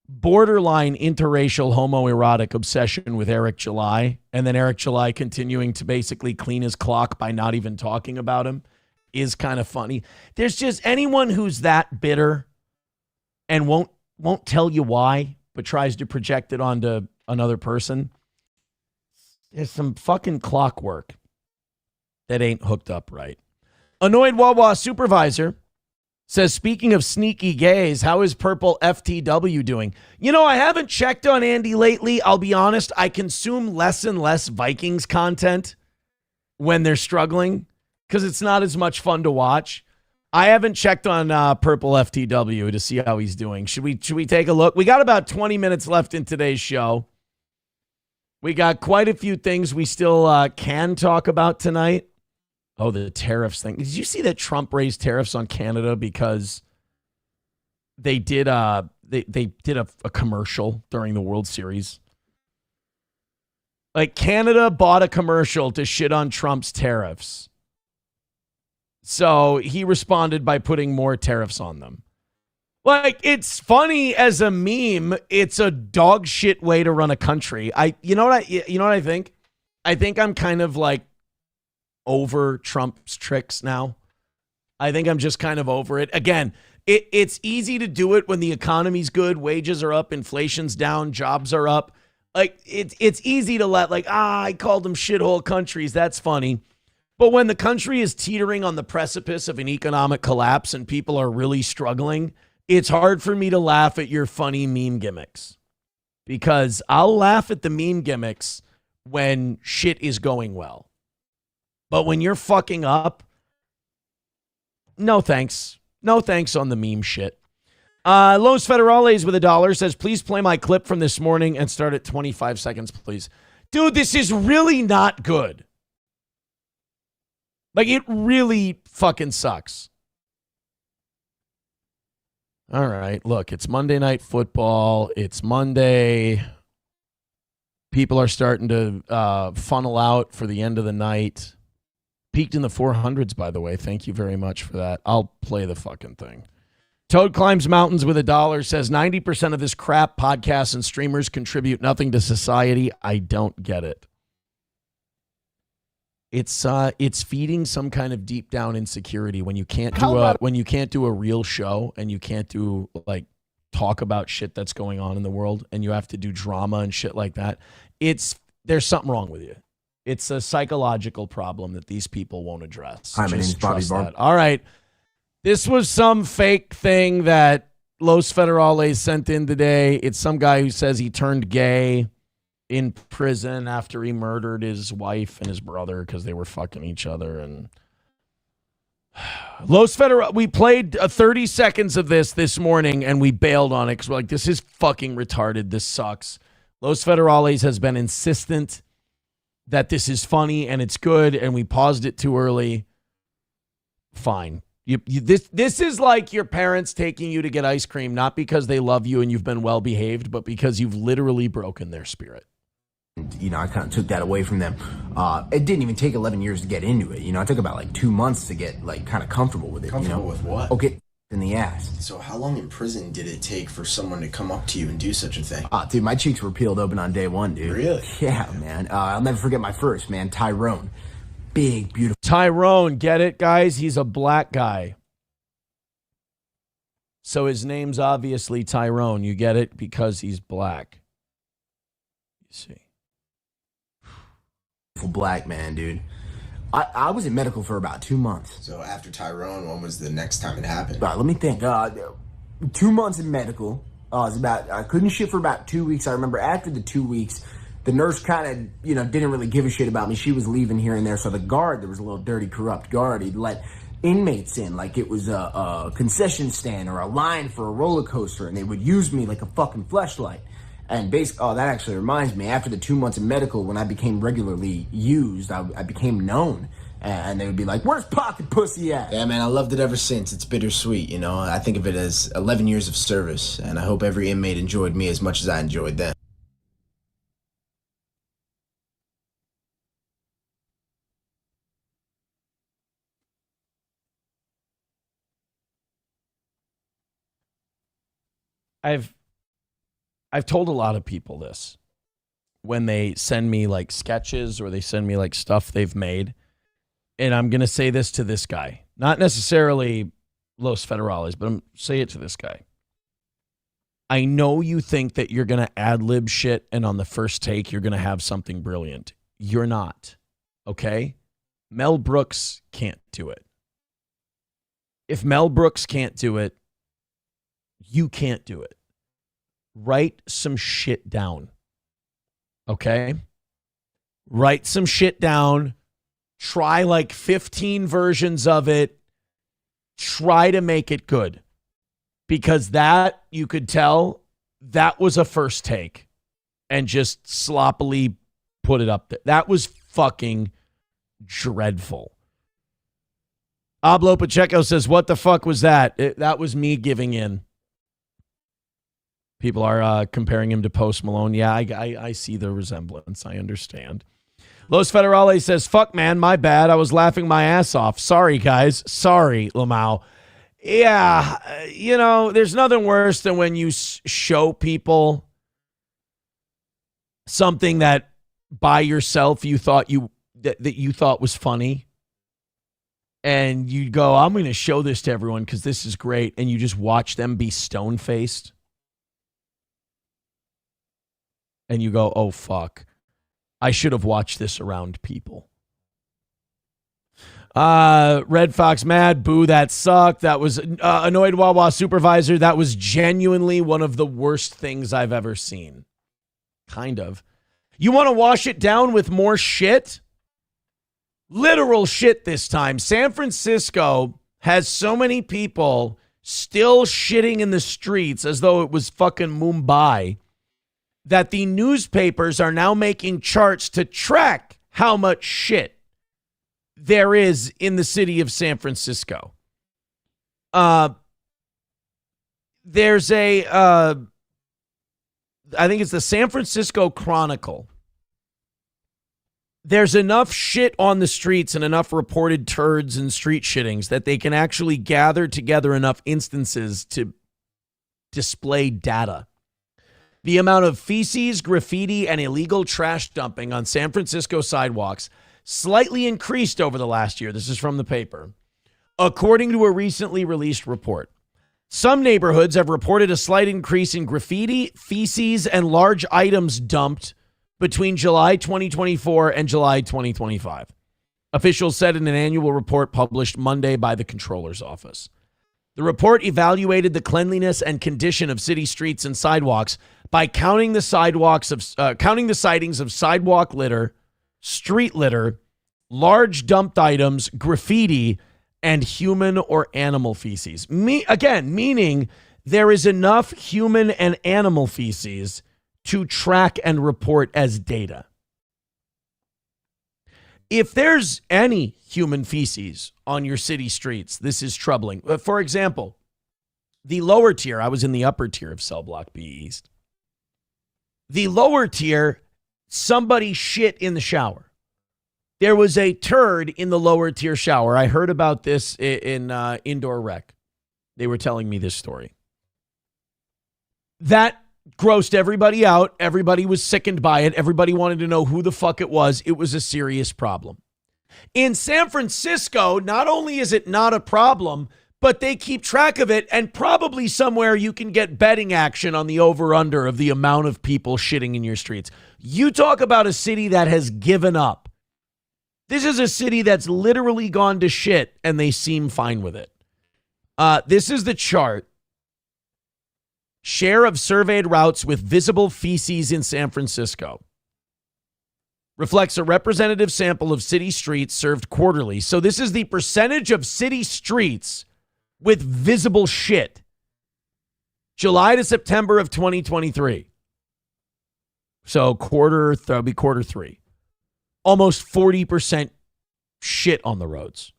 borderline interracial homoerotic obsession with Eric July, and then Eric July continuing to basically clean his clock by not even talking about him, is kind of funny. There's just anyone who's that bitter and won't tell you why, but tries to project it onto another person. There's some fucking clockwork that ain't hooked up right. Annoyed Wawa supervisor says, speaking of sneaky gays, how is Purple FTW doing? I haven't checked on Andy lately. I'll be honest. I consume less and less Vikings content when they're struggling because it's not as much fun to watch. I haven't checked on Purple FTW to see how he's doing. Should we take a look? We got about 20 minutes left in today's show. We got quite a few things we still can talk about tonight. Oh, the tariffs thing. Did you see that Trump raised tariffs on Canada because they did a commercial during the World Series? Like, Canada bought a commercial to shit on Trump's tariffs. So he responded by putting more tariffs on them. Like, it's funny as a meme. It's a dog shit way to run a country. You know what I think? I think I'm kind of like over Trump's tricks now. I think I'm just kind of over it. Again, it's easy to do it when the economy's good, wages are up, inflation's down, jobs are up. Like, it's easy to let, like, I called them shithole countries. That's funny. But when the country is teetering on the precipice of an economic collapse and people are really struggling, it's hard for me to laugh at your funny meme gimmicks. Because I'll laugh at the meme gimmicks when shit is going well. But when you're fucking up, no thanks. No thanks on the meme shit. Los Federales with $1 says, please play my clip from this morning and start at 25 seconds, please. Dude, this is really not good. Like, it really fucking sucks. All right, look, it's Monday Night Football. It's Monday. People are starting to funnel out for the end of the night. Peaked in the 400s, by the way. Thank you very much for that. I'll play the fucking thing. Toad Climbs Mountains with $1 says 90% of this crap podcasts and streamers contribute nothing to society. I don't get it. It's feeding some kind of deep down insecurity when you can't do a real show and you can't do like talk about shit that's going on in the world and you have to do drama and shit like that. There's something wrong with you. It's a psychological problem that these people won't address.
Hi, my name's Bobby Barb.
All right. This was some fake thing that Los Federales sent in today. It's some guy who says he turned gay in prison after he murdered his wife and his brother because they were fucking each other. And Los Federales, we played 30 seconds of this morning and we bailed on it because we're like, this is fucking retarded. This sucks. Los Federales has been insistent that this is funny and it's good, and we paused it too early. Fine. This is like your parents taking you to get ice cream, not because they love you and you've been well behaved, but because you've literally broken their spirit.
You know, I kind of took that away from them. It didn't even take 11 years to get into it. You know, it took about like 2 months to get like kind of comfortable with it.
Comfortable with what?
Okay, in the ass.
So how long in prison did it take for someone to come up to you and do such a thing?
Dude, my cheeks were peeled open on day one, dude.
Really?
Yeah, man. I'll never forget my first, man, Tyrone. Big, beautiful.
Tyrone, get it, guys? He's a black guy. So his name's obviously Tyrone. You get it? Because he's black. You see.
Black man, dude. I was in medical for about 2 months.
So after Tyrone, when was the next time it happened?
Let me think. 2 months in medical. I couldn't shit for about 2 weeks. I remember after the 2 weeks, the nurse kind of, didn't really give a shit about me. She was leaving here and there. So the guard, there was a little dirty, corrupt guard. He'd let inmates in like it was a concession stand or a line for a roller coaster, and they would use me like a fucking fleshlight. And that actually reminds me, after the 2 months in medical, when I became regularly used, I became known. And they would be like, where's Pocket Pussy at?
Yeah, man, I loved it ever since. It's bittersweet, I think of it as 11 years of service, and I hope every inmate enjoyed me as much as I enjoyed them.
I've told a lot of people this when they send me like sketches or they send me like stuff they've made. And I'm going to say this to this guy, not necessarily Los Federales, but I'm say it to this guy. I know you think that you're going to ad-lib shit and on the first take you're going to have something brilliant. You're not. Okay? Mel Brooks can't do it. If Mel Brooks can't do it, you can't do it. Write some shit down. Okay? Write some shit down. Try like 15 versions of it. Try to make it good. Because that, you could tell, that was a first take. And just sloppily put it up there. That was fucking dreadful. Ablo Pacheco says, what the fuck was that? That was me giving in. People are comparing him to Post Malone. Yeah, I see the resemblance. I understand. Los Federales says, fuck, man, my bad. I was laughing my ass off. Sorry, guys. Sorry, Lamau. Yeah, there's nothing worse than when you show people something that by yourself you thought that you thought was funny. And you go, I'm going to show this to everyone because this is great. And you just watch them be stone-faced. And you go, oh, fuck. I should have watched this around people. Red Fox mad. Boo, that sucked. That was annoyed Wawa supervisor. That was genuinely one of the worst things I've ever seen. Kind of. You want to wash it down with more shit? Literal shit this time. San Francisco has so many people still shitting in the streets as though it was fucking Mumbai, that the newspapers are now making charts to track how much shit there is in the city of San Francisco. There's I think it's the San Francisco Chronicle. There's enough shit on the streets and enough reported turds and street shittings that they can actually gather together enough instances to display data. The amount of feces, graffiti, and illegal trash dumping on San Francisco sidewalks slightly increased over the last year. This is from the paper. According to a recently released report, some neighborhoods have reported a slight increase in graffiti, feces, and large items dumped between July 2024 and July 2025. Officials said in an annual report published Monday by the Comptroller's Office. The report evaluated the cleanliness and condition of city streets and sidewalks by counting the sightings of sidewalk litter, street litter, large dumped items, graffiti, and human or animal feces. Meaning there is enough human and animal feces to track and report as data. If there's any human feces on your city streets, this is troubling. For example, the lower tier, I was in the upper tier of Cell Block B East. The lower tier, somebody shit in the shower. There was a turd in the lower tier shower. I heard about this in Indoor Rec. They were telling me this story. That grossed everybody out. Everybody was sickened by it. Everybody wanted to know who the fuck it was. It was a serious problem. In San Francisco, not only is it not a problem, but they keep track of it, and probably somewhere you can get betting action on the over-under of the amount of people shitting in your streets. You talk about a city that has given up. This is a city that's literally gone to shit, and they seem fine with it. This is the chart. Share of surveyed routes with visible feces in San Francisco. Reflects a representative sample of city streets served quarterly. So this is the percentage of city streets with visible shit. July to September of 2023. So that'll be quarter three. Almost 40% shit on the roads.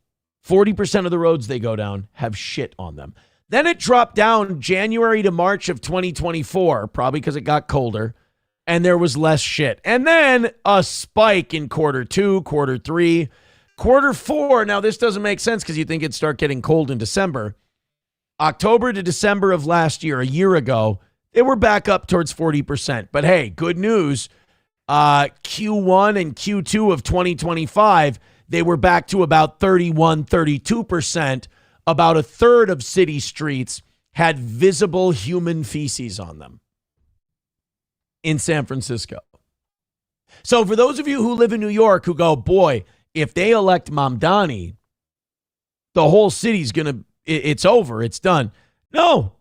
40% of the roads they go down have shit on them. Then it dropped down January to March of 2024, probably because it got colder, and there was less shit. And then a spike in quarter two, quarter three, quarter four. Now, this doesn't make sense because you think it'd start getting cold in December. October to December of last year, a year ago, they were back up towards 40%. But hey, good news. Q1 and Q2 of 2025, they were back to about 31, 32%. About a third of city streets had visible human feces on them in San Francisco. So for those of you who live in New York who go, boy, if they elect Mamdani, the whole city's it's over, it's done. No,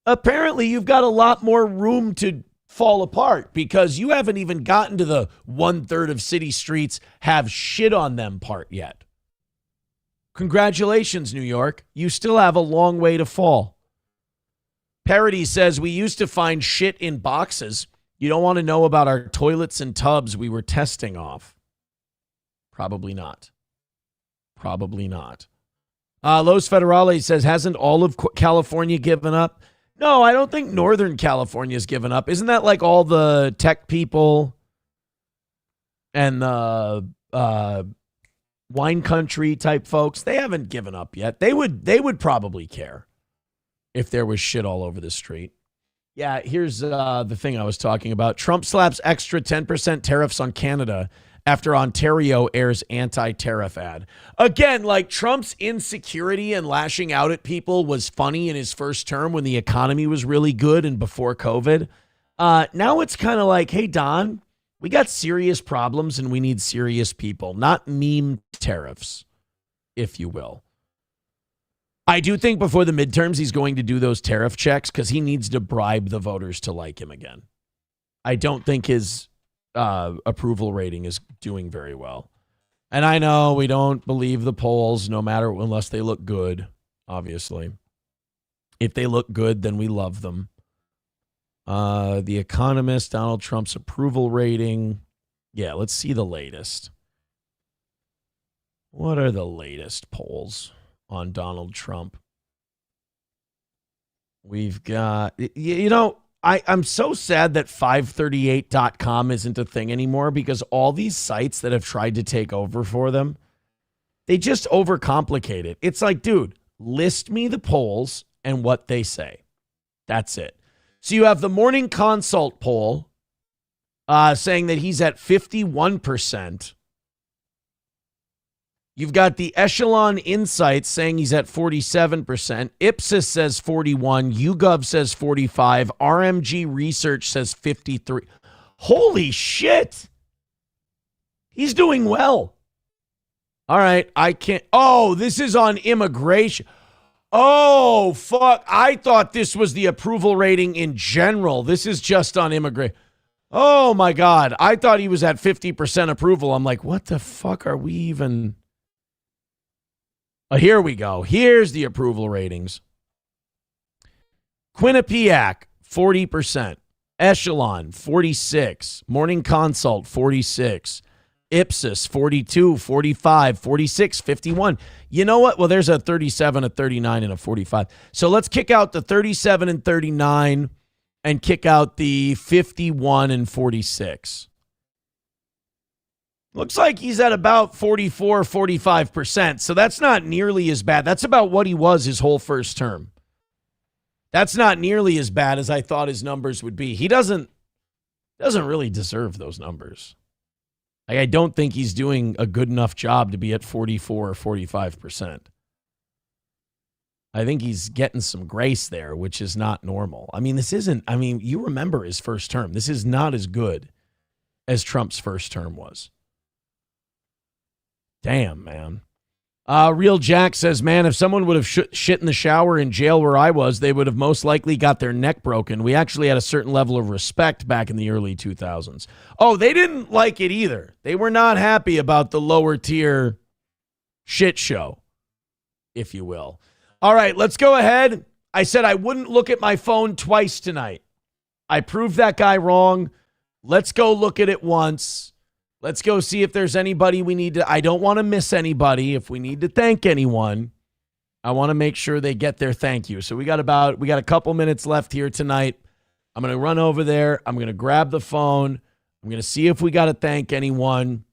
apparently you've got a lot more room to fall apart because you haven't even gotten to the 1/3 of city streets have shit on them part yet. Congratulations, New York. You still have a long way to fall. Parody says, we used to find shit in boxes. You don't want to know about our toilets and tubs we were testing off. Probably not. Probably not. Los Federales says, hasn't all of California given up? No, I don't think Northern California's given up. Isn't that like all the tech people and the wine country type folks? They haven't given up yet. They would probably care if there was shit all over the street. Yeah, here's the thing I was talking about. Trump slaps extra 10% tariffs on Canada after Ontario airs anti-tariff ad. Again, like Trump's insecurity and lashing out at people was funny in his first term when the economy was really good and before COVID. Now it's kind of like, hey, Don, we got serious problems and we need serious people, not meme tariffs, if you will. I do think before the midterms, he's going to do those tariff checks because he needs to bribe the voters to like him again. I don't think his approval rating is doing very well. And I know we don't believe the polls unless they look good, obviously. If they look good, then we love them. The Economist, Donald Trump's approval rating. Yeah, let's see the latest. What are the latest polls on Donald Trump? We've got, I'm so sad that 538.com isn't a thing anymore because all these sites that have tried to take over for them, they just overcomplicate it. It's like, dude, list me the polls and what they say. That's it. So you have the Morning Consult poll saying that he's at 51%. You've got the Echelon Insights saying he's at 47%. Ipsos says 41. YouGov says 45. RMG Research says 53. Holy shit. He's doing well. All right. I can't. Oh, this is on immigration. Oh, fuck. I thought this was the approval rating in general. This is just on immigration. Oh, my God. I thought he was at 50% approval. I'm like, what the fuck are we even... Here we go. Here's the approval ratings. Quinnipiac, 40%. Echelon, 46. Morning Consult, 46. Ipsos, 42, 45, 46, 51. You know what? Well, there's a 37, a 39, and a 45. So let's kick out the 37 and 39 and kick out the 51 and 46. Looks like he's at about 44, 45%. So that's not nearly as bad. That's about what he was his whole first term. That's not nearly as bad as I thought his numbers would be. He doesn't really deserve those numbers. I don't think he's doing a good enough job to be at 44 or 45%. I think he's getting some grace there, which is not normal. You remember his first term. This is not as good as Trump's first term was. Damn, man. Real Jack says, man, if someone would have shit in the shower in jail where I was, they would have most likely got their neck broken. We actually had a certain level of respect back in the early 2000s. Oh, they didn't like it either. They were not happy about the lower tier shit show, if you will. All right, let's go ahead. I said I wouldn't look at my phone twice tonight. I proved that guy wrong. Let's go look at it once. Let's go see if there's anybody we need to. I don't want to miss anybody. If we need to thank anyone, I want to make sure they get their thank you. So we got a couple minutes left here tonight. I'm going to run over there. I'm going to grab the phone. I'm going to see if we got to thank anyone,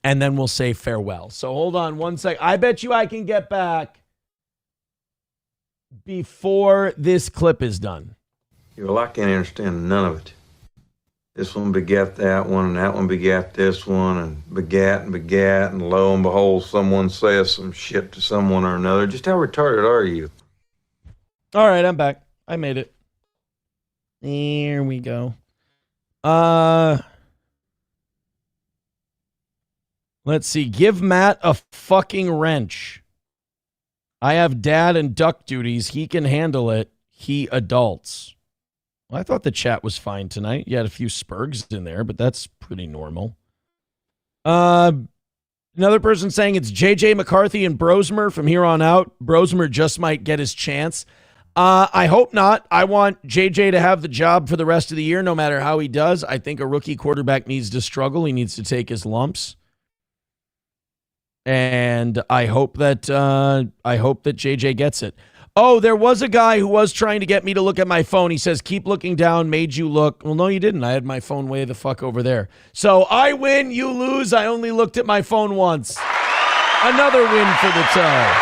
and then we'll say farewell. So hold on one sec. I bet you I can get back before this clip is done.
Well, I can't understand none of it. This one begat that one, and that one begat this one, and begat, and lo and behold, someone says some shit to someone or another. Just how retarded are you?
All right, I'm back. I made it. There we go. Let's see. Give Matt a fucking wrench. I have dad and duck duties. He can handle it. He adults. Well, I thought the chat was fine tonight. You had a few spurgs in there, but that's pretty normal. Another person saying it's JJ McCarthy and Brosmer from here on out. Brosmer just might get his chance. I hope not. I want JJ to have the job for the rest of the year, no matter how he does. I think a rookie quarterback needs to struggle. He needs to take his lumps. And I hope that JJ gets it. Oh, there was a guy who was trying to get me to look at my phone. He says, keep looking down, made you look. Well, no, you didn't. I had my phone way the fuck over there. So I win, you lose. I only looked at my phone once. Another win for the toe.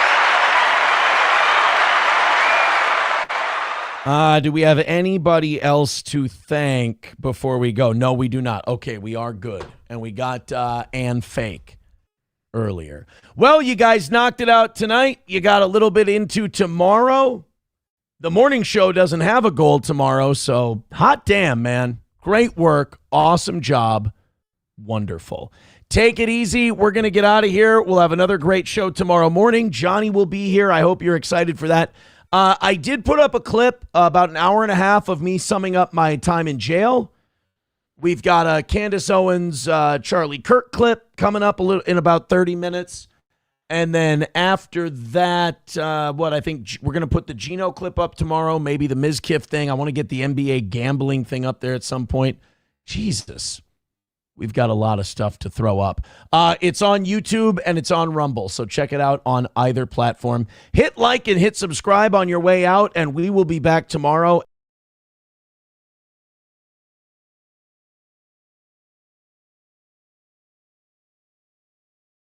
Do we have anybody else to thank before we go? No, we do not. Okay, we are good. And we got Ann Fake earlier. Well, you guys knocked it out tonight. You got a little bit into tomorrow. The morning show doesn't have a goal tomorrow, so hot damn, man. Great work. Awesome job. Wonderful. Take it easy. We're going to get out of here. We'll have another great show tomorrow morning. Johnny will be here. I hope you're excited for that. I did put up a clip about an hour and a half of me summing up my time in jail. We've got a Candace Owens, Charlie Kirk clip coming up in about 30 minutes. And then after that, I think we're going to put the Geno clip up tomorrow, maybe the Mizkif thing. I want to get the NBA gambling thing up there at some point. Jesus. We've got a lot of stuff to throw up. It's on YouTube and it's on Rumble, so check it out on either platform. Hit like and hit subscribe on your way out, and we will be back tomorrow.